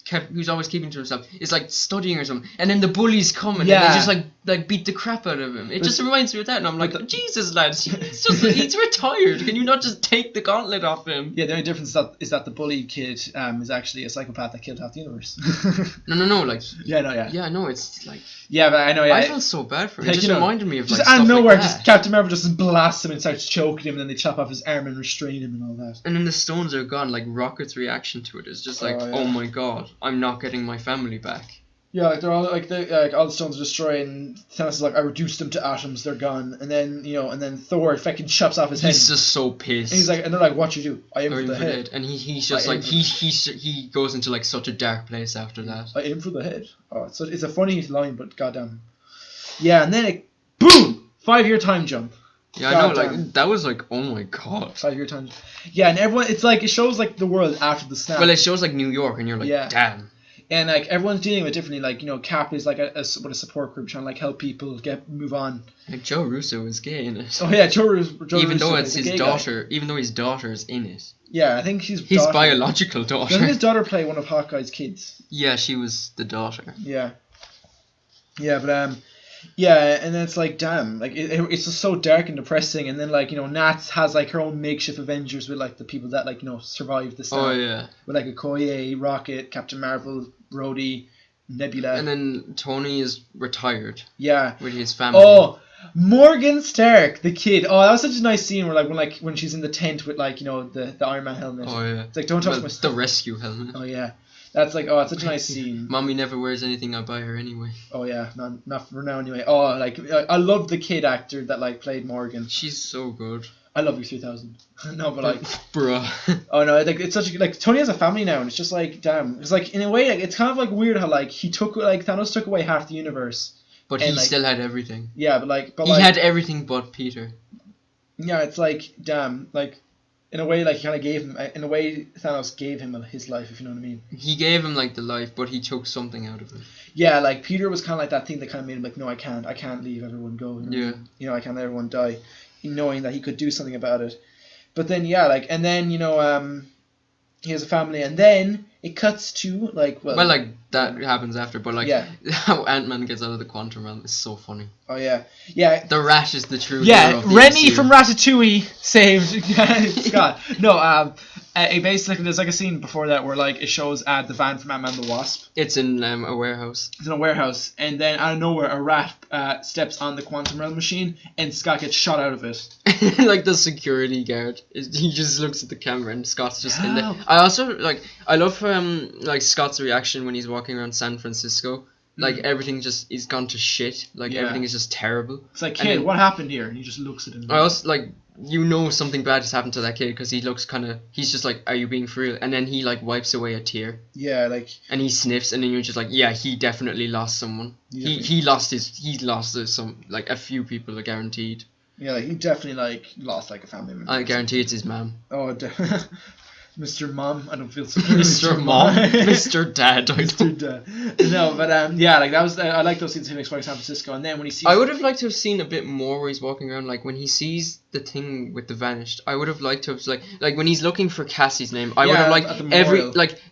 always keeping to himself is like studying or something, and then the bullies come and then they just like beat the crap out of him. It just reminds me of that, and I'm like, Jesus, lads, he's retired. Can you not just take the gauntlet off him? Yeah, the only difference is that the bully kid is actually a psychopath that killed half the universe. No, like it's like but I know. I felt so bad for him. It just reminded me of just like, out of nowhere, like just Captain Marvel just blasts him and starts choking him, and then they chop off his arm and restrain him and all that. And then the stones are gone. Like Rocket's reaction to it is just like, oh my god, I'm not getting my family back. Yeah, like they're all like all the stones are destroyed, and Thanos is like, I reduced them to atoms, they're gone. And then Thor fucking chops off his head. He's just so pissed. And he's like, and they're like, what you do? I aim for the head. And he's just like he goes into like such a dark place after that. I aim for the head. Oh, it's a funny line, but goddamn. Yeah, and then boom, 5-year time jump. Yeah, I know, like that was like, oh my god. 5-year time. Yeah, and everyone, it's like it shows like the world after the snap. Well, it shows like New York, and you're like, damn. And like everyone's dealing with it differently. Like, you know, Cap is like a support group trying to like help people move on. Like Joe Russo is gay in it. Oh yeah, Joe Russo. Even though it's his daughter, even though his daughter is in it. Yeah, I think his biological daughter. Doesn't his daughter play one of Hawkeye's kids? Yeah, she was the daughter. Yeah. Yeah, but yeah, and then it's like, damn, like it's just so dark and depressing. And then like, you know, Nat has like her own makeshift Avengers with like the people that like, you know, survived the snap. Oh yeah. With like Okoye, Rocket, Captain Marvel, Rhodey, Nebula. And then Tony is retired. Yeah. With his family. Oh, Morgan Stark, the kid. Oh, that was such a nice scene where like when she's in the tent with like, you know, the Iron Man helmet. Oh yeah. It's like, don't touch my stuff. The rescue helmet. Oh yeah. That's like, oh, it's such a nice scene. Mommy never wears anything I buy her anyway. Oh yeah, not for now anyway. Oh, like I love the kid actor that like played Morgan. She's so good. I love you 3000. No, but like, bruh. Oh no, like it's such a like Tony has a family now, and it's just like damn. It's like in a way, like it's kind of like weird how like Thanos took away half the universe, but he still had everything. Yeah, but he had everything but Peter. Yeah, it's like damn, like. In a way, like, he kind of gave him... In a way, Thanos gave him his life, if you know what I mean. He gave him, like, the life, but he took something out of it. Yeah, like, Peter was kind of like that thing that kind of made him like, no, I can't leave everyone go. You know, I can't let everyone die. Knowing that he could do something about it. But then, yeah, like, and then, you know, he has a family, and then it cuts to, like... Well, like, that happens after, but, like, how Ant-Man gets out of the quantum realm is so funny. Oh, yeah. Yeah. The Rat is the true hero of the Rennie MCU. From Ratatouille saved Scott. No, basically, there's, like, a scene before that where, like, it shows the van from Ant-Man the Wasp. It's in a warehouse. It's in a warehouse, and then out of nowhere, a rat steps on the quantum realm machine, and Scott gets shot out of it. Like, the security guard. He just looks at the camera, and Scott's just in there. I also, like, I love, like, Scott's reaction when he's walking around San Francisco. Like, everything just is gone to shit. Like, everything is just terrible. It's like, kid, what happened here? And he just looks at him. I also, like, you know something bad has happened to that kid because he looks kind of... He's just like, are you being for real? And then he, like, wipes away a tear. Yeah, like... And he sniffs, and then you're just like, yeah, he definitely lost someone. He lost some, like, a few people, guaranteed. Yeah, like, he definitely, like, lost, like, a family member. I guarantee it's his mom. Oh, Mr. Mom, I don't feel so Mr. Mom, Mr. Dad, Mr. Dad. No, but yeah, like that was I like those scenes in San Francisco, and then when he sees. I would have liked to have seen a bit more where he's walking around, like when he sees the thing with the vanished. I would have liked to have like when he's looking for Cassie's name. I would have liked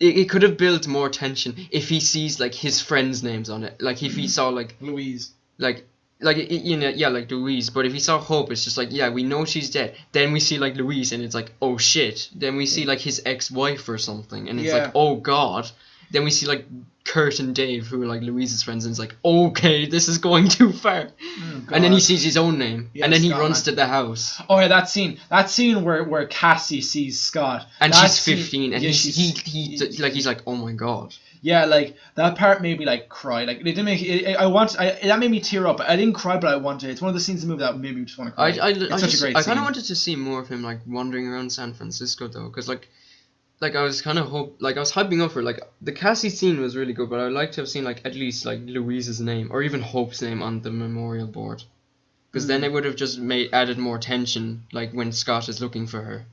it could have built more tension if he sees like his friends' names on it, like if he saw like Louise, you know, yeah, like Louise. But if we saw Hope, it's just like, yeah, we know she's dead. Then we see like Louise, and it's like, oh shit. Then we see like his ex-wife or something, and it's like, oh god. Then we see like Kurt and Dave, who are like Louise's friends, and it's like, okay, this is going too far. And then he sees his own name, and then he runs to the house. Oh yeah, that scene where Cassie sees Scott, and she's 15, and he's like, oh my god. Yeah, like that part made me like cry. Like it didn't make that made me tear up. I didn't cry, but I wanted. It's one of the scenes in the movie that made me just want to cry. It's such a great scene. I kind of wanted to see more of him like wandering around San Francisco though, because like I was kind of I was hyping up for like the Cassie scene was really good, but I'd like to have seen like at least like Louise's name or even Hope's name on the memorial board, because then it would have just added more tension like when Scott is looking for her.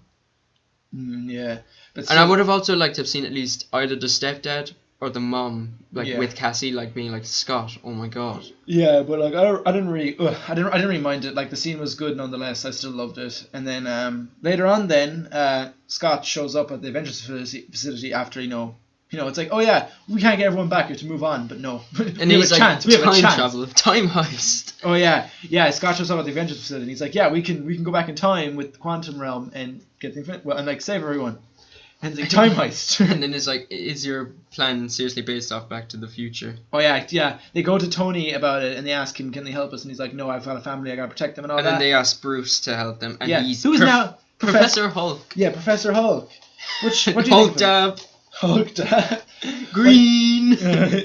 Yeah, and I would have also liked to have seen at least either the stepdad or the mom, like with Cassie, like being like, Scott, oh my god. Yeah, but like I didn't really mind it. Like the scene was good nonetheless. I still loved it. And then later on, Scott shows up at the Avengers facility after it's like, oh yeah, we can't get everyone back here to move on, but no, and we have a chance. We have a chance. Travel, time heist. Oh yeah. Scott shows up at the Avengers facility. And he's like, yeah, we can go back in time with the quantum realm and get and like save everyone. And it's like, time heist. And then it's like, is your plan seriously based off Back to the Future? Oh yeah. They go to Tony about it and they ask him, can they help us? And he's like, no, I've got a family, I gotta protect them and all that. And then they ask Bruce to help them. And he's who's now Professor Hulk. Yeah, Professor Hulk. What do you Hulk think? Hulk dab. Green.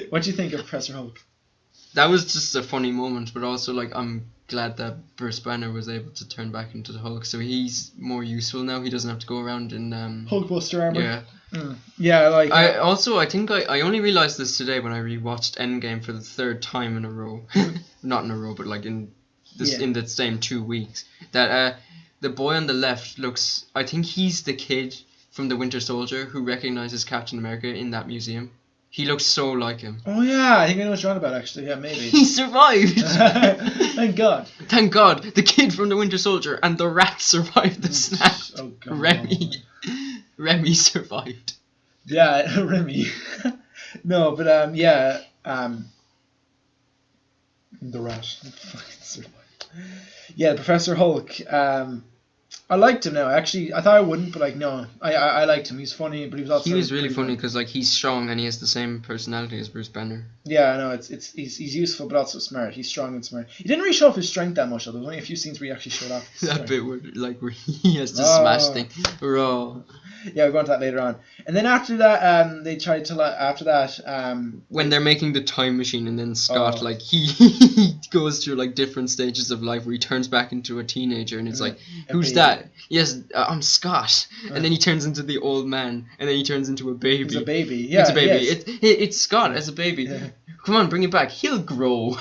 What do you think of Professor Hulk? That was just a funny moment, but also like I'm glad that Bruce Banner was able to turn back into the Hulk, so he's more useful now. He doesn't have to go around in Hulkbuster armor. Yeah. Yeah, like I think I only realized this today when I rewatched Endgame for the third time in a row. Not in a row, but like in the same 2 weeks. That the boy on the left looks, I think he's the kid from the Winter Soldier who recognizes Captain America in that museum. He looks so like him. Oh yeah, I think I know what you're on about actually. Yeah, maybe. He survived! Thank God. Thank God. The kid from the Winter Soldier and the rat survived the snap. Oh God. Remy survived. Yeah, Remy. No, but the rat fucking survived. Yeah, Professor Hulk. I liked him now. Actually, I thought I wouldn't, but like no, I liked him. He's funny, but he was also. He was really funny because like he's strong and he has the same personality as Bruce Banner. Yeah, I know. He's useful, but also smart. He's strong and smart. He didn't really show off his strength that much though. There was only a few scenes where he actually showed off. That bit where he has to smash thing. Raw. Yeah, we'll go into that later on. And then after that, they tried to when they're making the time machine, and then Scott like he goes through like different stages of life where he turns back into a teenager, and it's like, who's that? Yes, I'm Scott. And then he turns into the old man, and then he turns into a baby. It's a baby. Yeah, it's a baby. Yes. It's Scott as a baby. Yeah. Come on, bring it back. He'll grow.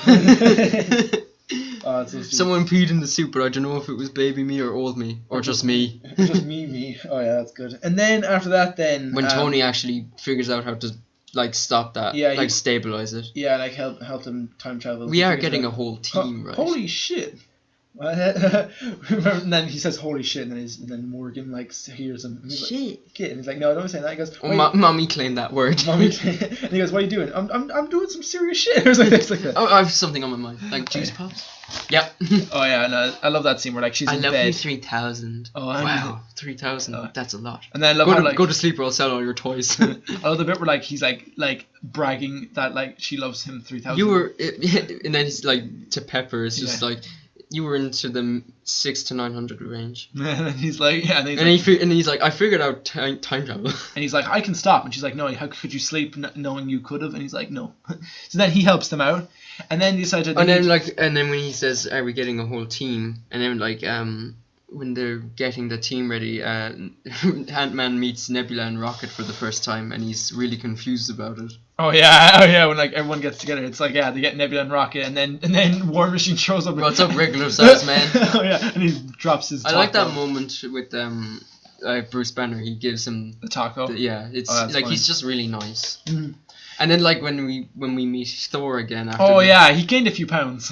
Oh, so someone peed in the soup, but I don't know if it was baby me or old me or just me. Just me. Oh yeah, that's good. And then after that, when Tony actually figures out how to like stop that, stabilize it. Yeah, like help him time travel. We are getting a whole team, right? Holy shit! And then he says "holy shit," and then Morgan like hears him. And he's shit. Like, and he's like, "No, don't say that." He goes, "Mommy claimed that word." And he goes, "What are you doing?" I'm doing some serious shit. Or something like that. Oh, I have something on my mind, like juice pops. Yep. Oh yeah, no, I love that scene where like she's in bed. I love you 3,000. Oh, wow, 3,000. That's a lot. And then I love go to sleep or I'll sell all your toys. I love the bit where like he's like bragging that like she loves him 3,000. And then he's like to Pepper. It's just like. You were into the 600 to 900 range. And he's like, yeah, and he's like, I figured out time travel. And he's like, I can stop. And she's like, no, how could you sleep knowing you could have? And he's like, no. So then he helps them out, and then he decided. And then when he says, "Are we getting a whole team?" And then like when they're getting the team ready, Ant-Man meets Nebula and Rocket for the first time, and he's really confused about it. Oh yeah, when like everyone gets together, it's like they get Nebula and Rocket, and then War Machine shows up. What's up, regular size man? Oh yeah, and he drops his. I like that moment with Bruce Banner. He gives him the taco. It's like funny. He's just really nice. Mm-hmm. And then like when we meet Thor again after. Oh yeah, he gained a few pounds.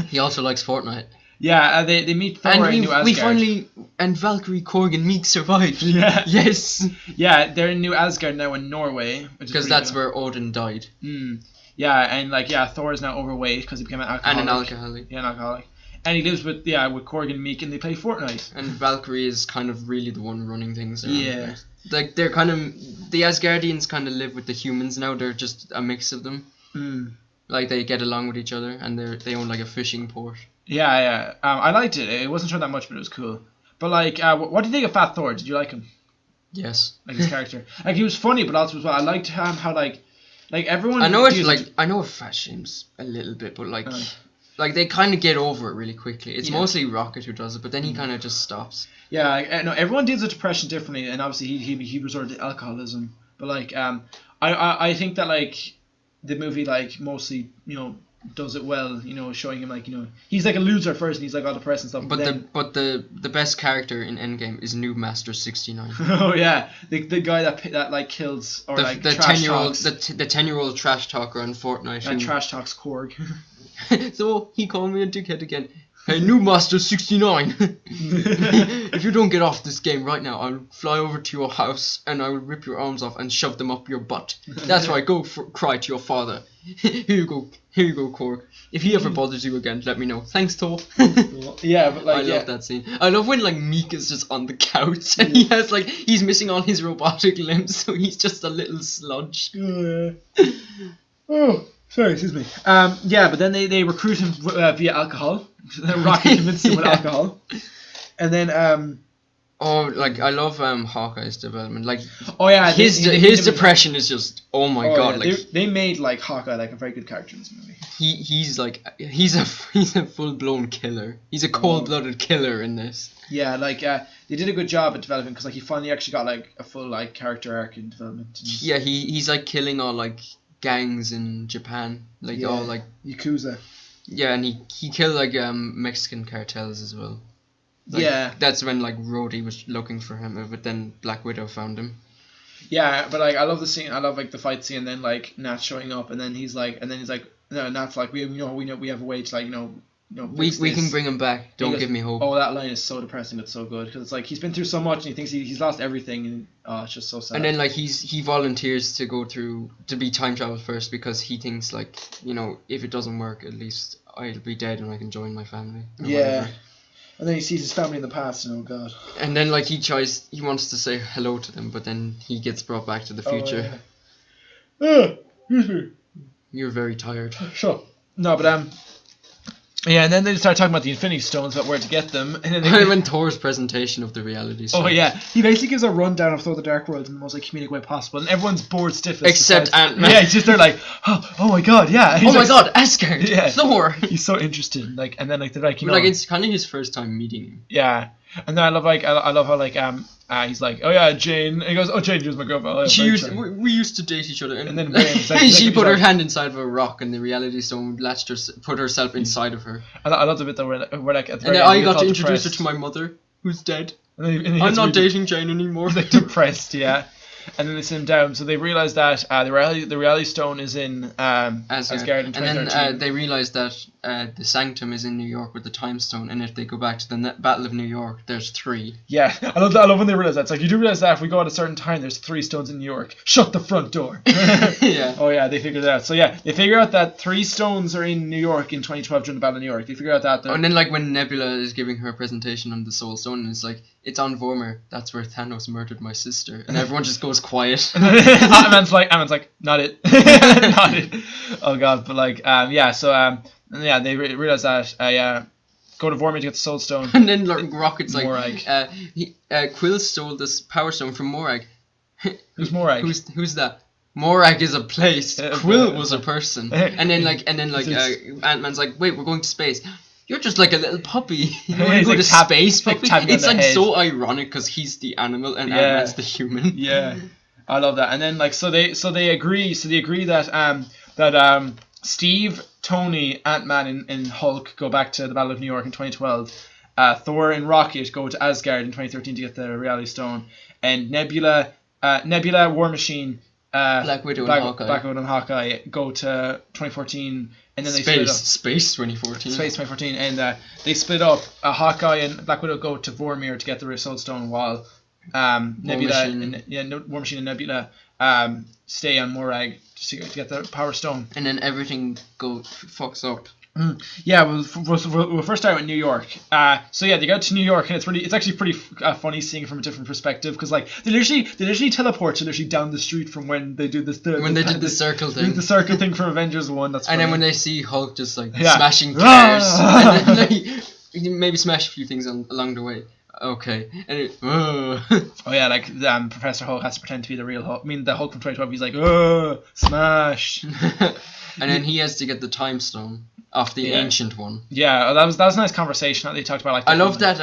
He also likes Fortnite. Yeah, they meet Thor in New Asgard. We finally and Valkyrie, Korg, and Meek survived. Yeah. Yes. Yeah, they're in New Asgard now in Norway. Because that's where Odin died. Yeah, and Thor is now overweight because he became an alcoholic. And an alcoholic. Yeah, an alcoholic. And he lives with Korg and Meek, and they play Fortnite. And Valkyrie is kind of really the one running things around. Yeah. Like they're kind of the Asgardians kind of live with the humans now. They're just a mix of them. Like they get along with each other, and they own like a fishing port. Yeah. I liked it. It wasn't sure that much, but it was cool. But like, what do you think of Fat Thor? Did you like him? Yes. Like his character. Like he was funny, but also as well, I liked how like everyone. I know it fat shames a little bit, but like they kind of get over it really quickly. It's mostly Rocket who does it, but then he kind of just stops. Yeah, no, everyone deals with depression differently, and obviously he resorted to alcoholism. But like, I think that like the movie like mostly does it well, showing him like he's like a loser first, and he's like all depressed and stuff. But the best character in Endgame is Noob Master 69. Oh yeah, the guy that like kills or the 10-year-old trash talker on Fortnite. And trash talks Korg. So he called me a dickhead again. Hey, Noob Master 69. If you don't get off this game right now, I'll fly over to your house and I will rip your arms off and shove them up your butt. That's right. Go cry to your father. Here you go, Korg. If he ever bothers you again, let me know. Thanks, Thor. Yeah, but like I love that scene. I love when like Meek is just on the couch and he's missing all his robotic limbs, so he's just a little sludge. Oh, sorry, excuse me. Yeah, but then they recruit him via alcohol. Rocket convinced him with alcohol, and then I love Hawkeye's development. Like, oh yeah, his depression is just god. Yeah. Like they made like Hawkeye like a very good character in this movie. He's a full blown killer. He's a cold blooded killer in this. Yeah, like they did a good job at developing because like he finally actually got like a full like character arc in development. Yeah, he's like killing all like gangs in Japan, like all like Yakuza. Yeah, and he killed like Mexican cartels as well. Like, yeah, that's when like Rhodey was looking for him, but then Black Widow found him. Yeah, but like I love the scene. I love like the fight scene, and then like Nat showing up, and then he's like, no, Nat's like, we have a way to like we can bring him back. Don't give me hope. Oh, that line is so depressing. It's so good because it's like he's been through so much and he thinks he's lost everything, and it's just so sad. And then like he volunteers to be time travel first because he thinks like if it doesn't work, at least I'll be dead and I can join my family. Yeah. And then he sees his family in the past, and oh god. And then like he wants to say hello to them, but then he gets brought back to the future. Excuse me. You're very tired. Sure. No, but yeah, and then they start talking about the Infinity Stones, about where to get them, and then when Thor's presentation of the reality stone. Oh yeah, he basically gives a rundown of Thor: The Dark World in the most like comedic way possible, and everyone's bored stiff. Except Ant-Man. Yeah, he's just there like, oh my god, yeah. Oh my god, Asgard. Yeah, Thor. He's so interested, like, and then like they're like, you know, like it's kind of his first time meeting him. Yeah, and then I love how like he's like, oh yeah, Jane. And he goes, oh Jane, you're my girlfriend. We used to date each other, and then she put her hand inside of a rock, and the reality stone put herself inside of her. I love the bit though where like at the very end, I got to introduce depressed. her to my mother, who's dead. And I'm not dating Jane anymore. He's like depressed, yeah. And then they sit him down. So they realize that the reality stone is in Asgard in 2013. And then they realize that the Sanctum is in New York with the Time Stone, and if they go back to the Battle of New York, there's 3. Yeah, I love when they realize that. It's like, you do realize that if we go at a certain time, there's 3 stones in New York. Shut the front door. Yeah. Oh yeah, they figured it out. So yeah, they figure out that 3 stones are in New York in 2012 during the Battle of New York. They figure out that. And then like when Nebula is giving her presentation on the Soul Stone, and it's like, it's on Vormir. That's where Thanos murdered my sister, and everyone just goes quiet. Ant-Man's like, not it, not it. Oh god, but like, yeah. So yeah, they realize that. Go to Vormir to get the Soul Stone. And then Rocket's like, Morag. Quill stole this Power Stone from Morag. Who's Morag? Who's that? Morag is a place. Quill was a person. And then Ant-Man's like, wait, we're going to space. You're just like a little puppy. You want to go to space, puppy? It's like so ironic because he's the animal and Ant-Man's the human. Yeah, I love that. And then like so they agree that Steve, Tony, Ant-Man, and Hulk go back to the Battle of New York in 2012. Thor and Rocket go to Asgard in 2013 to get the Reality Stone, and Nebula, War Machine, Black Widow and Hawkeye go to 2014. And then Space 2014, and they split up. Hawkeye and Black Widow go to Vormir to get the Soul Stone, while Nebula War Machine and Nebula stay on Morag to get the Power Stone. And then everything fucks up. Yeah, we'll first start with New York. So yeah, they go to New York, and it's actually pretty funny seeing it from a different perspective, because like they literally teleport to literally down the street from when they do this. When they did the circle thing. The circle thing from Avengers 1. That's funny. And then when they see Hulk just like smashing cars, and then like maybe smash a few things along the way. Okay. And oh yeah, like Professor Hulk has to pretend to be the real Hulk. I mean, the Hulk from 2012. He's like, smash. And then he has to get the Time Stone off the ancient one. Yeah, that was a nice conversation that they talked about. Like, I love that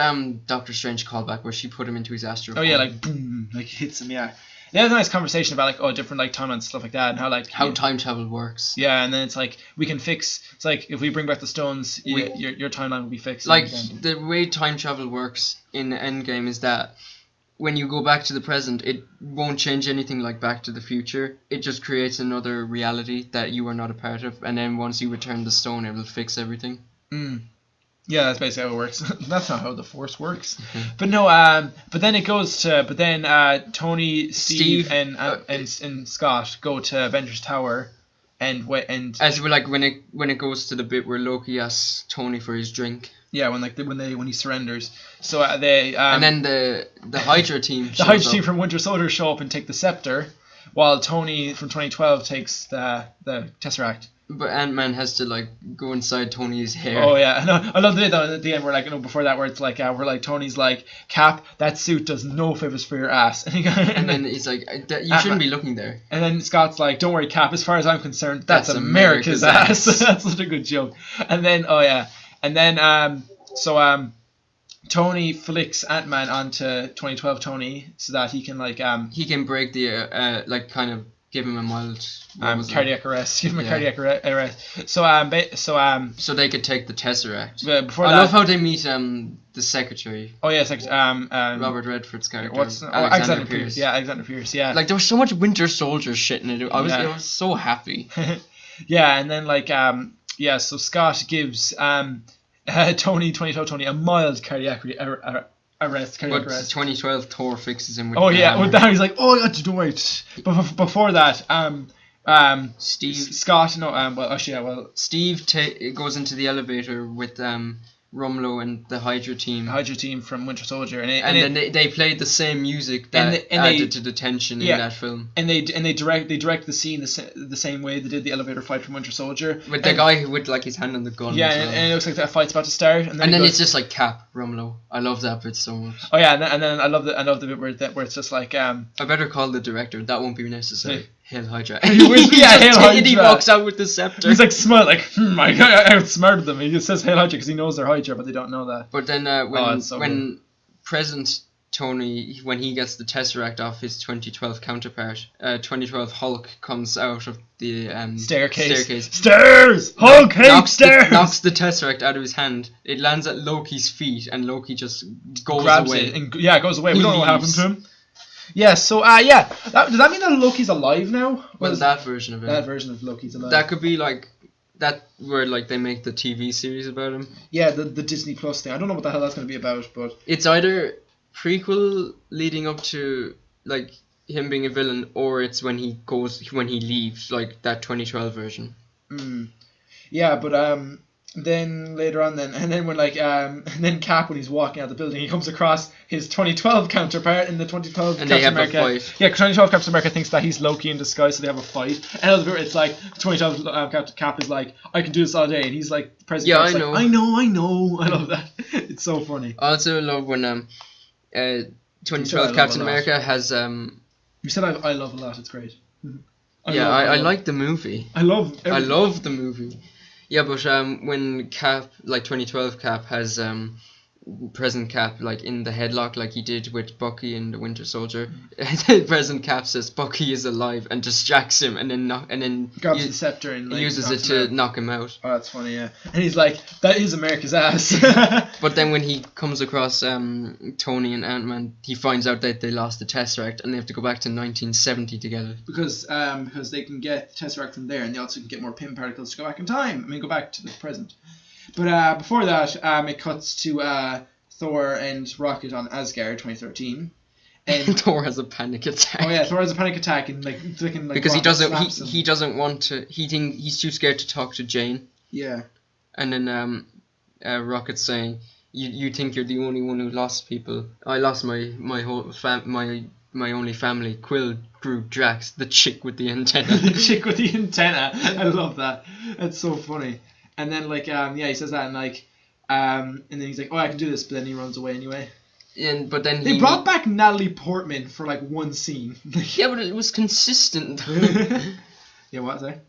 Doctor Strange callback where she put him into his astral form. Oh yeah, like boom, like hits him. Yeah, they had a nice conversation about like different like timelines and stuff like that, and how time travel works. Yeah, and then it's like we can fix. It's like if we bring back the stones, your timeline will be fixed. Like the way time travel works in Endgame is that when you go back to the present, it won't change anything like Back to the Future. It just creates another reality that you are not a part of, and then once you return the stone, it will fix everything. Yeah, that's basically how it works. That's not how the Force works. But no, but then Tony, Steve and Scott go to Avengers Tower, and as we're like when it goes to the bit where Loki asks Tony for his drink. Yeah, when he surrenders. So they and then the Hydra team. The Hydra team from Winter Soldier show up and take the scepter, while Tony from 2012 takes the Tesseract. But Ant-Man has to like go inside Tony's hair. Oh yeah, no, I love the bit at the end where like before that where it's like where like Tony's like, Cap, that suit does no favors for your ass, and then he's like, you shouldn't be looking there. And then Scott's like, don't worry, Cap, as far as I'm concerned, that's America's ass. That's such a good joke. And then Tony flicks Ant-Man onto 2012 Tony so that he can like he can break the like kind of give him a mild cardiac arrest. Give him a cardiac arrest. So they could take the Tesseract. Before I love how they meet the secretary. Oh yeah, Robert Redford's character. Alexander Pierce. Yeah, Alexander Pierce. Yeah. Like there was so much Winter Soldier shit in it. I was so happy. Yeah, and then like so Scott gives Tony 2012 Tony a mild cardiac arrest. 2012 Thor fixes him with that he's like, oh, I got to do it. But before that, Steve Scott Steve goes into the elevator with Rumlow and the Hydra team. Hydra team from Winter Soldier, and then they played the same music that added to the tension in that film. And they direct the scene the same way they did the elevator fight from Winter Soldier. With the guy with like his hand on the gun. Yeah, and it looks like that fight's about to start. And then it's just like Cap Rumlow. I love that bit so much. Oh yeah, and then I love the bit where it's just like I better call the director. That won't be necessary. Hail Hydra. Hail Hydra. And he walks out with the scepter. He's like smile like I outsmarted them. He just says Hail Hydra because he knows they're Hydra, but they don't know that. But then when President Tony, when he gets the Tesseract off his 2012 counterpart, 2012 Hulk comes out of the staircase. Stairs! Hulk hates stairs! Knocks the Tesseract out of his hand. It lands at Loki's feet, and Loki just grabs away. It goes away. We don't know what happened to him. Yeah, so, does that mean that Loki's alive now? Well, that version of it. That version of Loki's alive. That could be, like, that where, like, they make the TV series about him. Yeah, the Disney Plus thing. I don't know what the hell that's going to be about, but... It's either prequel leading up to, like, him being a villain, or it's when he leaves, like, that 2012 version. Yeah, but, then later on and then when and then Cap, when he's walking out the building, he comes across his 2012 counterpart in the 2012 and Captain they have America. A fight. Yeah, 2012 Captain America thinks that he's Loki in disguise, so they have a fight. And another bit, it's like 2012 Cap is like, I can do this all day, and he's like, President Cap's I know. I love that. It's so funny. I also love when 2012 Captain America has You said I love a lot. It's great. I like the movie. I love the movie. Yeah, but when Cap, like 2012 Cap, has President Cap like in the headlock like he did with Bucky in the Winter Soldier, President Cap says Bucky is alive and distracts him, and then grabs the scepter and like, uses it to knock him out. Oh, that's funny, yeah. And he's like, that is America's ass. But then when he comes across Tony and Ant-Man, he finds out that they lost the Tesseract and they have to go back to 1970 together. Because they can get the Tesseract from there, and they also can get more Pym particles to go back in time. I mean, go back to the present. But before that, it cuts to Thor and Rocket on Asgard 2013. And Thor has a panic attack. Oh yeah, Thor has a panic attack and because he doesn't want to. He's too scared to talk to Jane. Yeah. And then Rocket's saying, "You think you're the only one who lost people? I lost my whole my only family. Quill, Groot, Drax, the chick with the antenna." The chick with the antenna. I love that. That's so funny. And then he says that and then he's like, oh, I can do this, but then he runs away anyway. But then they brought back Natalie Portman for one scene. Yeah, but it was consistent. Yeah, what was I?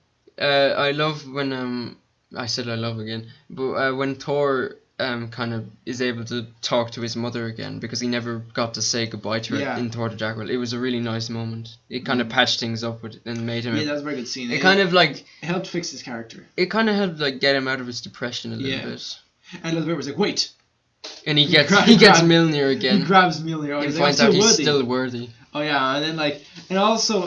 I love when I said I love again, but when Thor kind of is able to talk to his mother again, because he never got to say goodbye to her in Thor: The Dark World. It was a really nice moment. It kind of patched things up and made him. Yeah, that was a very good scene. It kind of it helped fix his character. It kind of helped get him out of his depression a little bit. And the bit was like, wait. And he gets Mjolnir again. He grabs Mjolnir. He finds out he's still worthy. Oh yeah, and then and also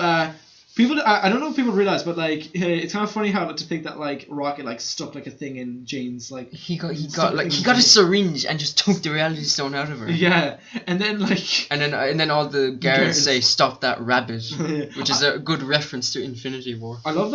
people, I don't know if people realize, but it's kind of funny how to think that Rocket stuck a thing in Jane's he got a syringe and just took the reality stone out of her. Yeah, and then and then all the guards say stop that rabbit, which is a good reference to Infinity War. I love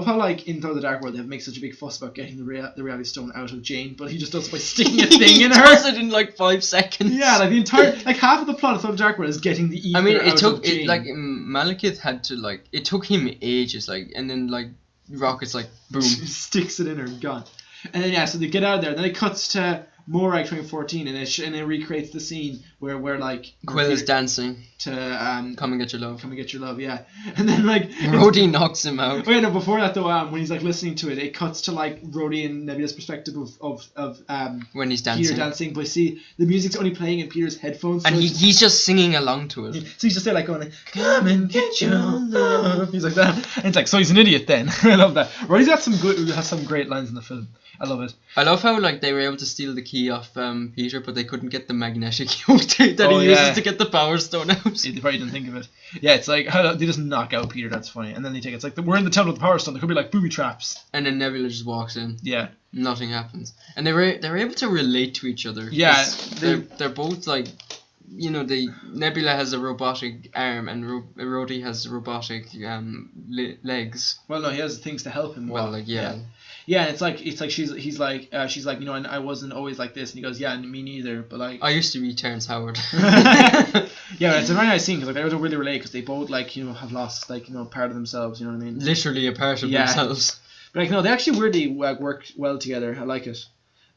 how in Thor: The Dark World they make such a big fuss about getting the reality stone out of Jane, but he just does it by sticking a thing in her. He does it in 5 seconds. Yeah, the entire half of the plot of Thor: The Dark World is getting the ether out of Jane. Malekith had to it took him ages and then Rocket's boom, sticks it in her and gone. And then so they get out of there, and then it cuts to Morag 2014, and it recreates the scene where Quill is dancing to Come and Get Your Love. Come and Get Your Love, yeah. And then Rhodey knocks him out. Wait, no, before that though, when he's listening to it, it cuts to Rhodey and Nebula's perspective of when he's dancing. Peter dancing, but see the music's only playing in Peter's headphones, and he's just singing along to it. So he's just there going come and get your love. He's like that, and it's so he's an idiot then. I love that. Rhodey's has some great lines in the film. I love it. I love how they were able to steal the key off Peter, but they couldn't get the magnetic yoke that he uses to get the Power Stone out. Yeah, they probably didn't think of it. Yeah, it's how they just knock out Peter. That's funny. And then they take it's we're in the temple of the Power Stone. There could be booby traps. And then Nebula just walks in. Yeah. Nothing happens. And they were able to relate to each other. Yeah. They're both you know, the Nebula has a robotic arm and Rhodey has robotic legs. Well, no, he has things to help him. Well, like yeah, and it's like she's like you know, and I wasn't always like this, and he goes, yeah, me neither, but like I used to be Terrence Howard. Yeah, it's a very nice scene because like they don't really relate because they both like, you know, have lost like, you know, part of themselves. You know what I mean? Literally a part of themselves. But like no, they actually weirdly work well together. I like it.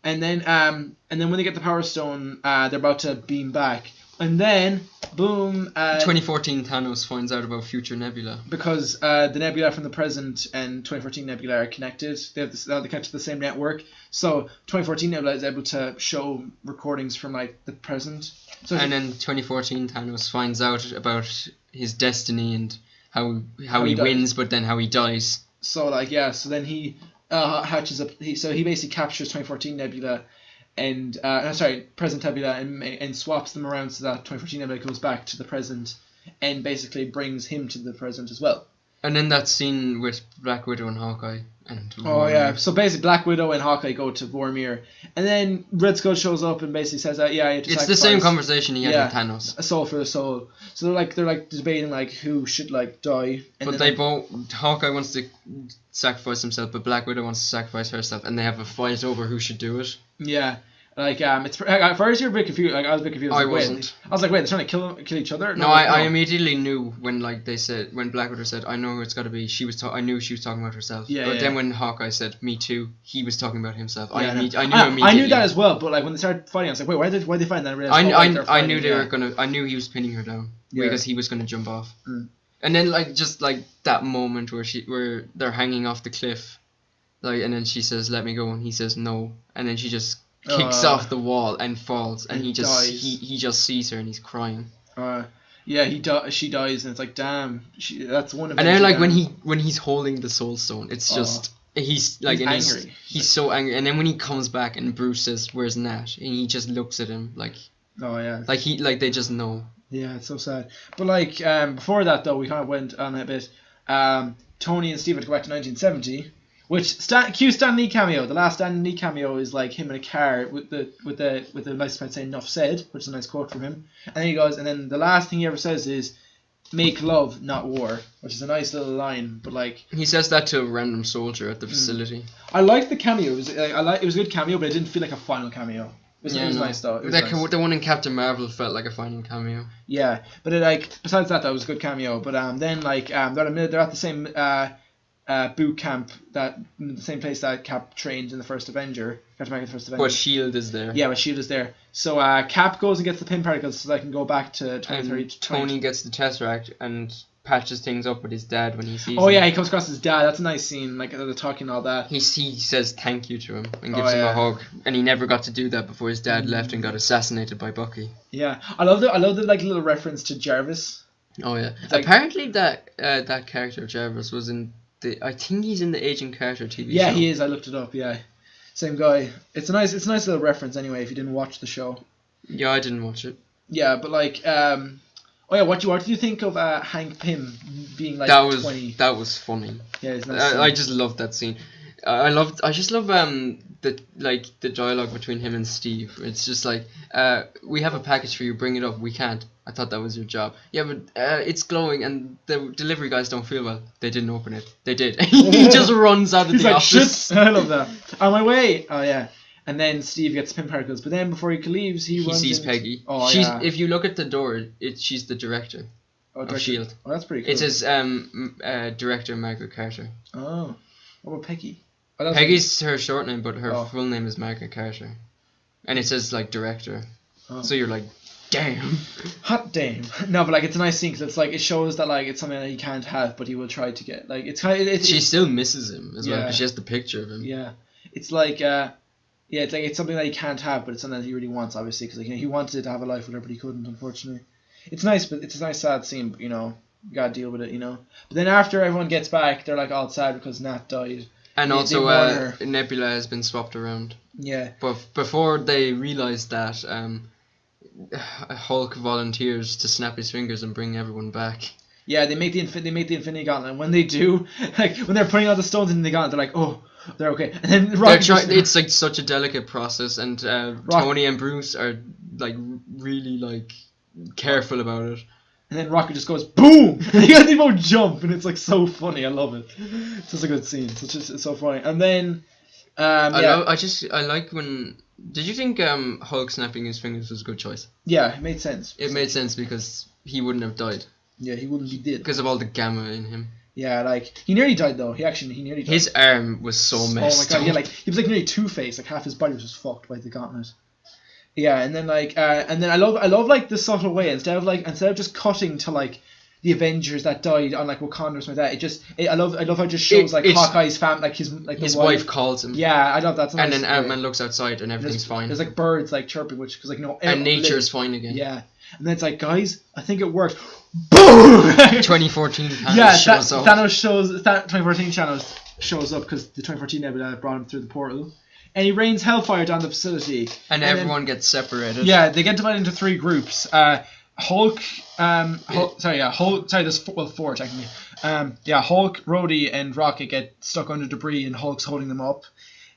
And then when they get the Power Stone, they're about to beam back. And then, boom. 2014 Thanos finds out about future Nebula. Because the Nebula from the present and 2014 Nebula are connected. They're connected to the same network. So 2014 Nebula is able to show recordings from like the present. So and then 2014 Thanos finds out about his destiny and how he wins, but then how he dies. So like so then he hatches up. So he basically captures 2014 Nebula. And present Nebula and swaps them around so that 2014 Nebula goes back to the present and basically brings him to the present as well. And then that scene with Black Widow and Hawkeye and so basically Black Widow and Hawkeye go to Vormir, and then Red Skull shows up and basically says that it's the same conversation he had with Thanos. A soul for a soul. So they're like debating like who should like die. And but they both Hawkeye wants to sacrifice himself, but Black Widow wants to sacrifice herself, and they have a fight over who should do it. Yeah. Like it's at first you're a bit confused. Like I was a bit confused. I wasn't. I was like, wait, they're trying to kill each other. No, I immediately knew when when Black Widow said, I know who it's got to be. I knew she was talking about herself. Yeah. But then when Hawkeye said, me too, he was talking about himself. Yeah, I knew immediately. I knew that as well. But like when they started fighting, I was like, wait, why did they fight? And then I knew they were gonna. I knew he was pinning her down because he was gonna jump off. Mm. And then just that moment where they're hanging off the cliff, and then she says, "Let me go," and he says, "No," and then she just kicks off the wall and falls, and he just sees her and he's crying. She dies, and it's like, damn, that's one of. And then when he's holding the Soul Stone, it's just he's angry. He's so angry, and then when he comes back and Bruce says, "Where's Nat?" and he just looks at him like. Oh yeah. They just know. Yeah, it's so sad. But before that though, we kind of went on a bit. Tony and Steve had to go back to 1970. Which cue Stan Lee cameo. The last Stan Lee cameo is like him in a car with the nice part saying "Enough said," which is a nice quote from him. And then he goes, and then the last thing he ever says is, "Make love, not war," which is a nice little line. But he says that to a random soldier at the facility. I liked the cameo. It was a good cameo, but it didn't feel like a final cameo. It was nice though. The one in Captain Marvel felt like a final cameo. Yeah, but besides that, was a good cameo. But then they're at the same. Boot camp, that the same place that Cap trained in the first Avenger. But S.H.I.E.L.D. is there. Yeah, but S.H.I.E.L.D. is there. So Cap goes and gets the pin particles so they can go back to 2030. And Tony gets the Tesseract and patches things up with his dad when he sees him. Oh yeah, he comes across his dad. That's a nice scene, like they're talking all that. He says thank you to him and gives him a hug, and he never got to do that before his dad left and got assassinated by Bucky. Yeah, I love the little reference to Jarvis. Oh yeah, apparently that character Jarvis was in. I think he's in the Agent Carter TV show. Yeah, he is. I looked it up. Yeah, same guy. It's a nice little reference anyway. If you didn't watch the show. Yeah, I didn't watch it. Yeah, but what did you think of Hank Pym being like 20? That was funny. Yeah, it's nice. I just loved that scene. I just love the dialogue between him and Steve. It's just like, we have a package for you. Bring it up. We can't. I thought that was your job. Yeah, but it's glowing and the delivery guys don't feel well. They didn't open it. They did. He just runs out of the office. Shit. I love that. On my way. Oh yeah. And then Steve gets pin particles, but then before he leaves, he sees Peggy. Oh yeah. If you look at the door, she's the director of S.H.I.E.L.D. Oh, that's pretty cool. It says director Margaret Carter. Oh, what about Peggy? Peggy's her short name, but her full name is Margaret Carter, and it says director. Oh. So you're like, damn. Hot damn. No, but it's a nice scene because it shows that it's something that he can't have, but he will try to get. She still misses him as well because she has the picture of him. Yeah, it's it's something that he can't have, but it's something that he really wants, obviously, because he wanted to have a life with her, but he couldn't, unfortunately. It's nice, but it's a nice sad scene. But you gotta deal with it, But then after everyone gets back, they're all sad because Nat died. And also, Nebula has been swapped around. Yeah. But before they realize that, Hulk volunteers to snap his fingers and bring everyone back. Yeah, they make the Infinity Gauntlet, and when they do, when they're putting all the stones in the gauntlet, they're like, oh, they're okay. And then it's such a delicate process, and Tony and Bruce are really careful about it. And then Rocket just goes boom, and they both jump, and it's like so funny. I love it. It's just a good scene. It's so funny. And then, I like when. Did you think Hulk snapping his fingers was a good choice? Yeah, it made sense. It made sense because he wouldn't have died. Yeah, he wouldn't be dead. Because of all the gamma in him. Yeah, like, he nearly died though. He nearly died. His arm was so messed up. Oh my god, yeah, like, he was like nearly Two-Face. Like, half his body was just fucked by the gauntlet. Yeah, and then I love like the subtle way, instead of just cutting to like the Avengers that died on like Wakanda or something like that, I love how it just shows Hawkeye's family, like his wife calls him. Yeah, I love that. And then Ant-Man looks outside and everything's fine. There's like birds like chirping, which because like and nature's fine again. Yeah, and then it's like, guys, I think it worked. Boom! 2014 Thanos shows up. 2014 Thanos shows up because the 2014 Nebula brought him through the portal. And he rains hellfire down the facility. And everyone gets separated. Yeah, they get divided into 3 groups. Hulk, there's four technically. Hulk, Rhodey, and Rocket get stuck under debris, and Hulk's holding them up.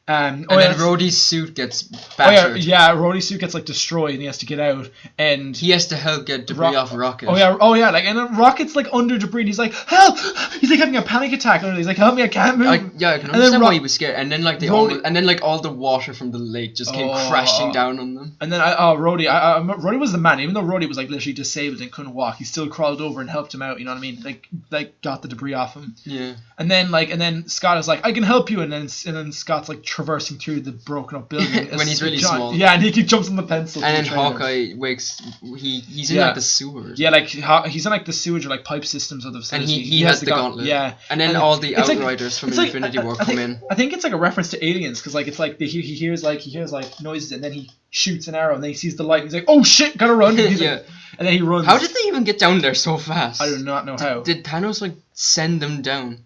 And then Rhodey's suit gets battered. Rhodey's suit gets like destroyed, and he has to get out, and he has to help get debris off Rocket. Like, and then Rocket's like under debris, and he's like, help! He's like having a panic attack, and he's like, help me, I can't move. I can understand why he was scared. And then like all the water from the lake just came crashing down on them. And then Rhodey was the man. Even though Rhodey was like literally disabled and couldn't walk, he still crawled over and helped him out. You know what I mean? Like got the debris off him. Yeah. And then Scott is like, I can help you, and then Scott's like traversing through the broken up building when he's really small. Yeah, and he jumps on the pencil. And then Hawkeye wakes. He's in like the sewers. Yeah, like he's in like the sewage or like pipe systems of the facility. And he has the gauntlet. Yeah. And then all the Outriders from Infinity War come in. I think it's like a reference to Aliens, because like it's like he hears noises, and then he shoots an arrow, and then he sees the light, and he's like, oh shit, gotta run. And then he runs. How did they even get down there so fast? I do not know how. Did Thanos like send them down?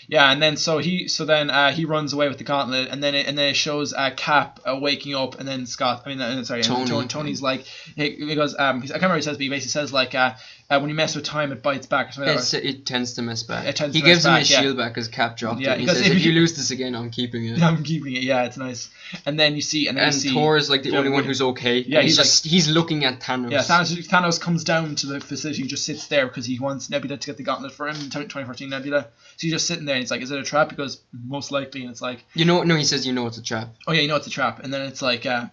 Yeah, and then he runs away with the gauntlet, and then it shows Cap waking up, and then Tony's like, he goes, I can't remember what he says, but he basically says like, when you mess with time, it bites back or something like that. It tends to mess back. He gives him his shield back as Cap dropped it. He says, if you lose this again, I'm keeping it. I'm keeping it. Yeah, it's nice. And then you see, Thor is like the only one who's okay. Yeah, he's looking at Thanos. Yeah, Thanos comes down to the facility and just sits there because he wants Nebula to get the gauntlet for him. 2014 Nebula. So he's just sitting there, and he's like, "Is it a trap?" He goes, "Most likely." And it's like, no, he says, it's a trap. Oh yeah, it's a trap. And then it's like, and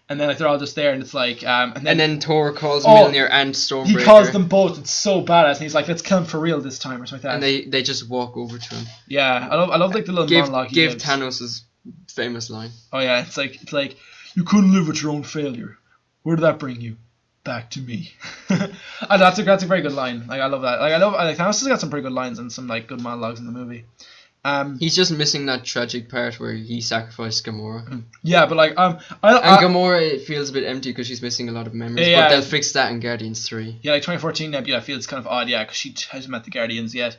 then like they're all just there, and it's like, and then Thor calls Mjolnir and Stormbreaker. He calls them both. It's so badass, and he's like, "Let's kill him for real this time," or something like that. And they just walk over to him. Yeah, I love like the little monologue. Give Thanos' famous line. Oh yeah, it's like you couldn't live with your own failure. Where did that bring you? Back to me. And that's a very good line. Like, I love that. Like Thanos has got some pretty good lines and some like good monologues in the movie. He's just missing that tragic part where he sacrificed Gamora. Yeah, but like and Gamora, it feels a bit empty because she's missing a lot of memories. Yeah, but they'll fix that in Guardians 3. Yeah, like 2014 Nebula feels kind of odd. Yeah, because she hasn't met the Guardians yet.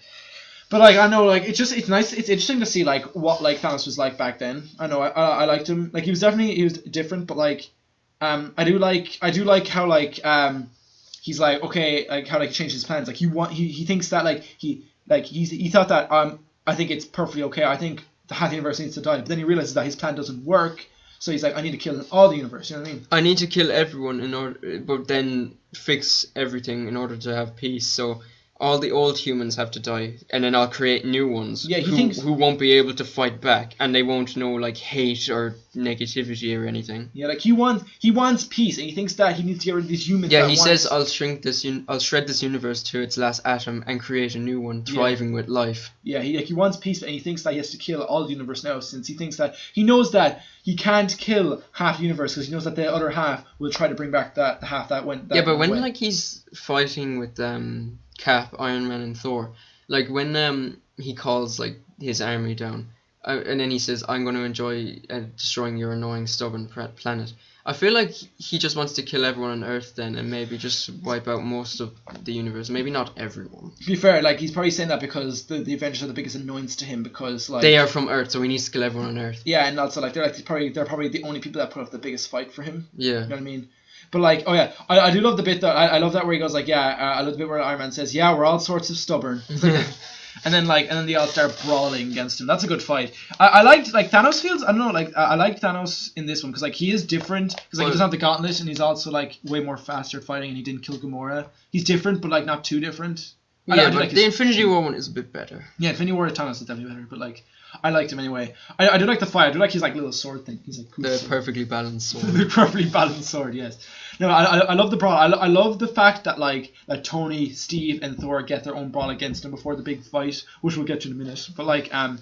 But like, I know, like, it's nice. It's interesting to see like what like Thanos was like back then. I know I liked him. Like, he was different, but like. I do like how like he's like, okay, like how like he changed his plans. Like he thinks that like he thought that I think it's perfectly okay. I think the half the universe needs to die, but then he realizes that his plan doesn't work. So he's like, I need to kill all the universe. You know what I mean? I need to kill everyone in order, but then fix everything in order to have peace. So all the old humans have to die, and then I'll create new ones. Yeah, who won't be able to fight back, and they won't know like hate or negativity or anything. Yeah, like he wants peace, and he thinks that he needs to get rid of these humans. Yeah, he says, I'll shred this universe to its last atom and create a new one, thriving with life. Yeah, he wants peace, and he thinks that he has to kill all the universe now, since he knows that he can't kill half the universe because he knows that the other half will try to bring back that half that went. But when like he's fighting with Cap, Iron Man, and Thor, like when he calls like his army down, and then he says, I'm going to enjoy destroying your annoying stubborn planet. I feel like he just wants to kill everyone on Earth then, and maybe just wipe out most of the universe. Maybe not everyone. To be fair, like he's probably saying that because the Avengers are the biggest annoyance to him, because like they are from Earth, so he needs to kill everyone on Earth. Yeah, and also like they're probably the only people that put up the biggest fight for him. Yeah. You know what I mean? But like, oh yeah, I do love the bit that I love that where he goes like, I love the bit where Iron Man says, yeah, we're all sorts of stubborn. And then they all start brawling against him. That's a good fight. I liked like Thanos feels. I don't know. Like I like Thanos in this one because like he is different. Because like he doesn't have the gauntlet and he's also like way more faster at fighting and he didn't kill Gamora. He's different, but like not too different. Yeah, but the Infinity War one is a bit better. Yeah, Infinity War Thanos is definitely better. But like I liked him anyway. I do like the fight. I do like his like little sword thing. He's like cool the sword. perfectly balanced sword. The perfectly balanced sword. Yes. No, I love the brawl. I love the fact that like that Tony, Steve, and Thor get their own brawl against him before the big fight, which we'll get to in a minute. But like I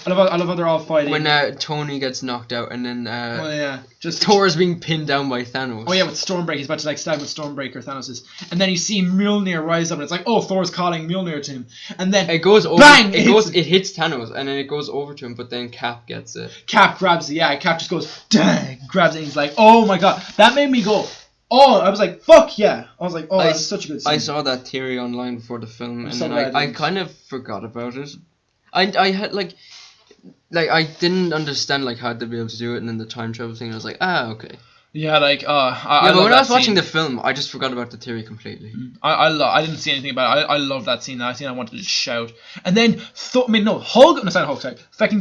love how they're all fighting. When Tony gets knocked out and then just Thor's being pinned down by Thanos. Oh yeah, with Stormbreaker, he's about to like stab with Stormbreaker. Thanos is, and then you see Mjolnir rise up, and it's like, oh, Thor's calling Mjolnir to him, and then it goes over. Bang! It hits Thanos, and then it goes over to him, but then Cap gets it. Cap grabs it. Yeah, Cap just goes, dang, grabs it. And he's like, oh my god, that made me go. Oh, I was like, fuck yeah. I was like, oh, that's such a good scene. I saw that theory online before the film, and then I kind of forgot about it. I had like I didn't understand like how they'd be able to do it, and then the time travel thing, I was like, okay. Yeah, like but when I was watching the film, I just forgot about the theory completely. I didn't see anything about it. I love that scene. That scene I wanted to shout. And then fucking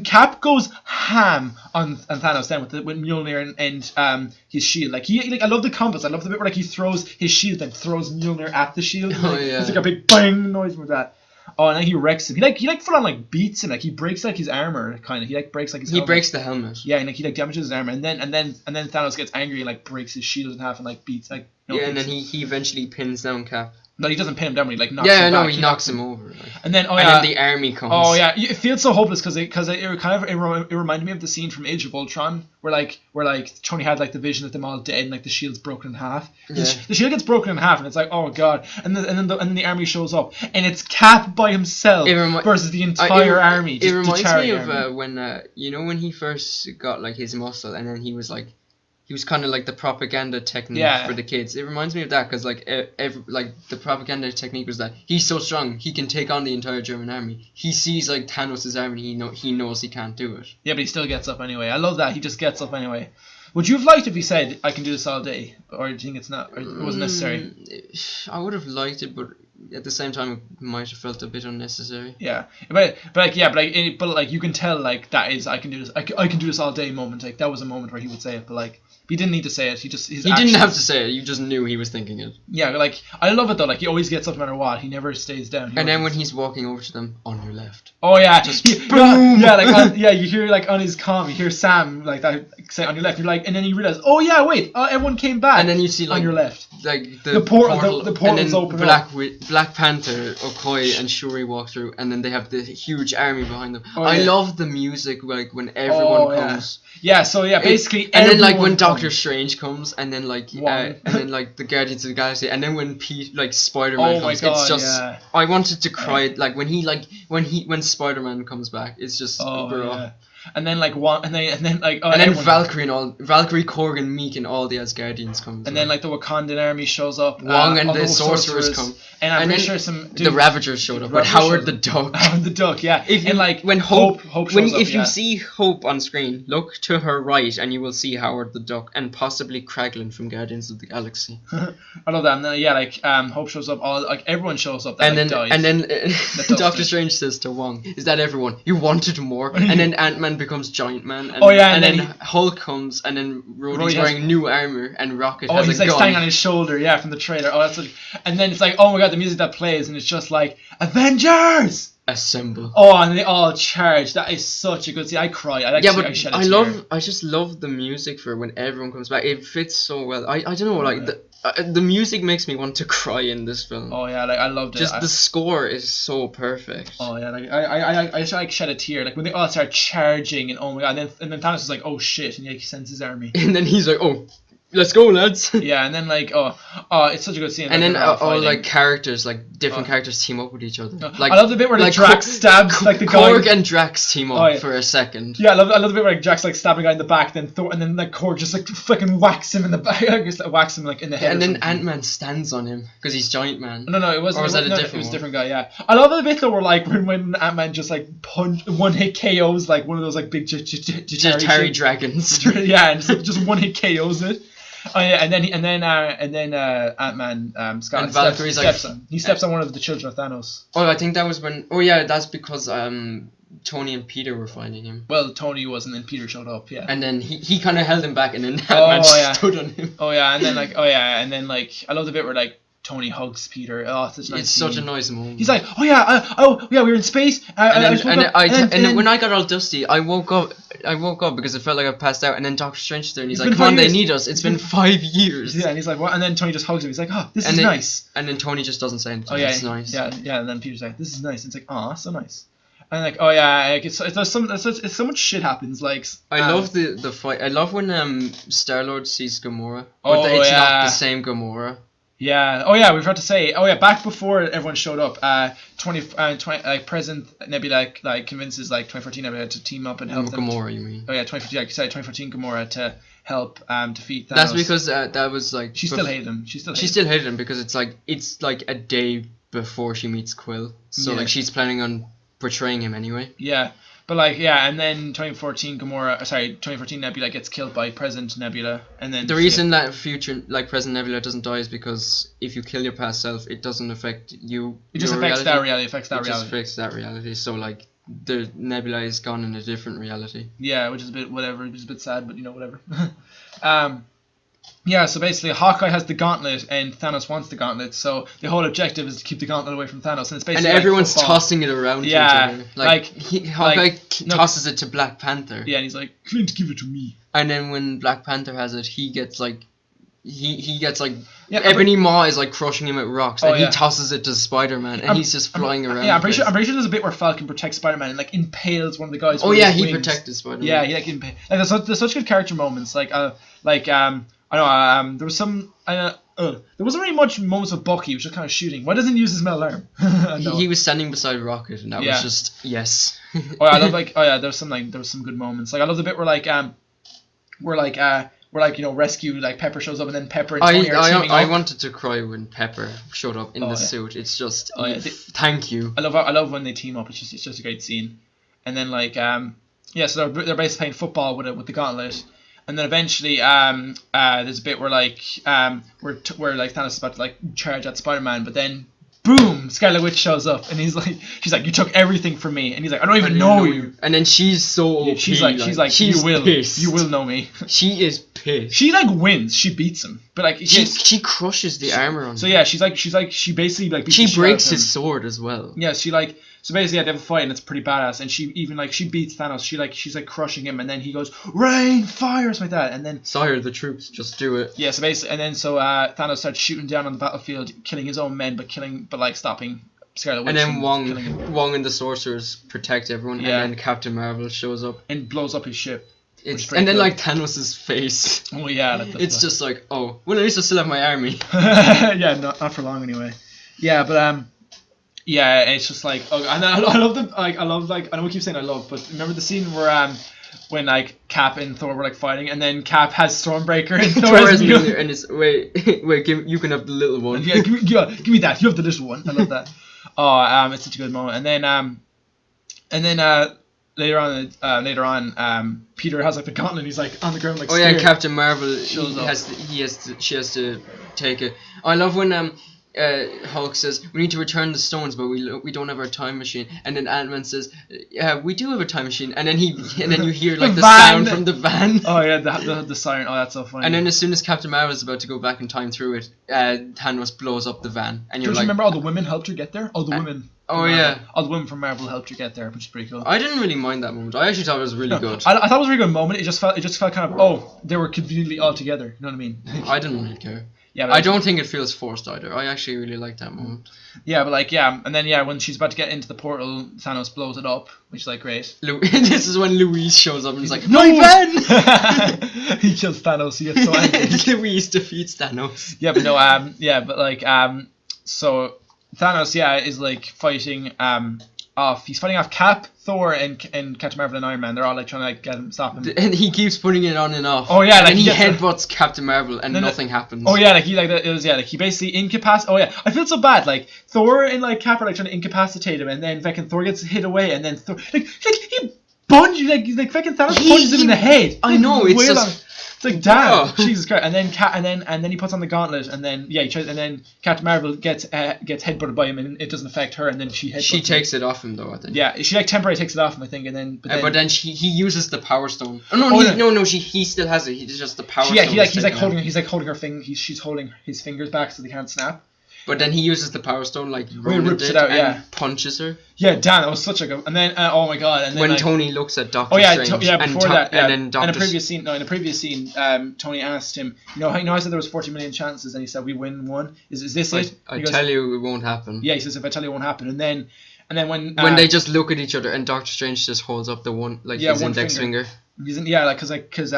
Cap goes ham on Thanos then with Mjolnir and his shield. Like I love the combos. I love the bit where like he throws his shield and throws Mjolnir at the shield. Oh yeah. It's like a big bang noise with that. Oh, and then he wrecks him. He full on like beats him. Like he breaks like his armor kind of. He like breaks like his. He helmet. breaks the helmet. Yeah, and like he like damages his armor, and then Thanos gets angry and like breaks his shield in half and like beats like. And then he eventually pins down Cap. No, he doesn't pin him down. But he like knocks him back. He knocks him over. Like. And then then the army comes. Oh yeah, it feels so hopeless because it reminded me of the scene from Age of Ultron where Tony had like the vision of them all dead and like the shield's broken in half. Yeah. The shield gets broken in half and it's like, oh god, and then the army shows up and it's Cap by himself versus the entire army. It reminds me of when when he first got like his muscle and then he was kind of like the propaganda technique for the kids. It reminds me of that because like the propaganda technique was that he's so strong he can take on the entire German army. He sees like Thanos' army, he knows he can't do it. Yeah, but he still gets up anyway. I love that he just gets up anyway. Would you have liked if he said, "I can do this all day," or do you think it's not? Or it wasn't necessary? I would have liked it, but at the same time, it might have felt a bit unnecessary. Yeah, but you can tell like that is I can do this. I can do this all day moment. Like that was a moment where he would say it, but like. He didn't need to say it. He didn't have to say it. You just knew he was thinking it. Yeah, like I love it though. Like he always gets up no matter what. He never stays down. And then when he's walking over to them, on your left. Oh yeah, just boom. Yeah, you hear like on his comm, you hear Sam like that say on your left. You're like, and then you realize, oh yeah, wait, everyone came back. And then you see like on your left, like the portal's open. Black Panther, Okoye, and Shuri walk through, and then they have this huge army behind them. Oh, I love the music like when everyone comes. Yeah, so yeah, basically, and then like when Doctor Strange comes, and then like the Guardians of the Galaxy, and then when Spider-Man comes, it's just I wanted to cry like when Spider-Man comes back, it's just Yeah. And then Valkyrie Korg, and Meek, and all the Asgardians come. And then like the Wakandan army shows up. Wong and the sorcerers come. And I'm pretty sure the Ravagers showed up. But Howard the Duck. Howard the Duck, yeah. When Hope shows up, if you see Hope on screen, look to her right, and you will see Howard the Duck and possibly Kraglin from Guardians of the Galaxy. I love that. And then, Hope shows up. Everyone shows up. That, and then Doctor Strange says to Wong, "Is that everyone? You wanted more?" And then Ant-Man becomes Giant Man. And then Hulk comes, and then Rhodey's wearing new armor, and Rocket has a gun. Oh, he's like standing on his shoulder, from the trailer. Oh, that's and then it's like, oh my god, the music that plays, and it's just like Avengers assemble. Oh, and they all charge. That is such a good scene. I cry. I just love the music for when everyone comes back. It fits so well. I don't know, the music makes me want to cry in this film. Oh yeah, I loved it. Just the score is so perfect. Oh yeah, I shed a tear when they all start charging, and oh my god, and then Thanos is like, oh shit, and he sends his army. And then he's like, oh, let's go, lads. Yeah, and then it's such a good scene. And then all characters, different characters team up with each other. I love the bit where Drax stabs the guy. Korg and Drax team up for a second. Yeah, I love the bit where Drax stabbing a guy in the back, then Korg just fucking whacks him in the back. Whacks him in the head. And then Ant-Man stands on him because he's Giant Man. No, it wasn't. Or was that a different one? It was a different guy. Yeah, I love the bit though where when Ant-Man just punch one hit KOs one of those big Jatari dragons. Yeah, and just one hit KOs it. Oh yeah, and then Ant-Man Scott And Valkyrie's steps on one of the children of Thanos. Oh, I think that was when. Oh yeah, that's because Tony and Peter were fighting him. Well, Tony wasn't, and Peter showed up. Yeah. And then he kind of held him back, and then Ant-Man stood on him. Oh yeah, and then I love the bit where like Tony hugs Peter. Oh, it's such a nice scene. Such a nice moment. He's like, oh yeah, we were in space. And then when I got all dusty, I woke up because it felt like I passed out. And then Doctor Strange is there, and he's like, "Come on, they need us. It's been 5 years." Yeah, and he's like, "What?" And then Tony just hugs him. He's like, "Oh, this is nice." And then Tony just doesn't say anything. Oh yeah, it's nice. Yeah. And then Peter's like, "This is nice." And it's like, "Oh, so nice." And like, oh yeah, like it's so much shit happens. Like, I love the fight. I love when Star-Lord sees Gamora, but it's not the same Gamora. Yeah. Oh yeah, we forgot to say. Oh yeah, back before everyone showed up, President Nebula like convinces like 2014 Nebula to team up and help them. Gamora, you mean? Oh yeah, 2014 Gamora to help defeat Thanos. That's because that was like. She still hated him. She still hated him because it's like a day before she meets Quill, so like she's planning on portraying him anyway. Yeah. But like and then 2014 Nebula gets killed by President Nebula, and then the reason that future like President Nebula doesn't die is because if you kill your past self, it doesn't affect you. It just affects reality. That reality. Affects that it reality. Just affects that reality. So like the Nebula is gone in a different reality. Yeah, which is a bit whatever. Which is a bit sad, but whatever. Yeah, so basically Hawkeye has the gauntlet and Thanos wants the gauntlet, so the whole objective is to keep the gauntlet away from Thanos, and it's basically and everyone's tossing it around each other. Hawkeye tosses it to Black Panther. Yeah, and he's like, Clint, give it to me. And then when Black Panther has it, he gets like Ebony Maw is like crushing him with rocks, and he tosses it to Spider-Man, and he's just flying around. Yeah, I'm pretty sure there's a bit where Falcon protects Spider-Man and like impales one of the guys. Oh yeah, he protected Spider-Man. Yeah, he like there's such good character moments. I know. There was some. There wasn't really much moments with Bucky. He was just kind of shooting. Why doesn't he use his metal arm? He was standing beside Rocket, and that was just yes. I love there was some good moments. Like I love the bit where rescue like Pepper shows up, and then Pepper and Tony are teaming up. I wanted to cry when Pepper showed up in the suit. It's just thank you. I love when they team up. It's just a great scene. And then so they're basically playing football with the gauntlet. And then eventually, there's a bit where where Thanos is about to like charge at Spider-Man, but then boom, Scarlet Witch shows up, and she's like, you took everything from me, and he's like, I don't even know you. And then she's so OP, she's like, you will know me. She is pissed. She like wins, she beats him, but like she crushes the armor on. So yeah, she basically like beats she breaks his sword as well. Yeah, so basically, they have a fight, and it's pretty badass. And she beats Thanos. She's crushing him, and then he goes, rain, fire, something like that. And then sire the troops, just do it. Yeah, so basically, Thanos starts shooting down on the battlefield, killing his own men, but stopping Scarlet Witch. And then Wong and the Sorcerers protect everyone, and then Captain Marvel shows up and blows up his ship. And then Thanos' face. Oh yeah, it's just like, oh, well, at least I still have my army. Yeah, not for long anyway. Yeah, but yeah, it's just like, and I love the I know we keep saying I love, but remember the scene where when like Cap and Thor were like fighting, and then Cap has Stormbreaker and Thor has Mjolnir, and it's wait, you can have the little one. Yeah, give me that. You have the little one. I love that. It's such a good moment. And then later on, Peter has like the gauntlet. And he's like on the ground like. Oh yeah, Captain Marvel. She has to take it. I love when Hulk says we need to return the stones, but we don't have our time machine. And then Ant-Man says, yeah, we do have a time machine. And then you hear like the sound from the van. Oh yeah, the siren. Oh, that's so funny. And then as soon as Captain Marvel is about to go back in time through it, Thanos blows up the van. And don't you remember all the women helped her get there? All the women. Oh yeah. All the women from Marvel helped her get there, which is pretty cool. I didn't really mind that moment. I actually thought it was really good. I thought it was a really good moment. It just felt kind of they were conveniently all together. You know what I mean? I didn't really care. Yeah, I don't think it feels forced either. I actually really like that moment. Yeah, but and then when she's about to get into the portal, Thanos blows it up, which is like great. This is when Louise shows up and he's like, "My van!" He kills Thanos. He gets so angry. Louise defeats Thanos. Yeah, but no, so Thanos, is like fighting off. He's fighting off Cap, Thor, and Captain Marvel and Iron Man. They're all like trying to like get him, stop him. And he keeps putting it on and off. Oh yeah, and he headbutts Captain Marvel, and nothing happens. Oh yeah, he basically incapacitates. Oh yeah, I feel so bad. Like Thor and like Cap are like trying to incapacitate him, and then fucking Thor gets hit away, and then Thor he punches fucking Thanos punches him in the head. I know, it's just It's like, damn, Jesus Christ. And then he puts on the gauntlet, and then Captain Marvel gets headbutted by him, and it doesn't affect her, and then she takes it off him though, I think. Yeah, she like temporarily takes it off him, I think, and then but then he uses the Power Stone. Oh, he still has it. He's just the Power Stone. Yeah, he's holding her finger. She's holding his fingers back so they can't snap. But then he uses the Power Stone like Ronan rips it out, and punches her. Yeah, damn, that was such a good. And then oh my god, and then when Tony looks at Doctor Strange. Before that, and then Doctor. In a previous scene, Tony asked him, I said there was 40 million chances, and he said we win one. Is this it? I tell you, it won't happen. Yeah, he says if I tell you, it won't happen. And then when they just look at each other, and Doctor Strange just holds up the one his index finger. Because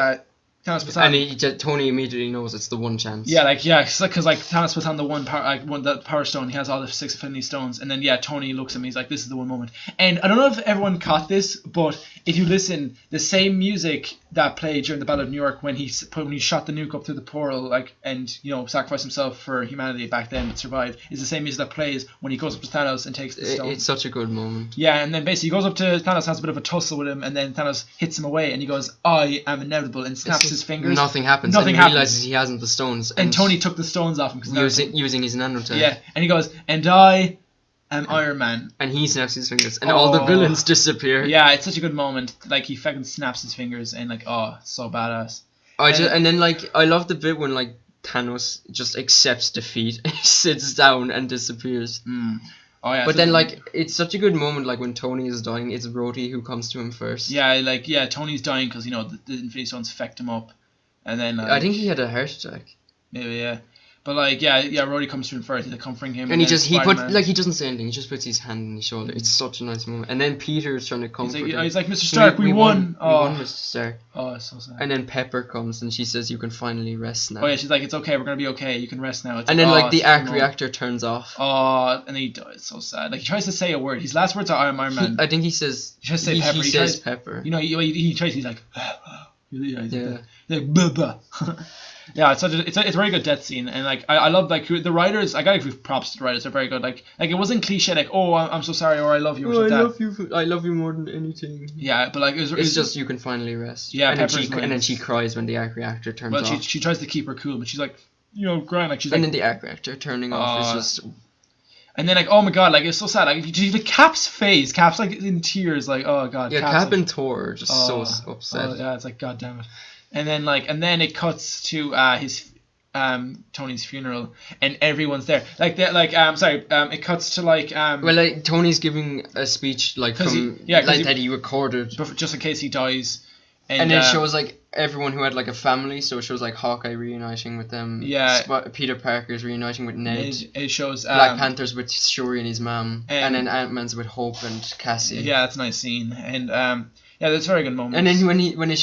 Thanos puts on, and Tony immediately knows it's the one chance. Because Thanos puts on the Power Stone. He has all the 6 Infinity Stones, and then Tony looks at me. He's like, "This is the one moment." And I don't know if everyone caught this, but if you listen, the same music that played during the Battle of New York when he shot the nuke up through the portal, and sacrificed himself for humanity back then but survived, is the same music that plays when he goes up to Thanos and takes the stone. It's such a good moment. Yeah, and then basically he goes up to Thanos, has a bit of a tussle with him, and then Thanos hits him away, and he goes, "I am inevitable," and snaps his fingers. Nothing happens. He realizes he hasn't the stones. And Tony took the stones off him using his nanotech. Yeah, and he goes, "And I am Iron Man." And he snaps his fingers, and all the villains disappear. Yeah, it's such a good moment. Like he fucking snaps his fingers, and so badass. I love the bit when Thanos just accepts defeat, sits down, and disappears. Oh yeah. But then it's such a good moment. Like when Tony is dying, it's Rhodey who comes to him first. Yeah, Tony's dying because the Infinity Stones fecked him up, and then I think he had a heart attack. Maybe yeah. But Rhodey comes to him first. He's comforting him, and he doesn't say anything. He just puts his hand on his shoulder. It's such a nice moment. And then Peter is trying to comfort him. He's like, "Mr. Stark, we won." We won, Mr. Stark. Oh, it's so sad. And then Pepper comes and she says, "You can finally rest now." Oh yeah, she's like, "It's okay. We're gonna be okay. You can rest now." And then the arc reactor turns off. Oh, and then he dies. So sad. He tries to say a word. His last words are "Iron Man." I think he says. He tries to say Pepper. He says Pepper. He tries. He's like. Like blah, blah. Yeah, it's a very good death scene, and I love the writers. I gotta give props to the writers. They're very good. Like it wasn't cliche. Like, "Oh, I'm so sorry," or "I love you," or something. I love you more than anything. Yeah, but it's just you can finally rest. Yeah, and then she cries when the arc reactor turns off. But she tries to keep her cool, but she's like, crying like she's. And then the arc reactor turning off is just. And then oh my god, it's so sad. The Cap's face, Cap's in tears, oh god. Yeah, Cap and Thor are just so upset. Oh, yeah, it's like, god damn it. And then it cuts to his Tony's funeral, and everyone's there. It cuts to Tony's giving a speech that he recorded just in case he dies. And it shows everyone who had a family, so it shows Hawkeye reuniting with them. Yeah. Peter Parker's reuniting with Ned. It shows Black Panther's with Shuri and his mom, and then Ant-Man's with Hope and Cassie. Yeah, that's a nice scene, and yeah, that's a very good moment. And then when it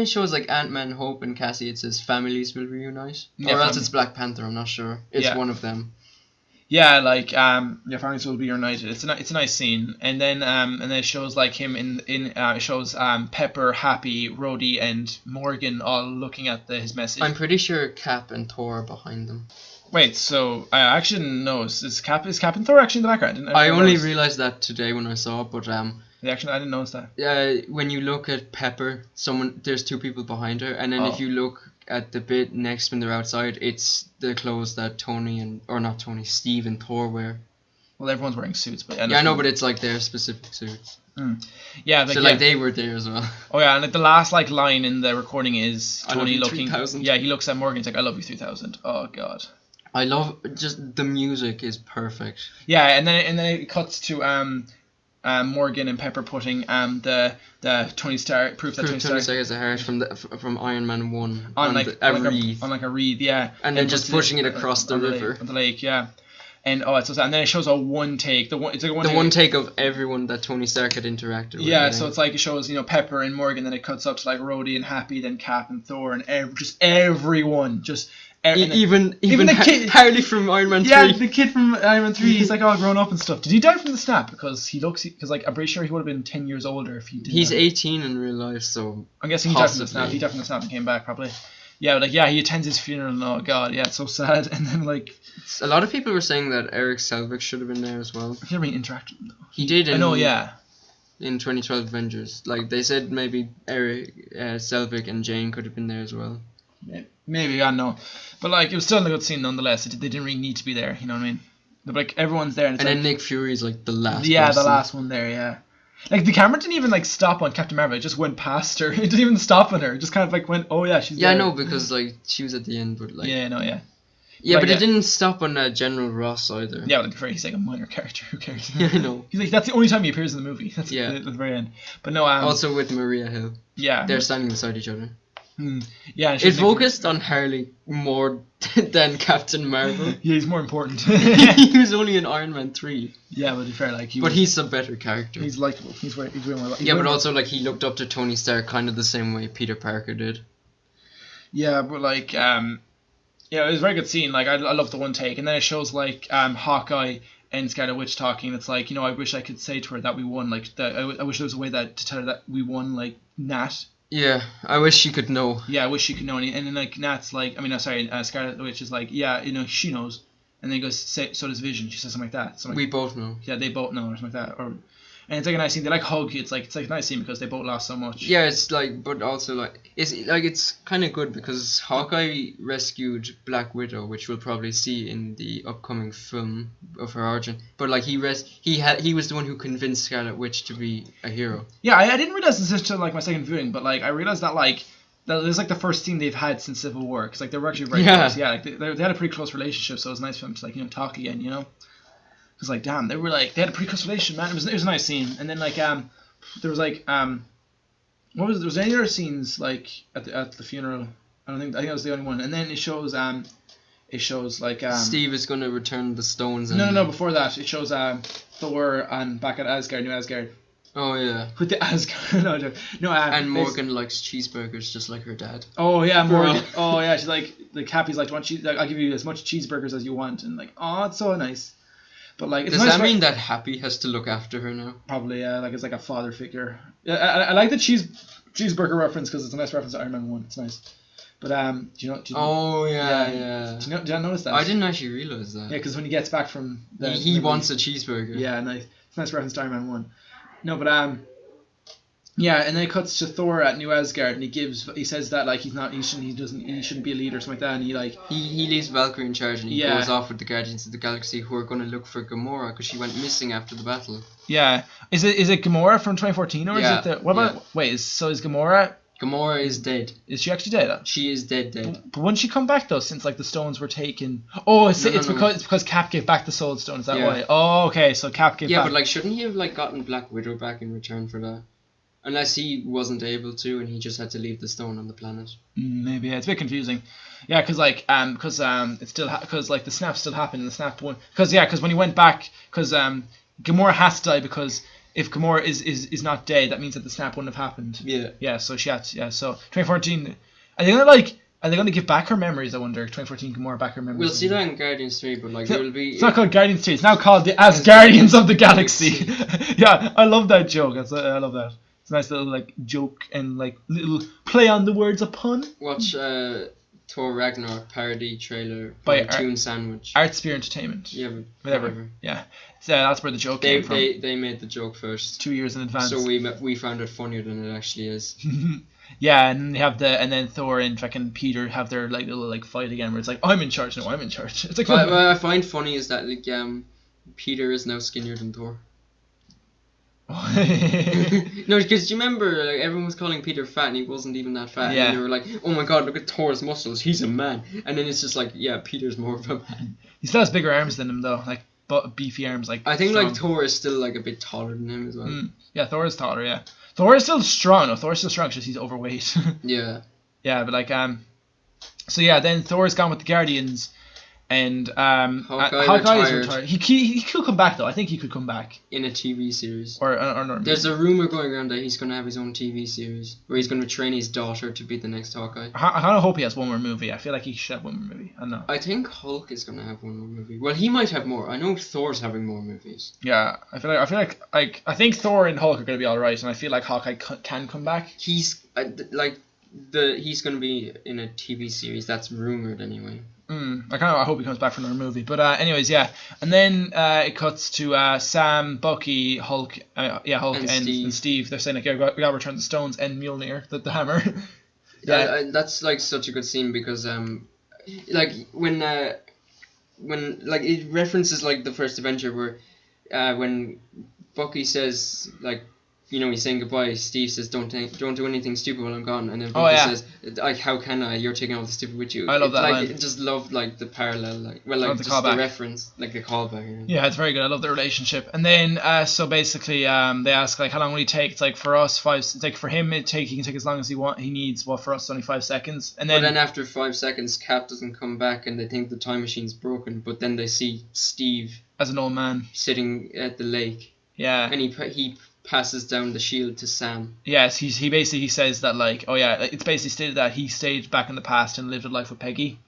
shows Ant-Man, Hope, and Cassie, it says families will reunite, or else it's Black Panther. I'm not sure. It's one of them. Yeah, families will be reunited. It's a nice scene, and then it shows him it shows Pepper, Happy, Rhodey, and Morgan all looking at his message. I'm pretty sure Cap and Thor are behind them. Wait, so I actually didn't know. Is Cap and Thor actually in the background? I only realized that today when I saw it, but I didn't notice that. When you look at Pepper, there's 2 people behind her, and then if you look at the bit next when they're outside, it's the clothes that Steve and Thor wear. Well, everyone's wearing suits, but I know, but it's their specific suits. Yeah, they were there as well. Oh yeah, and the last line in the recording is Tony looking. 3000. Yeah, he looks at Morgan. He's like, "I love you 3000." Oh god. I love just the music is perfect. Yeah, and then it cuts to Morgan and Pepper putting the Tony Stark proof that Tony Stark has a heart from Iron Man 1 on a wreath, yeah, and then just pushing it across the river on the lake, yeah. And it's so sad. And then it shows a one take. It's like one take of everyone that Tony Stark had interacted with. Yeah, so it's it shows Pepper and Morgan, then it cuts up to Rhodey and Happy, then Cap and Thor, and everyone just. Even the kid, Harley from Iron Man 3. Yeah, the kid from Iron Man 3. He's all grown up and stuff. Did he die from the snap? Because I'm pretty sure he would have been 10 years older if he did. He's 18 in real life, so I'm guessing he died from the snap. He died from the snap and came back probably. Yeah, but he attends his funeral and oh god, yeah, it's so sad. And then a lot of people were saying that Eric Selvig should have been there as well. He never interacted with him though. He did. I know, yeah. In 2012 Avengers, they said maybe Eric Selvig and Jane could have been there as well. Maybe, I don't know. But like, it was still a good scene nonetheless. They didn't really need to be there, you know what I mean? But, like, everyone's there. And then Nick Fury's like the last person. The last one there, yeah. Like, the camera didn't even like stop on Captain Marvel. It just went past her. It didn't even stop on her. It just kind of like went, oh yeah, she's there. Yeah, I know, because like she was at the end, but like... Yeah, no, yeah. Yeah, like, but it didn't stop on General Ross either. Yeah, well, he's like a minor character. Who cares? Yeah, I know. He's like, that's the only time he appears in the movie. That's at the very end. But no, also with Maria Hill. Yeah. They're standing beside each other. Yeah. It focused on Harley more than Captain Marvel. Yeah, he's more important. He was only in Iron Man 3. Yeah, but to be fair, like... he's a better character. He's likable. He's way more likable. Yeah, but also, like, he looked up to Tony Stark kind of the same way Peter Parker did. Yeah, but like... Yeah, it was a very good scene. Like, I love the one take. And then it shows, like, Hawkeye and Scarlet Witch talking. It's like, I wish I could say to her that we won. Like, I wish there was a way to tell her that we won, like, Nat. Yeah, I wish she could know. Yeah, I wish she could know. And then, like, Nat's like... Scarlet Witch is like, yeah, she knows. And then he goes, so does Vision. She says something like that. We both know. Yeah, they both know, or something like that. And it's like a nice scene. They like hug. It's like a nice scene because they both lost so much. Yeah, it's like, but also like, it's kind of good because Hawkeye rescued Black Widow, which we'll probably see in the upcoming film of her origin. But like he was the one who convinced Scarlet Witch to be a hero. Yeah, I didn't realize this until like my second viewing, but like I realized that like that was like the first scene they've had since Civil War, because like they were actually very close. Yeah, like they had a pretty close relationship, so it was nice for them to like talk again, Because like damn, they had a pretty close relationship, man. It was a nice scene. And then like there was like was there any other scenes like at the funeral? I think that was the only one. And then it shows like Steve is gonna return the stones. No, before that it shows Thor back at Asgard, New Asgard. Oh yeah. With the Asgard, and Morgan likes cheeseburgers just like her dad. Oh yeah, Morgan. Oh yeah, she's like Happy's like, I'll give you as much cheeseburgers as you want, and like, oh, it's so nice. But like, does that mean that Happy has to look after her now? Probably, yeah. Like it's like a father figure. Yeah, I like the cheeseburger reference because it's a nice reference to Iron Man 1. It's nice. But do you know? Oh yeah. Did you notice that? I didn't actually realize that. Yeah, because when he gets back from he wants a cheeseburger. Yeah, nice. It's a nice reference to Iron Man 1. No, but yeah, and then it cuts to Thor at New Asgard, and he says that like he shouldn't be a leader or something like that, and he leaves Valkyrie in charge, and he goes off with the Guardians of the Galaxy, who are going to look for Gamora because she went missing after the battle. Yeah, is it Gamora from 2014 or is it what about is Gamora? Gamora is dead. Is she actually dead? She is dead. But wouldn't she come back though, since like the stones were taken? Oh, it's because Cap gave back the Soul Stone. Is that why? Oh, okay. So Cap gave back. Yeah, but like, shouldn't he have like gotten Black Widow back in return for that? Unless he wasn't able to, and he just had to leave the stone on the planet. Maybe it's a bit confusing. Yeah, because it's still because like the snap still happened, and the snap won. Because when he went back, because Gamora has to die, because if Gamora is not dead, that means that the snap wouldn't have happened. Yeah. Yeah. So she had to. Yeah. So 2014. Are they gonna give back her memories? I wonder. 2014 Gamora back her memories. We'll see that in Guardians 3, but like it will be. It's not called Guardians 3. It's now called the Asgardians of the Galaxy. Yeah, I love that joke. I love that. It's a nice little like joke and like little play on the words, a pun. Watch Thor Ragnarok parody trailer by Toon Sandwich. Artsphere Entertainment. Yeah, but whatever. Yeah, so that's where the joke came from. They made the joke first. 2 years in advance. So we found it funnier than it actually is. Yeah, and they have and then Thor and fucking Peter have their like little like fight again, where it's like, I'm in charge. No, I'm in charge. It's like. What I find funny is that like Peter is now skinnier than Thor. No, because you remember like everyone was calling Peter fat and he wasn't even that fat. Yeah. And they were like, oh my god, look at Thor's muscles, he's a man. And then it's just like, yeah, Peter's more of a man. He still has bigger arms than him though, like beefy arms. Like I think strong. Like Thor is still like a bit taller than him as well. Yeah, Thor is taller. Yeah, Thor is still strong. No, Thor is still strong, just he's overweight. Yeah. Yeah, but like so yeah, then Thor's gone with the Guardians. And Hawkeye is retired. He could come back though. I think he could come back in a TV series. Or not. There's a rumor going around that he's going to have his own TV series where he's going to train his daughter to be the next Hawkeye. I kind of hope he has one more movie. I feel like he should have one more movie. I don't know. I think Hulk is going to have one more movie. Well, he might have more. I know Thor's having more movies. Yeah, I think Thor and Hulk are going to be all right, and I feel like Hawkeye can come back. He's he's going to be in a TV series. That's rumored anyway. I hope he comes back for another movie. But anyways, yeah. And then it cuts to Sam, Bucky, Hulk, and Steve. They're saying like, we got to return the stones and Mjolnir, the hammer. Yeah, that's like such a good scene because like when like it references like the first Avenger where when Bucky says like, you know, he's saying goodbye. Steve says, "Don't do anything stupid while I'm gone." And then Bucky says, "Like, how can I? You're taking all the stupid with you." I love that like, line. It just loved like the parallel, like the reference, like the callback. You know? Yeah, it's very good. I love the relationship. And then so basically, they ask like, how long will he take? It's like for us it's like for him he can take as long as he needs. Well, for us it's only 5 seconds. And then after 5 seconds, Cap doesn't come back, and they think the time machine's broken. But then they see Steve as an old man sitting at the lake. Yeah. And he passes down the shield to Sam. Yes, he basically says that like, oh yeah, it's basically stated that he stayed back in the past and lived a life with Peggy.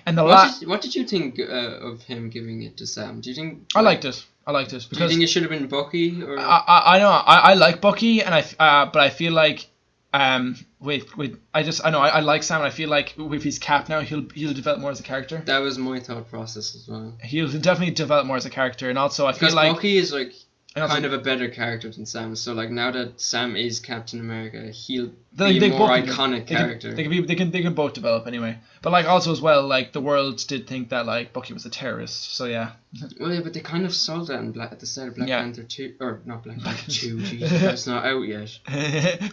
And what did you think of him giving it to Sam? Do you think I liked it because do you think it should have been Bucky or I know I like Bucky and but I feel like with I like Sam and I feel like with his Cap now he'll develop more as a character. That was my thought process as well. He'll definitely develop more as a character, and also I feel like Bucky is like kind of a better character than Sam. So like now that Sam is Captain America, he'll be a more iconic character. They can both develop anyway. But like also as well, like the world did think that like Bucky was a terrorist. So yeah. Well, yeah, but they kind of saw that at the start of Black Panther 2, or not Black Panther 2. Jesus, that's not out yet.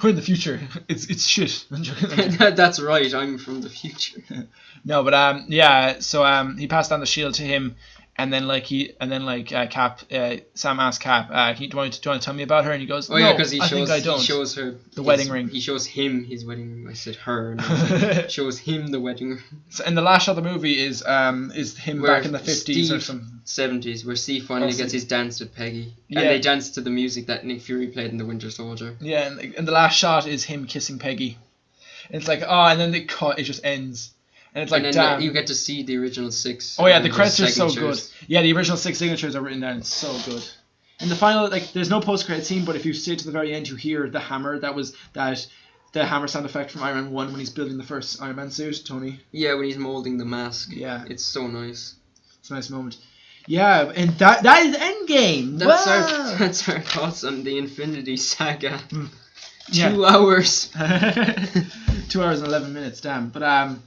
We're in the future. It's shit. That's right. I'm from the future. No, but yeah. So he passed down the shield to him. And then Cap, Sam asks Cap, do you want to tell me about her? And he goes, "Oh yeah, because he shows her the wedding ring. He shows him his wedding ring. I said her. No, shows him the wedding ring. So, and the last shot of the movie is him back in the 50s or some 70s, where Steve finally gets his dance with Peggy, and they dance to the music that Nick Fury played in The Winter Soldier. Yeah, and the last shot is him kissing Peggy. And it's like and then the cut it just ends. And it's like, damn. You get to see the original 6. Oh yeah, the credits are so good. Yeah, the original 6 signatures are written down. It's so good. In the final, like, there's no post-credit scene, but if you stay to the very end, you hear the hammer. The hammer sound effect from Iron Man 1 when he's building the first Iron Man suit, Tony. Yeah, when he's molding the mask. Yeah. It's so nice. It's a nice moment. Yeah, and that is Endgame. That's our thoughts on the Infinity Saga. 2 hours. 2 hours and 11 minutes, damn. But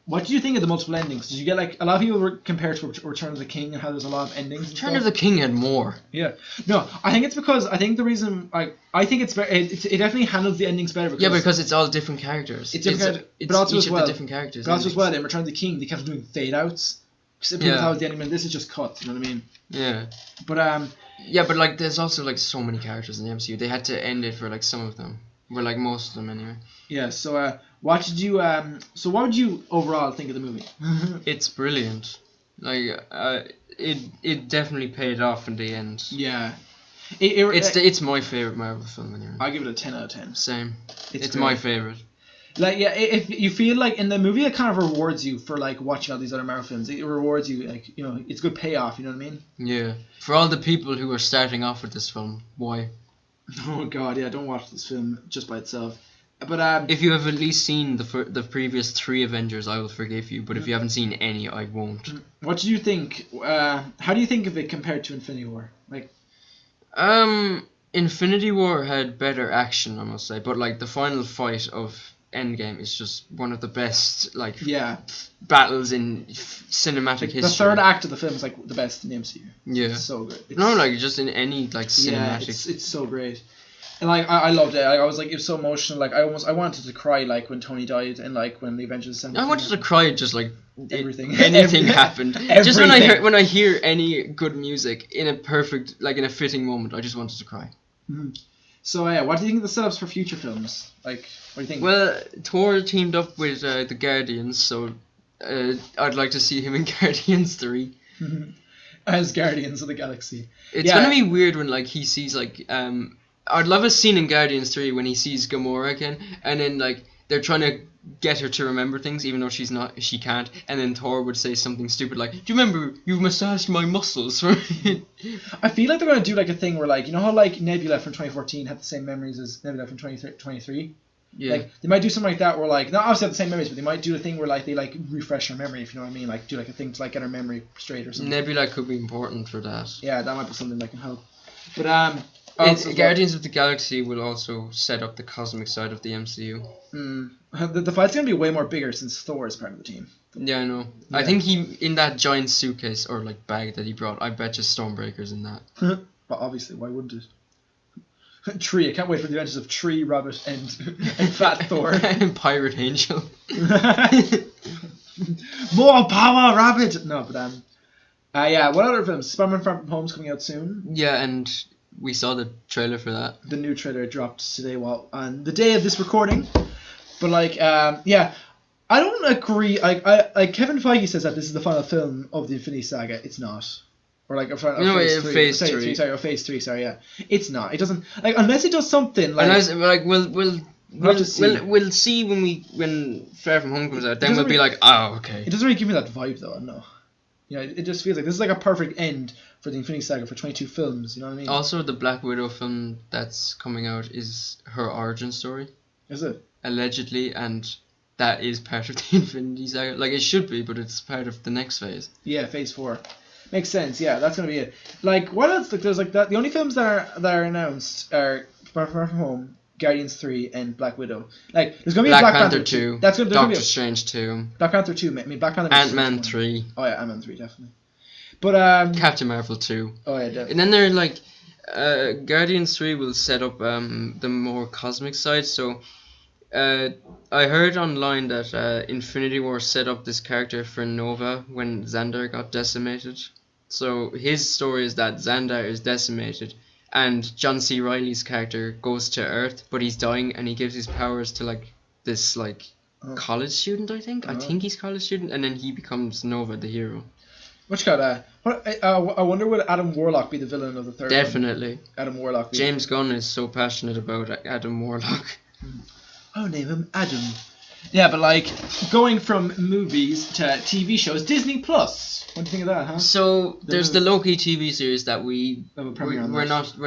what did you think of the multiple endings? Did you get like a lot of people were compared to Return of the King and how there's a lot of endings? Return of the King had more. Yeah, no, I think it's because I think the reason I think it's better. It definitely handles the endings better. Because it's all different characters. It's different, but also each as well. Of the different characters. But also as well in Return of the King they kept doing fade outs. Simply without the ending. This is just cuts. You know what I mean? Yeah. But yeah, but like there's also like so many characters in the MCU. They had to end it for like some of them. Well, like most of them anyway. Yeah. So what did you what would you overall think of the movie? It's brilliant. Like it definitely paid off in the end. Yeah. It's my favorite Marvel film anyway. I give it a 10 out of 10. Same. It's my favorite. Like if you feel like in the movie it kind of rewards you for like watching all these other Marvel films. It rewards you like, you know, it's good payoff, you know what I mean? Yeah. For all the people who are starting off with this film, why? Oh god, yeah, don't watch this film just by itself. But if you have at least seen the previous 3 Avengers, I will forgive you. But if you haven't seen any, I won't. What do you think? How do you think of it compared to Infinity War? Like, Infinity War had better action, I must say. But like the final fight of Endgame is just one of the best battles in cinematic history. The third act of the film is like the best in the MCU. Yeah, it's so good. Just in any like cinematic. Yeah, it's so great. And like I loved it. I was like, it was so emotional. Like I wanted to cry like when Tony died and like when the Avengers Assembled. I wanted to cry just like everything. Anything happened. Everything. Just when I hear any good music in a fitting moment, I just wanted to cry. Mm-hmm. So what do you think of the setups for future films? Like, what do you think? Well, Thor teamed up with the Guardians, so I'd like to see him in Guardians 3. As Guardians of the Galaxy. It's gonna be weird when like he sees like I'd love a scene in Guardians 3 when he sees Gamora again, and then like they're trying to get her to remember things even though she can't, and then Thor would say something stupid like, "Do you remember you massaged my muscles?" I feel like they're gonna do like a thing where like, you know how like Nebula from 2014 had the same memories as Nebula from 2023. Yeah. Like they might do something like that where like not obviously have the same memories, but they might do a thing where like they like refresh her memory, if you know what I mean, like do like a thing to like get her memory straight or something. Nebula could be important for that. Yeah, that might be something that can help. But Guardians of the Galaxy will also set up the cosmic side of the MCU. The fight's going to be way more bigger since Thor is part of the team. Yeah, I know. Yeah. I think in that giant suitcase or like bag that he brought, I bet you Stormbreaker's in that. But obviously, why wouldn't it? Tree. I can't wait for the adventures of Tree, Rabbit, and Fat Thor. And Pirate Angel. More power, Rabbit! No, but yeah, what other films? Spider-Man Far From Home's coming out soon. Yeah, and we saw the trailer for that. The new trailer dropped today, on the day of this recording. But like, yeah, I don't agree. Like Kevin Feige says that this is the final film of the Infinity Saga. It's not. Or like phase 3. Phase 3. Sorry, yeah. It's not. It doesn't unless it does something like. Unless we'll see when Far From Home comes out. Then we'll be like, oh, okay. It doesn't really give me that vibe though. I don't know. You know, it just feels like this is like a perfect end for the Infinity Saga for 22 films. You know what I mean? Also, the Black Widow film that's coming out is her origin story. Is it? Allegedly, and that is part of the Infinity Saga. Like it should be, but it's part of the next phase. Yeah, phase 4. Makes sense. Yeah, that's gonna be it. Like what else? Like there's like that. The only films that are announced are Far From Home, Guardians 3, and Black Widow. Like there's gonna be Black Panther 2. That's gonna Doctor Strange 2. Black Panther 2. I mean Black Panther. Ant-Man 3. Oh yeah, Ant-Man 3 definitely. But Captain Marvel 2. Oh yeah, definitely. And then they're like, Guardians 3 will set up the more cosmic side. So, I heard online that Infinity War set up this character for Nova when Xandar got decimated. So his story is that Xandar is decimated, and John C. Reilly's character goes to Earth, but he's dying, and he gives his powers to like this like college student. I think he's college student, and then he becomes Nova, the hero. Which got I wonder would Adam Warlock be the villain of the third? Definitely. One? Adam Warlock. James Gunn is so passionate about Adam Warlock. I'll name him Adam. Yeah, but like going from movies to TV shows, Disney Plus. What do you think of that, huh? So there's the Loki TV series that we're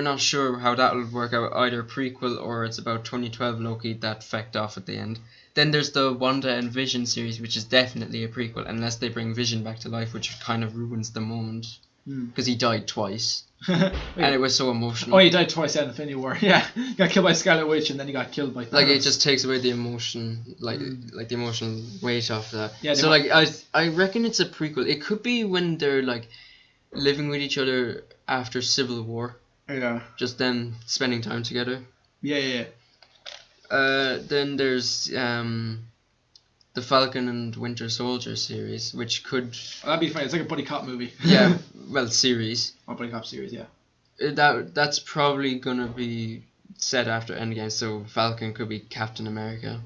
not sure how that will work out, either prequel or it's about 2012 Loki that fecked off at the end. Then there's the Wanda and Vision series, which is definitely a prequel unless they bring Vision back to life, which kind of ruins the moment because he died twice. And it was so emotional. Oh, he died twice in Infinity War. Yeah, he got killed by Scarlet Witch and then he got killed by Thanos. Like it just takes away the emotion, like the emotional weight of that. Yeah, so like I reckon it's a prequel. It could be when they're like living with each other after Civil War. Yeah. Just them spending time together. Yeah. Then there's the Falcon and Winter Soldier series, which could... that'd be funny. It's like a buddy cop movie. Yeah, well, series. Oh, buddy cop series, yeah. That's probably gonna be set after Endgame, so Falcon could be Captain America.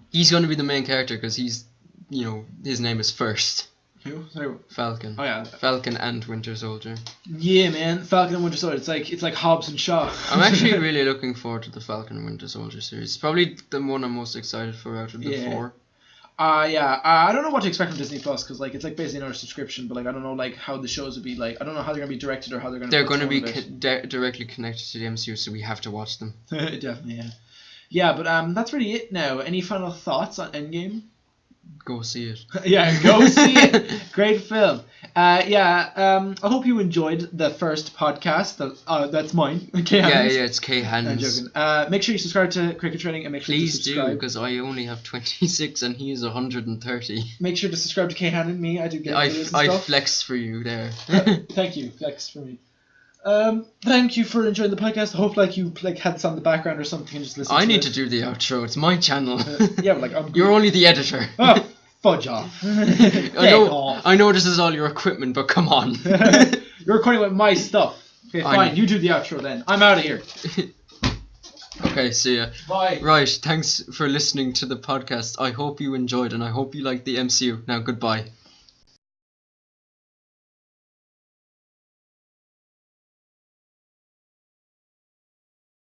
He's gonna be the main character because he's, his name is first. Who? Sorry. Falcon. Oh yeah. Falcon and Winter Soldier. Yeah, man. Falcon and Winter Soldier. It's like Hobbs and Shaw. I'm actually really looking forward to the Falcon and Winter Soldier series. It's probably the one I'm most excited for out of the 4. I don't know what to expect from Disney Plus because like it's like basically another subscription, but like I don't know like how the shows would be like. I don't know how they're gonna be directed or how they're gonna. They're gonna be directly connected to the MCU, so we have to watch them. Definitely, yeah. Yeah, but that's really it now. Any final thoughts on Endgame? Go see it. Yeah, go see it. Great film. I hope you enjoyed the first podcast. That's mine. It's KhannonFTW. I'm joking. Make sure you subscribe to Cricket Training and make sure to subscribe. Please do, because I only have 26 and he is 130. Make sure to subscribe to Khannon. Me, I do get videos and stuff. I flex for you there. Thank you. Flex for me. Thank you for enjoying the podcast. I hope you had this on the background or something and just listen to it. I need to do the outro. It's my channel. Yeah, but you're only the editor. Oh, fudge off. I know this is all your equipment, but come on. You're recording with my stuff. Okay, fine. You do the outro then. I'm out of here. Okay, see ya. Bye. Right, thanks for listening to the podcast. I hope you enjoyed and I hope you liked the MCU. Now, goodbye.